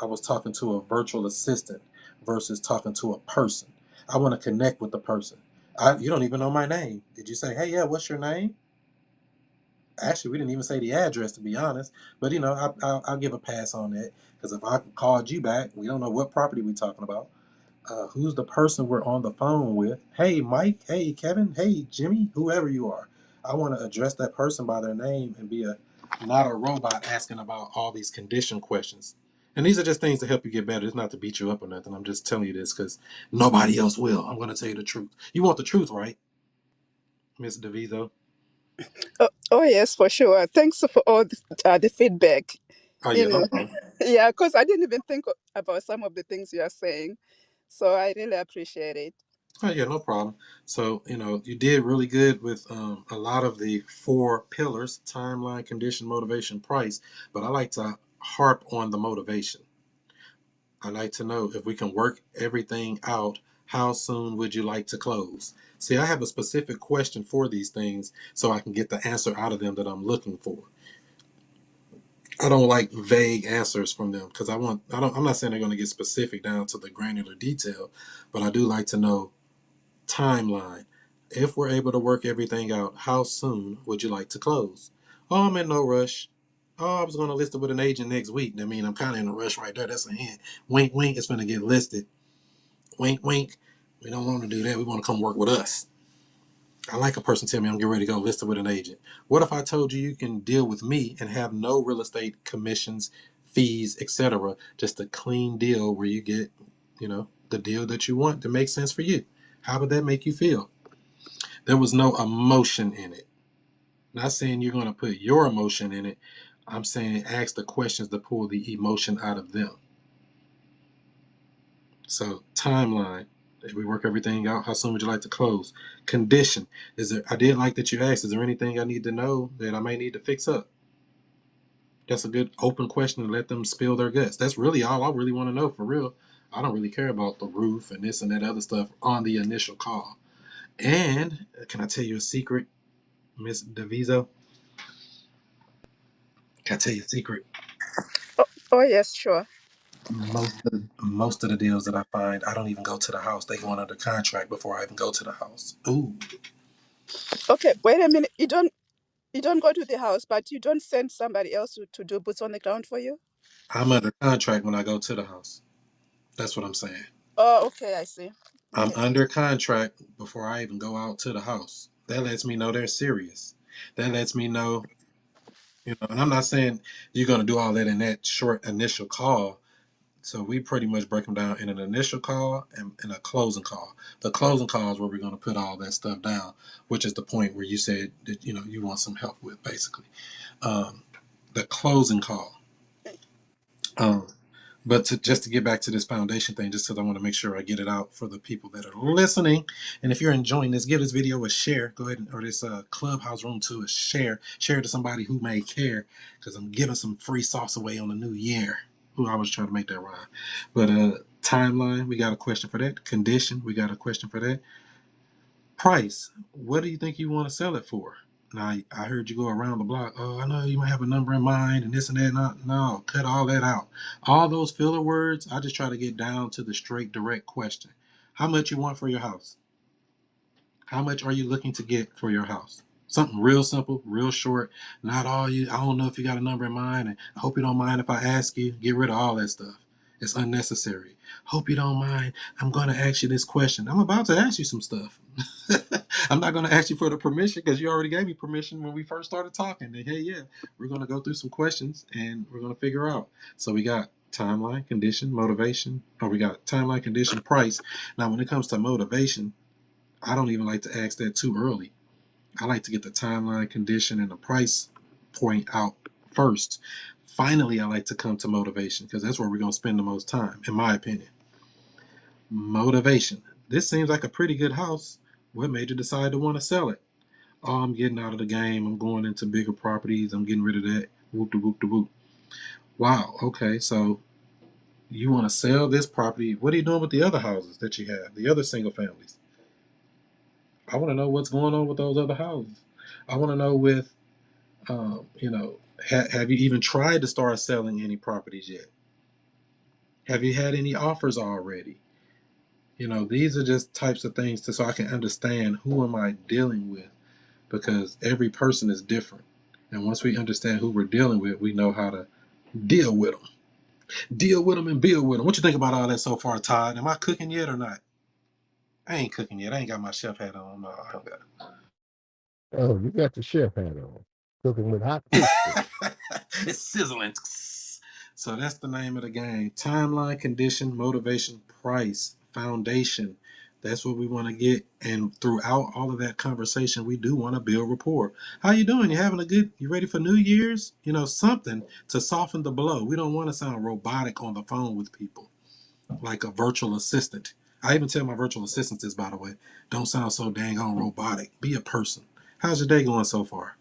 I was talking to a virtual assistant versus talking to a person. I want to connect with the person. You don't even know my name. Did you say, hey, yeah, what's your name? Actually, we didn't even say the address, to be honest. But I'll give a pass on that because if I called you back, we don't know what property we're talking about. Who's the person we're on the phone with? Hey, Mike. Hey, Kevin. Hey, Jimmy. Whoever you are, I want to address that person by their name and be a not a robot asking about all these condition questions. And these are just things to help you get better. It's not to beat you up or nothing. I'm just telling you this because nobody else will. I'm going to tell you the truth. You want the truth, right, Miss DeVito? Oh, yes, for sure. Thanks for all the feedback. Oh You yeah, no know, problem. yeah, because I didn't even think about some of the things you are saying. So I really appreciate it. Oh yeah, no problem. So you did really good with a lot of the four pillars: timeline, condition, motivation, price. But I like to harp on the motivation. I like to know if we can work everything out. How soon would you like to close? See, I have a specific question for these things so I can get the answer out of them that I'm looking for. I don't like vague answers from them because I'm not saying they're going to get specific down to the granular detail, but I do like to know timeline. If we're able to work everything out, how soon would you like to close? Oh, I'm in no rush. Oh, I was going to list it with an agent next week. I mean, I'm kind of in a rush right there. That's a hint. Wink, wink. It's going to get listed. Wink, wink. We don't want to do that. We want to come work with us. I like a person tell me I'm getting ready to go list it with an agent. What if I told you you can deal with me and have no real estate commissions, fees, etc. Just a clean deal where you get, the deal that you want that makes sense for you? How would that make you feel? There was no emotion in it. Not saying you're going to put your emotion in it. I'm saying ask the questions to pull the emotion out of them. So timeline. If we work everything out, how soon would you like to close? Condition. Is there? I did like that you asked. Is there anything I need to know that I may need to fix up? That's a good open question to let them spill their guts. That's really all I really want to know for real. I don't really care about the roof and this and that other stuff on the initial call. And can I tell you a secret, Miss Deviso? Can I tell you a secret? Oh, oh yes, sure. Most of the deals that I find, I don't even go to the house. They go under contract before I even go to the house. Ooh, Okay, wait a minute. You don't go to the house, but you don't send somebody else to do boots on the ground for you? I'm under contract when I go to the house. That's what I'm saying. Oh, okay, I see. I'm Okay. under contract before I even go out to the house. That lets me know they're serious. That lets me know, and I'm not saying you're going to do all that in that short initial call. So we pretty much break them down in an initial call and in a closing call. The closing call is where we're going to put all that stuff down, which is the point where you said that you want some help with, basically. Um, the closing call. Um, But just to get back to this foundation thing, just because I want to make sure I get it out for the people that are listening. And if you're enjoying this, give this video a share. Go ahead or this Clubhouse room to a share. Share it to somebody who may care, because I'm giving some free sauce away on the new year. Ooh, I was trying to make that rhyme. But timeline, we got a question for that. Condition, we got a question for that. Price, what do you think you want to sell it for? Now, I heard you go around the block. Oh, I know you might have a number in mind and this and that. No, cut all that out. All those filler words, I just try to get down to the straight, direct question. How much you want for your house? How much are you looking to get for your house? Something real simple, real short. Not all you. I don't know if you got a number in mind, and I hope you don't mind if I ask you. Get rid of all that stuff. It's unnecessary. Hope you don't mind. I'm going to ask you this question. I'm about to ask you some stuff. I'm not going to ask you for the permission because you already gave me permission when we first started talking. That, hey, yeah, we're going to go through some questions and we're going to figure out. So we got timeline, condition, motivation. Or we got timeline, condition, price. Now, when it comes to motivation, I don't even like to ask that too early. I like to get the timeline, condition, and the price point out first. Finally, I like to come to motivation because that's where we're going to spend the most time, in my opinion. Motivation. This seems like a pretty good house. What made you decide to want to sell it? Oh, I'm getting out of the game. I'm going into bigger properties. I'm getting rid of that. Whoop de whoop de whoop. Wow. Okay. So you want to sell this property. What are you doing with the other houses that you have, the other single families? I want to know what's going on with those other houses. I want to know with, have you even tried to start selling any properties yet? Have you had any offers already? These are just types of things so I can understand who am I dealing with, because every person is different. And once we understand who we're dealing with, we know how to deal with them. Deal with them and build with them. What you think about all that so far, Todd? Am I cooking yet or not? I ain't cooking yet. I ain't got my chef hat on. No, I don't got Oh, you got the chef hat on. Cooking with hot grease. it's sizzling. So that's the name of the game. Timeline, condition, motivation, price, foundation. That's what we want to get. And throughout all of that conversation, we do want to build rapport. How you doing? You having a good, you ready for New Year's? Something to soften the blow. We don't want to sound robotic on the phone with people, like a virtual assistant. I even tell my virtual assistants this, by the way. Don't sound so dang on robotic. Be a person. How's your day going so far?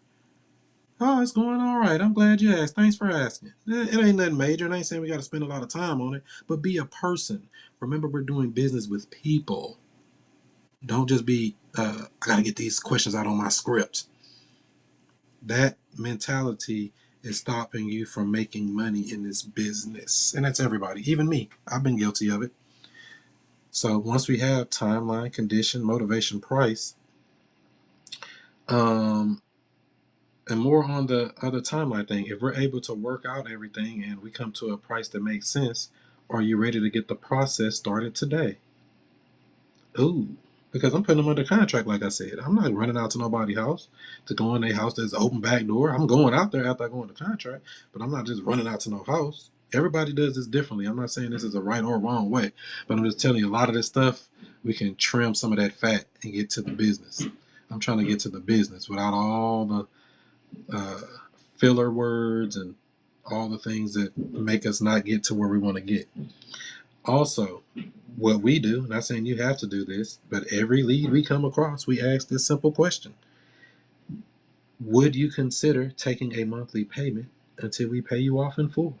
Oh, it's going all right. I'm glad you asked. Thanks for asking. It ain't nothing major, and I ain't saying we got to spend a lot of time on it, but be a person. Remember, we're doing business with people. Don't just be, I got to get these questions out on my script. That mentality is stopping you from making money in this business. And that's everybody, even me. I've been guilty of it. So once we have timeline, condition, motivation, price, um, and more on the other timeline thing, if we're able to work out everything and we come to a price that makes sense, are you ready to get the process started today? Ooh, because I'm putting them under contract, like I said. I'm not running out to nobody's house to go in their house that's open back door. I'm going out there after I go into contract, but I'm not just running out to no house. Everybody does this differently. I'm not saying this is a right or wrong way, but I'm just telling you a lot of this stuff, we can trim some of that fat and get to the business. I'm trying to get to the business without all the uh, filler words and all the things that make us not get to where we want to get. Also, What we do, not saying you have to do this, but every lead we come across, we ask this simple question: would you consider taking a monthly payment until we pay you off in full?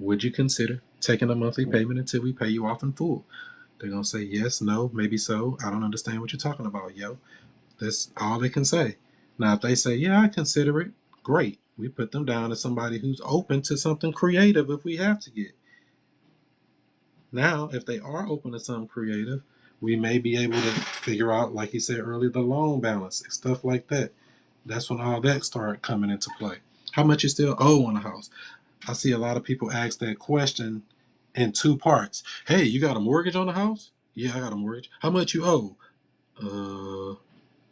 Would you consider taking a monthly payment until we pay you off in full? They're gonna say yes, no, maybe so. I don't understand what you're talking about, yo. That's all they can say. Now, if they say, yeah, I consider it, great. We put them down as somebody who's open to something creative if we have to get. Now, if they are open to something creative, we may be able to figure out, like you said earlier, the loan balance, stuff like that. That's when all that start coming into play. How much you still owe on a house? I see a lot of people ask that question in two parts. Hey, you got a mortgage on the house? Yeah, I got a mortgage. How much you owe? Uh,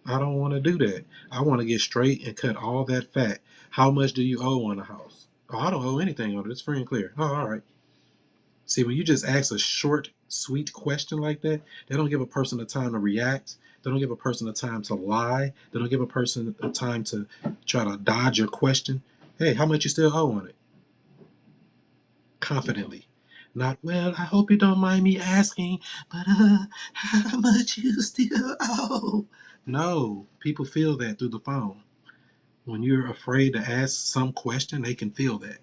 I don't want to do that. I want to get straight and cut all that fat. How much do you owe on the house? Oh, I don't owe anything on it. It's free and clear. Oh, all right. See, when you just ask a short, sweet question like that, they don't give a person the time to react. They don't give a person the time to lie. They don't give a person the time to try to dodge your question. Hey, how much you still owe on it? Confidently. Not, well, I hope you don't mind me asking, but how much you still owe? No, people feel that through the phone. When you're afraid to ask some question, they can feel that.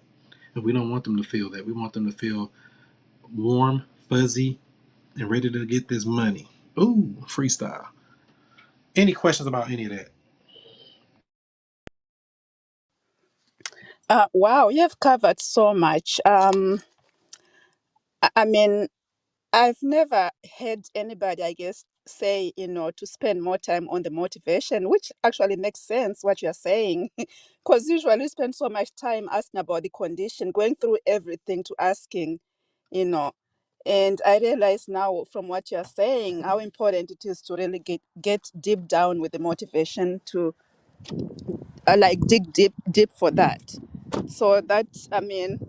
And we don't want them to feel that. We want them to feel warm, fuzzy, and ready to get this money. Ooh, freestyle. Any questions about any of that? Wow, you've covered so much. I mean, I've never heard anybody, I guess, say, to spend more time on the motivation, which actually makes sense what you're saying. Because usually we spend so much time asking about the condition, going through everything to asking, you know. And I realize now from what you're saying how important it is to really get deep down with the motivation to like dig deep for that. So that, I mean,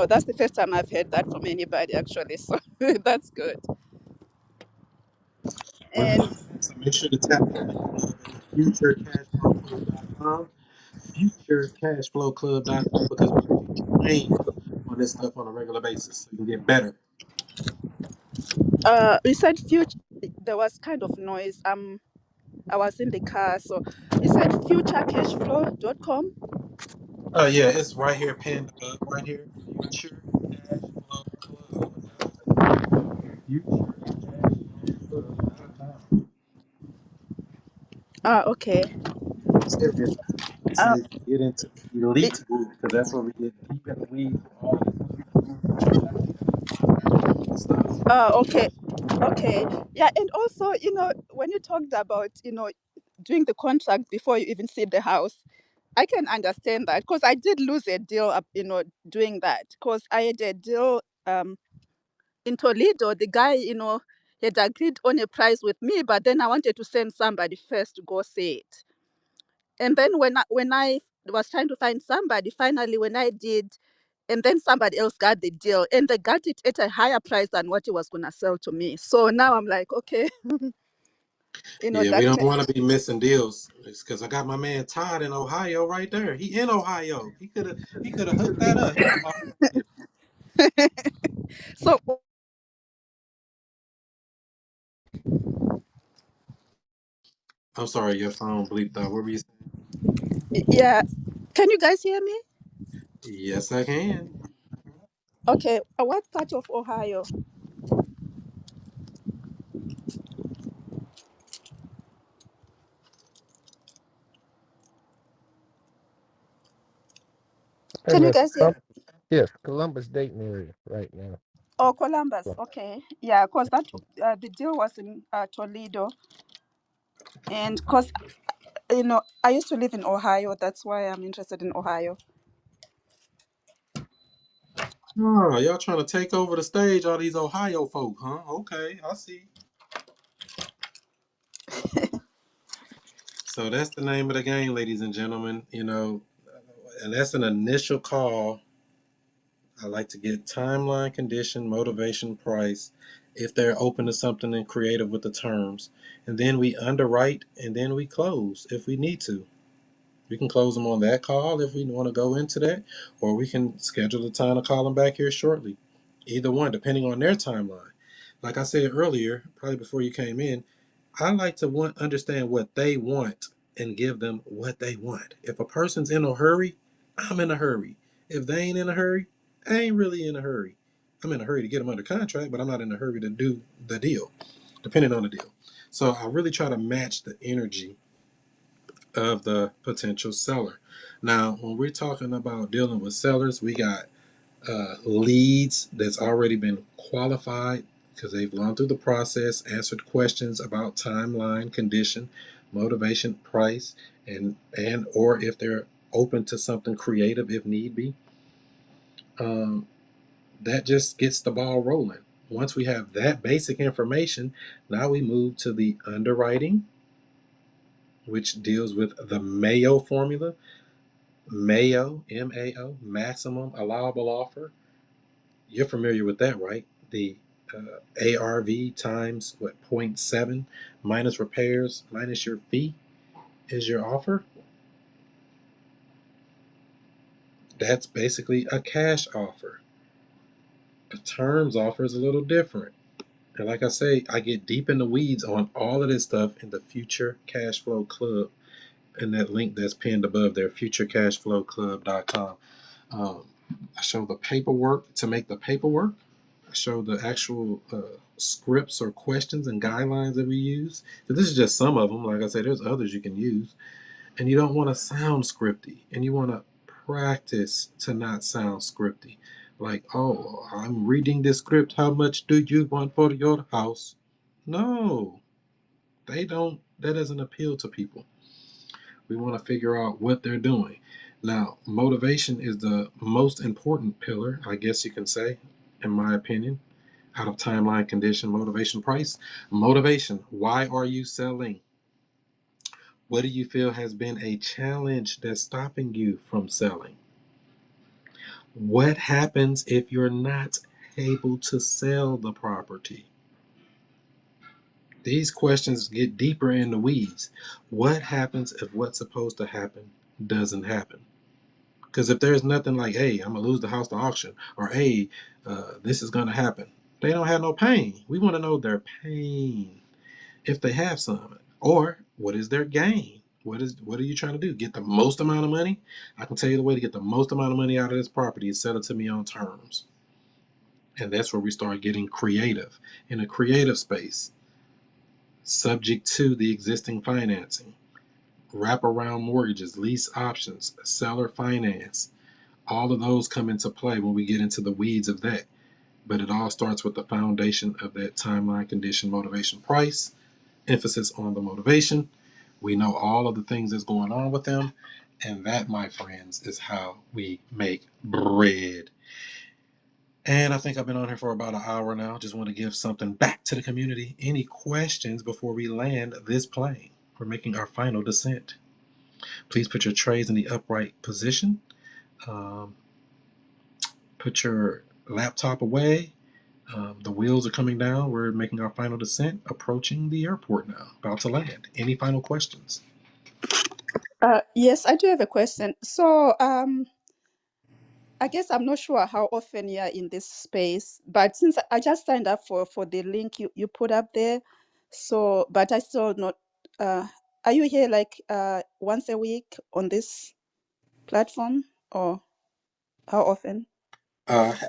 that's the first time I've heard that from anybody actually. So that's good. And Wonderful. So make sure to tap the link above at the futurecashflowclub.com. Futurecashflowclub.com, because we teach train on this stuff on a regular basis so you can get better. you said future, there was kind of noise. I was in the car, so you said futurecashflow.com. Oh yeah, it's right here pinned above, right here. Futurecashflowclub.com. Futurecashflowclub.com. Okay. Serious. This Uh, is get into the it, elite group because that's where we get deep in the weeds with all this stuff. okay. Okay. Yeah, and also, when you talked about, doing the contract before you even see the house, I can understand that because I did lose a deal, doing that because I had a deal in Toledo. The guy, had agreed on a price with me, but then I wanted to send somebody first to go see it. And then when I was trying to find somebody, finally when I did, and then somebody else got the deal, and they got it at a higher price than what he was gonna sell to me. So now I'm like, okay, Yeah, we that don't want to be missing deals. It's because I got my man Todd in Ohio right there. He in Ohio. He could have hooked that up. He was already. so I'm sorry, your phone bleeped out. What were you saying? yeah. Can you guys hear me? Yes, I can. Okay, what part of Ohio? And Can you that's guys hear? yes, Columbus, Dayton area right now. Oh, Columbus. So, Okay, yeah, because that the deal was in Toledo, and because I used to live in Ohio. That's why I'm interested in Ohio. Oh, y'all trying to take over the stage, all these Ohio folk, huh? Okay, I see. So that's the name of the game, ladies and gentlemen. And that's an initial call. I like to get timeline, condition, motivation, price, if they're open to something and creative with the terms. And then we underwrite and then we close if we need to. We can close them on that call if we want to go into that, or we can schedule the time to call them back here shortly. Either one, depending on their timeline. Like I said earlier, probably before you came in, I like to understand what they want and give them what they want. If a person's in a hurry, I'm in a hurry. If they ain't in a hurry, I ain't really in a hurry. I'm in a hurry to get them under contract, but I'm not in a hurry to do the deal, depending on the deal. So I really try to match the energy of the potential seller. Now, when we're talking about dealing with sellers, we got leads that's already been qualified because they've gone through the process, answered questions about timeline, condition, motivation, price, and or if they're open to something creative if need be. Um, that just gets the ball rolling. Once we have that basic information, now we move to the underwriting, which deals with the Mayo formula. Mayo, MAO, maximum allowable offer. You're familiar with that, right? The ARV times what, zero point 0.7 minus repairs minus your fee is your offer. That's basically a cash offer. A terms offer is a little different. And like I say, I get deep in the weeds on all of this stuff in the Future Cash Flow Club, and that link that's pinned above there, futurecashflowclub.com. Um, I show the paperwork to make the paperwork. I show the actual scripts or questions and guidelines that we use. So this is just some of them. Like I said, there's others you can use. And you don't want to sound scripty. And you want to practice to not sound scripty. Like, oh, I'm reading this script. How much do you want for your house? No, they don't. That doesn't appeal to people. We want to figure out what they're doing. Now, motivation is the most important pillar, I guess you can say, in my opinion, out of timeline, condition, motivation, price. Motivation. Why are you selling? What do you feel has been a challenge that's stopping you from selling? What happens if you're not able to sell the property? These questions get deeper in the weeds. What happens if what's supposed to happen doesn't happen? Because if there's nothing like, hey, I'm gonna lose the house to auction, or hey, this is gonna happen, they don't have no pain. We want to know their pain, if they have some, or what is their gain. What are you trying to do? Get the most amount of money? I can tell you the way to get the most amount of money out of this property is sell it to me on terms, and that's where we start getting creative in a creative space, subject to the existing financing, wraparound mortgages, lease options, seller finance. All of those come into play when we get into the weeds of that. But it all starts with the foundation of that timeline, condition, motivation, price, emphasis on the motivation. We know all of the things that's going on with them. And that, my friends, is how we make bread. And I think I've been on here for about an hour now. Just want to give something back to the community. Any questions before we land this plane? We're making our final descent. Please put your trays in the upright position. Um, put your laptop away. The wheels are coming down. We're making our final descent, approaching the airport now, about to land. Any final questions? Yes, I do have a question. So, I guess I'm not sure how often you are in this space, but since I just signed up for the link you put up there, so but I still not. Are you here like once a week on this platform, or how often?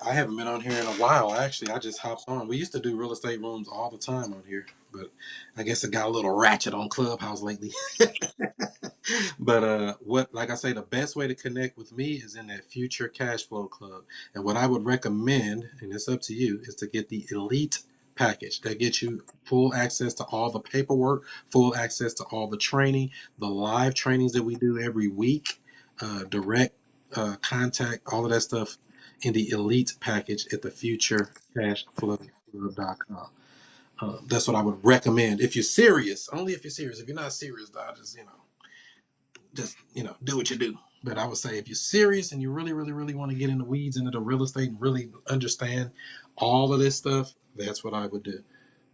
I haven't been on here in a while. Actually, I just hopped on. We used to do real estate rooms all the time on here, but I guess it got a little ratchet on Clubhouse lately. But what, like I say, the best way to connect with me is in that Future Cash Flow Club. And what I would recommend, and it's up to you, is to get the Elite package that gets you full access to all the paperwork, full access to all the training, the live trainings that we do every week, direct contact, all of that stuff in the Elite package at the futurecashflowclub.com. That's what I would recommend if you're serious. Only if you're serious. If you're not serious, I just do what you do. But I would say if you're serious and you really, really, really want to get in the weeds into the real estate and really understand all of this stuff, that's what I would do.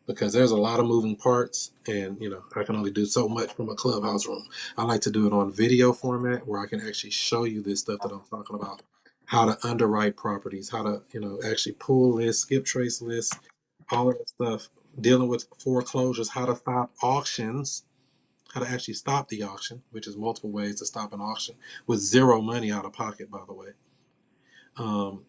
Because there's a lot of moving parts, and I can only do so much from a clubhouse room. I like to do it on video format where I can actually show you this stuff that I'm talking about how to underwrite properties, how to, actually pull lists, skip trace lists, all of that stuff, dealing with foreclosures, how to stop auctions, how to actually stop the auction, which is multiple ways to stop an auction with zero money out of pocket, by the way. Um,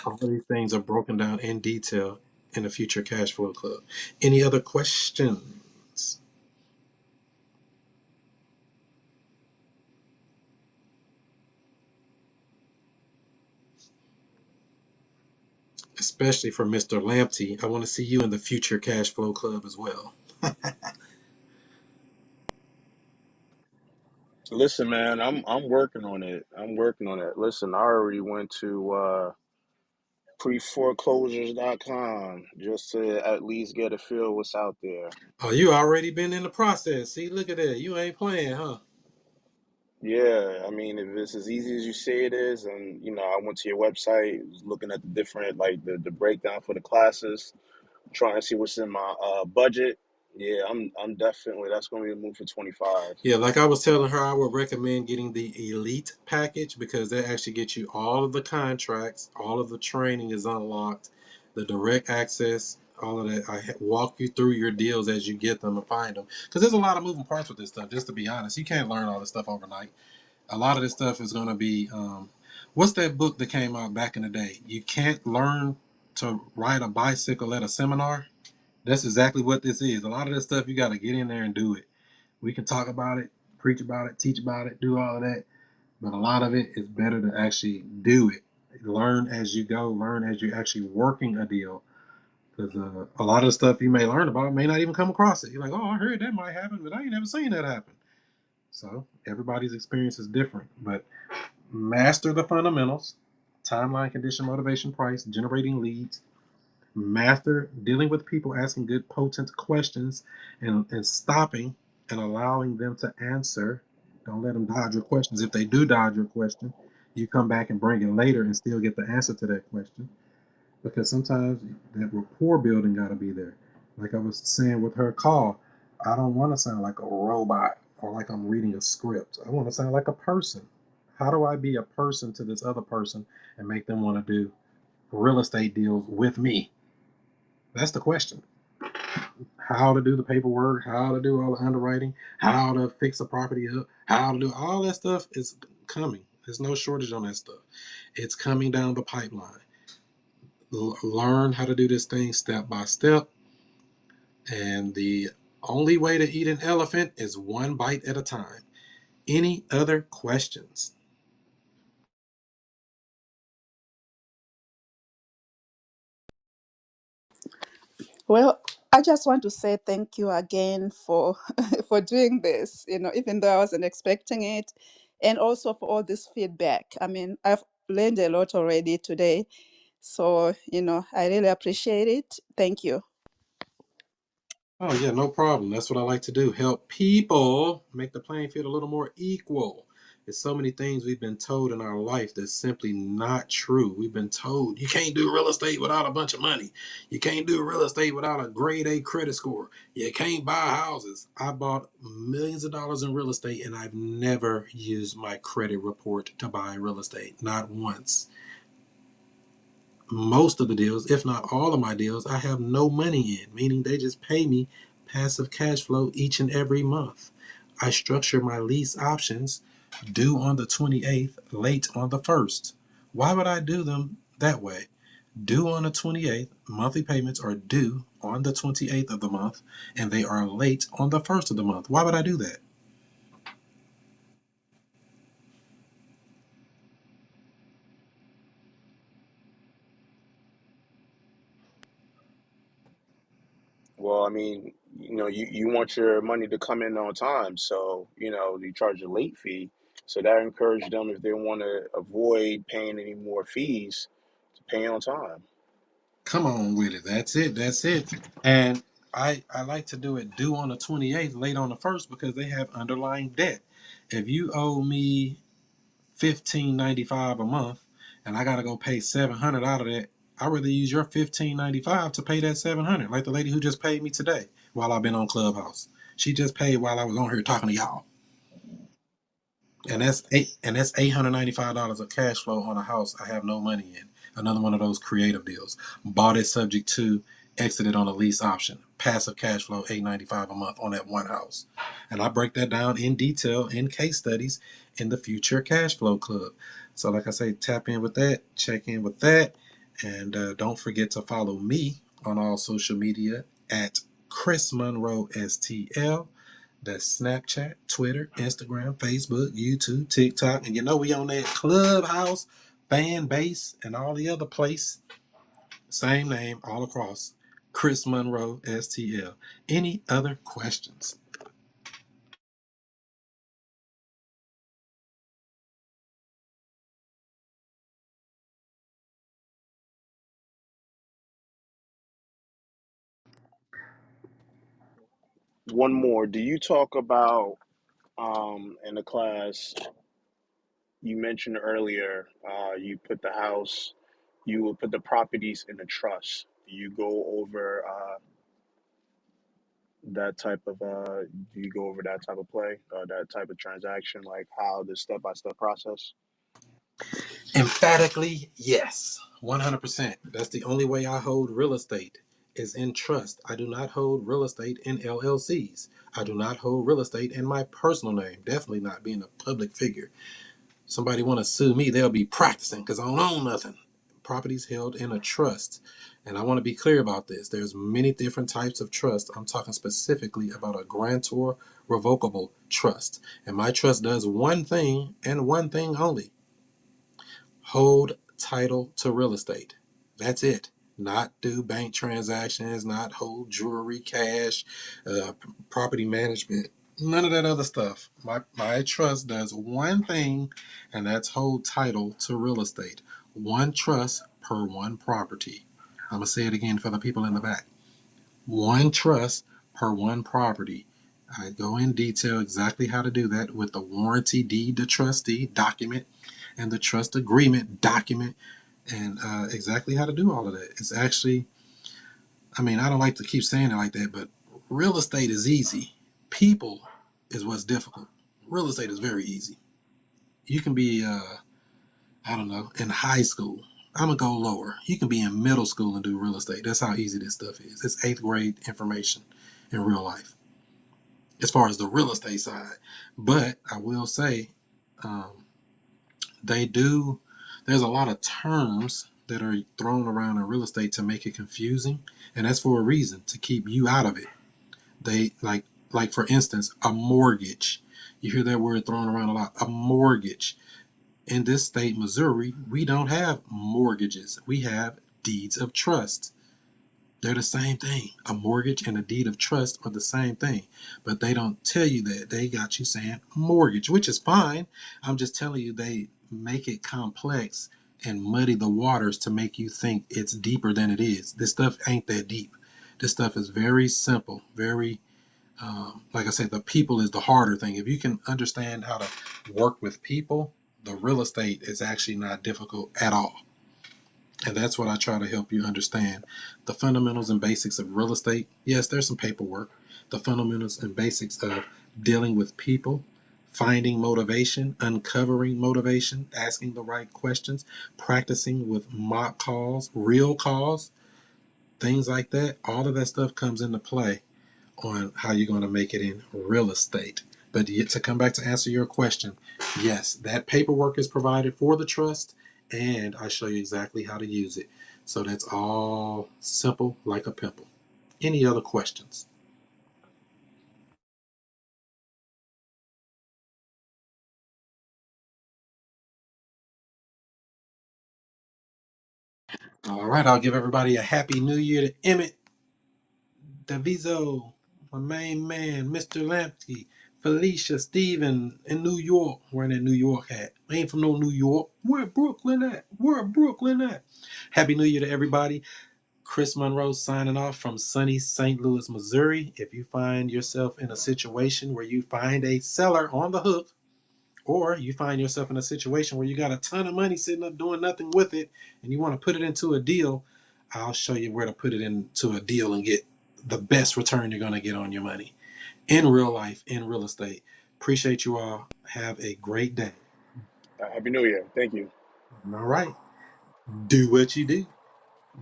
all of these things are broken down in detail in the Future Cash Flow Club. Any other questions? Especially for Mr. Lamptey. I want to see you in the Future Cash Flow Club as well. Listen, man, I'm working on it. I'm working on it. Listen, I already went to preforeclosures.com just to at least get a feel what's out there. Oh, you already been in the process. See, look at that. You ain't playing, huh? Yeah, I mean, if it's as easy as you say it is, and I went to your website, was looking at the different, like the breakdown for the classes, trying to see what's in my budget. Yeah, I'm definitely that's gonna be a move for 25. Yeah, like I was telling her, I would recommend getting the Elite package because that actually gets you all of the contracts, all of the training is unlocked, the direct access, all of that. I walk you through your deals as you get them and find them. Because there's a lot of moving parts with this stuff, just to be honest. You can't learn all this stuff overnight. A lot of this stuff is going to be, what's that book that came out back in the day? You can't learn to ride a bicycle at a seminar. That's exactly what this is. A lot of this stuff, you got to get in there and do it. We can talk about it, preach about it, teach about it, do all of that, but a lot of it is better to actually do it. Learn as you go, learn as you're actually working a deal. Because a lot of the stuff you may learn about may not even come across it. You're like, oh, I heard that might happen, but I ain't never seen that happen. So everybody's experience is different. But master the fundamentals: timeline, condition, motivation, price, generating leads. Master dealing with people asking good, potent questions and stopping and allowing them to answer. Don't let them dodge your questions. If they do dodge your question, you come back and bring it later and still get the answer to that question. Because sometimes that rapport building got to be there. Like I was saying with her call, I don't want to sound like a robot or like I'm reading a script. I want to sound like a person. How do I be a person to this other person and make them want to do real estate deals with me? That's the question. How to do the paperwork, how to do all the underwriting, how to fix a property up, how to do all that stuff is coming. There's no shortage on that stuff. It's coming down the pipeline. Learn how to do this thing step by step. And the only way to eat an elephant is one bite at a time. Any other questions? Well, I just want to say thank you again for for doing this, even though I wasn't expecting it, and also for all this feedback. I mean, I've learned a lot already today. So, I really appreciate it. Thank you. Oh, yeah, no problem. That's what I like to do. Help people make the playing field a little more equal. There's so many things we've been told in our life that's simply not true. We've been told you can't do real estate without a bunch of money. You can't do real estate without a grade A credit score. You can't buy houses. I bought millions of dollars in real estate and I've never used my credit report to buy real estate. Not once. Most of the deals, if not all of my deals, I have no money in, meaning they just pay me passive cash flow each and every month. I structure my lease options due on the 28th, late on the 1st. Why would I do them that way? Due on the 28th, monthly payments are due on the 28th of the month, and they are late on the 1st of the month. Why would I do that? Well, I mean, you want your money to come in on time, so you charge a late fee. So that encourages them if they want to avoid paying any more fees to pay on time. Come on with it. That's it. That's it. And I like to do it due on the 28th, late on the 1st, because they have underlying debt. If you owe me 15.95 a month and I gotta go pay 700 out of that, I'd rather use your 15.95 to pay that 700. Like the lady who just paid me today while I've been on Clubhouse. She just paid while I was on here talking to y'all. That's $895 of cash flow on a house I have no money in. Another one of those creative deals. Bought it subject to, exited on a lease option. Passive cash flow, $895 a month on that one house. And I break that down in detail in case studies in the Future Cash Flow Club. So like I say, tap in with that, check in with that, and don't forget to follow me on all social media at ChrisMonroeSTL. That's Snapchat, Twitter, Instagram, Facebook, YouTube, TikTok, and you know we on that Clubhouse, fan base, and all the other place. Same name all across. Chris Monroe STL. Any other questions? One more. Do you talk about in the class you mentioned earlier? You put the house, you will put the properties in a trust. Do you go over that type of do you go over that type of play, that type of transaction, like how the step by step process? Emphatically, yes. 100%. That's the only way I hold real estate is in trust. I do not hold real estate in LLCs. I do not hold real estate in my personal name. Definitely not being a public figure. Somebody want to sue me, they'll be practicing because I don't own nothing. Properties held in a trust. And I want to be clear about this. There's many different types of trust. I'm talking specifically about a grantor revocable trust. And my trust does one thing and one thing only: hold title to real estate. That's it. Not do bank transactions, not hold jewelry, cash, uh, property management, none of that other stuff. My trust does one thing, and that's hold title to real estate. One trust per one property. I'm going to say it again for the people in the back. One trust per one property. I go in detail exactly how to do that with the warranty deed to trustee document and the trust agreement document, and exactly how to do all of that. It's actually, I mean, I don't like to keep saying it like that, but real estate is easy. People is what's difficult. Real estate is very easy. You can be, I don't know, in high school. I'm gonna go lower. You can be in middle school and do real estate. That's how easy this stuff is. It's eighth grade information in real life, as far as the real estate side. But I will say, um, they do, there's a lot of terms that are thrown around in real estate to make it confusing, and that's for a reason, to keep you out of it. They like for instance, a mortgage. You hear that word thrown around a lot. A mortgage. In this state, Missouri, we don't have mortgages. We have deeds of trust. They're the same thing. A mortgage and a deed of trust are the same thing. But they don't tell you that. They got you saying mortgage, which is fine. I'm just telling you, they make it complex and muddy the waters to make you think it's deeper than it is. This stuff ain't that deep. This stuff is very simple, very, like I said, the people is the harder thing. If you can understand how to work with people, the real estate is actually not difficult at all. And that's what I try to help you understand. The fundamentals and basics of real estate. Yes, there's some paperwork. The fundamentals and basics of dealing with people, finding motivation, uncovering motivation, asking the right questions, practicing with mock calls, real calls, things like that. All of that stuff comes into play on how you're going to make it in real estate. But yet, to come back to answer your question, yes, that paperwork is provided for the trust, and I show you exactly how to use it. So that's all simple like a pimple. Any other questions? All right, I'll give everybody a happy new year to Emmett, Daviso, my main man, Mr. Lamptey, Felicia, Steven in New York, wearing that New York hat. I ain't from no New York. Where Brooklyn at? Where Brooklyn at? Happy New Year to everybody. Chris Monroe signing off from sunny St. Louis, Missouri. If you find yourself in a situation where you find a seller on the hook, or you find yourself in a situation where you got a ton of money sitting up doing nothing with it and you want to put it into a deal, I'll show you where to put it into a deal and get the best return you're going to get on your money in real life, in real estate. Appreciate you all. Have a great day. Happy New Year. Thank you. All right. Do what you do.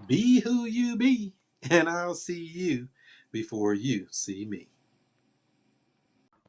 Be who you be. And I'll see you before you see me.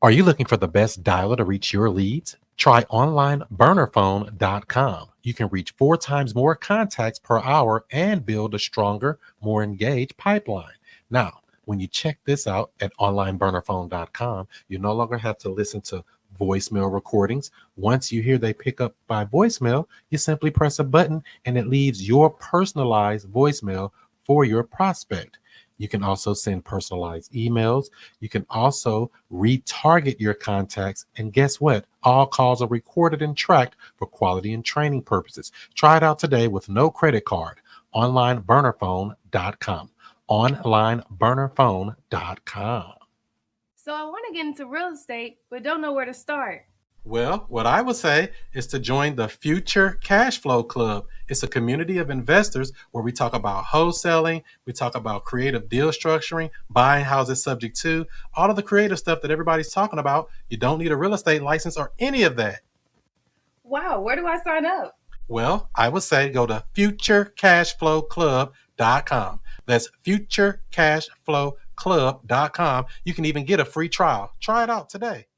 Are you looking for the best dialer to reach your leads? Try onlineburnerphone.com. You can reach 4 times more contacts per hour and build a stronger, more engaged pipeline. Now, when you check this out at onlineburnerphone.com, you no longer have to listen to voicemail recordings. Once you hear they pick up by voicemail, you simply press a button and it leaves your personalized voicemail for your prospect. You can also send personalized emails. You can also retarget your contacts. And guess what? All calls are recorded and tracked for quality and training purposes. Try it out today with no credit card. OnlineBurnerPhone.com. OnlineBurnerPhone.com. So I want to get into real estate, but don't know where to start. Well, what I would say is to join the Future Cash Flow Club. It's a community of investors where we talk about wholesaling, we talk about creative deal structuring, buying houses subject to, all of the creative stuff that everybody's talking about. You don't need a real estate license or any of that. Wow, where do I sign up? Well, I would say go to futurecashflowclub.com. That's futurecashflowclub.com. You can even get a free trial. Try it out today.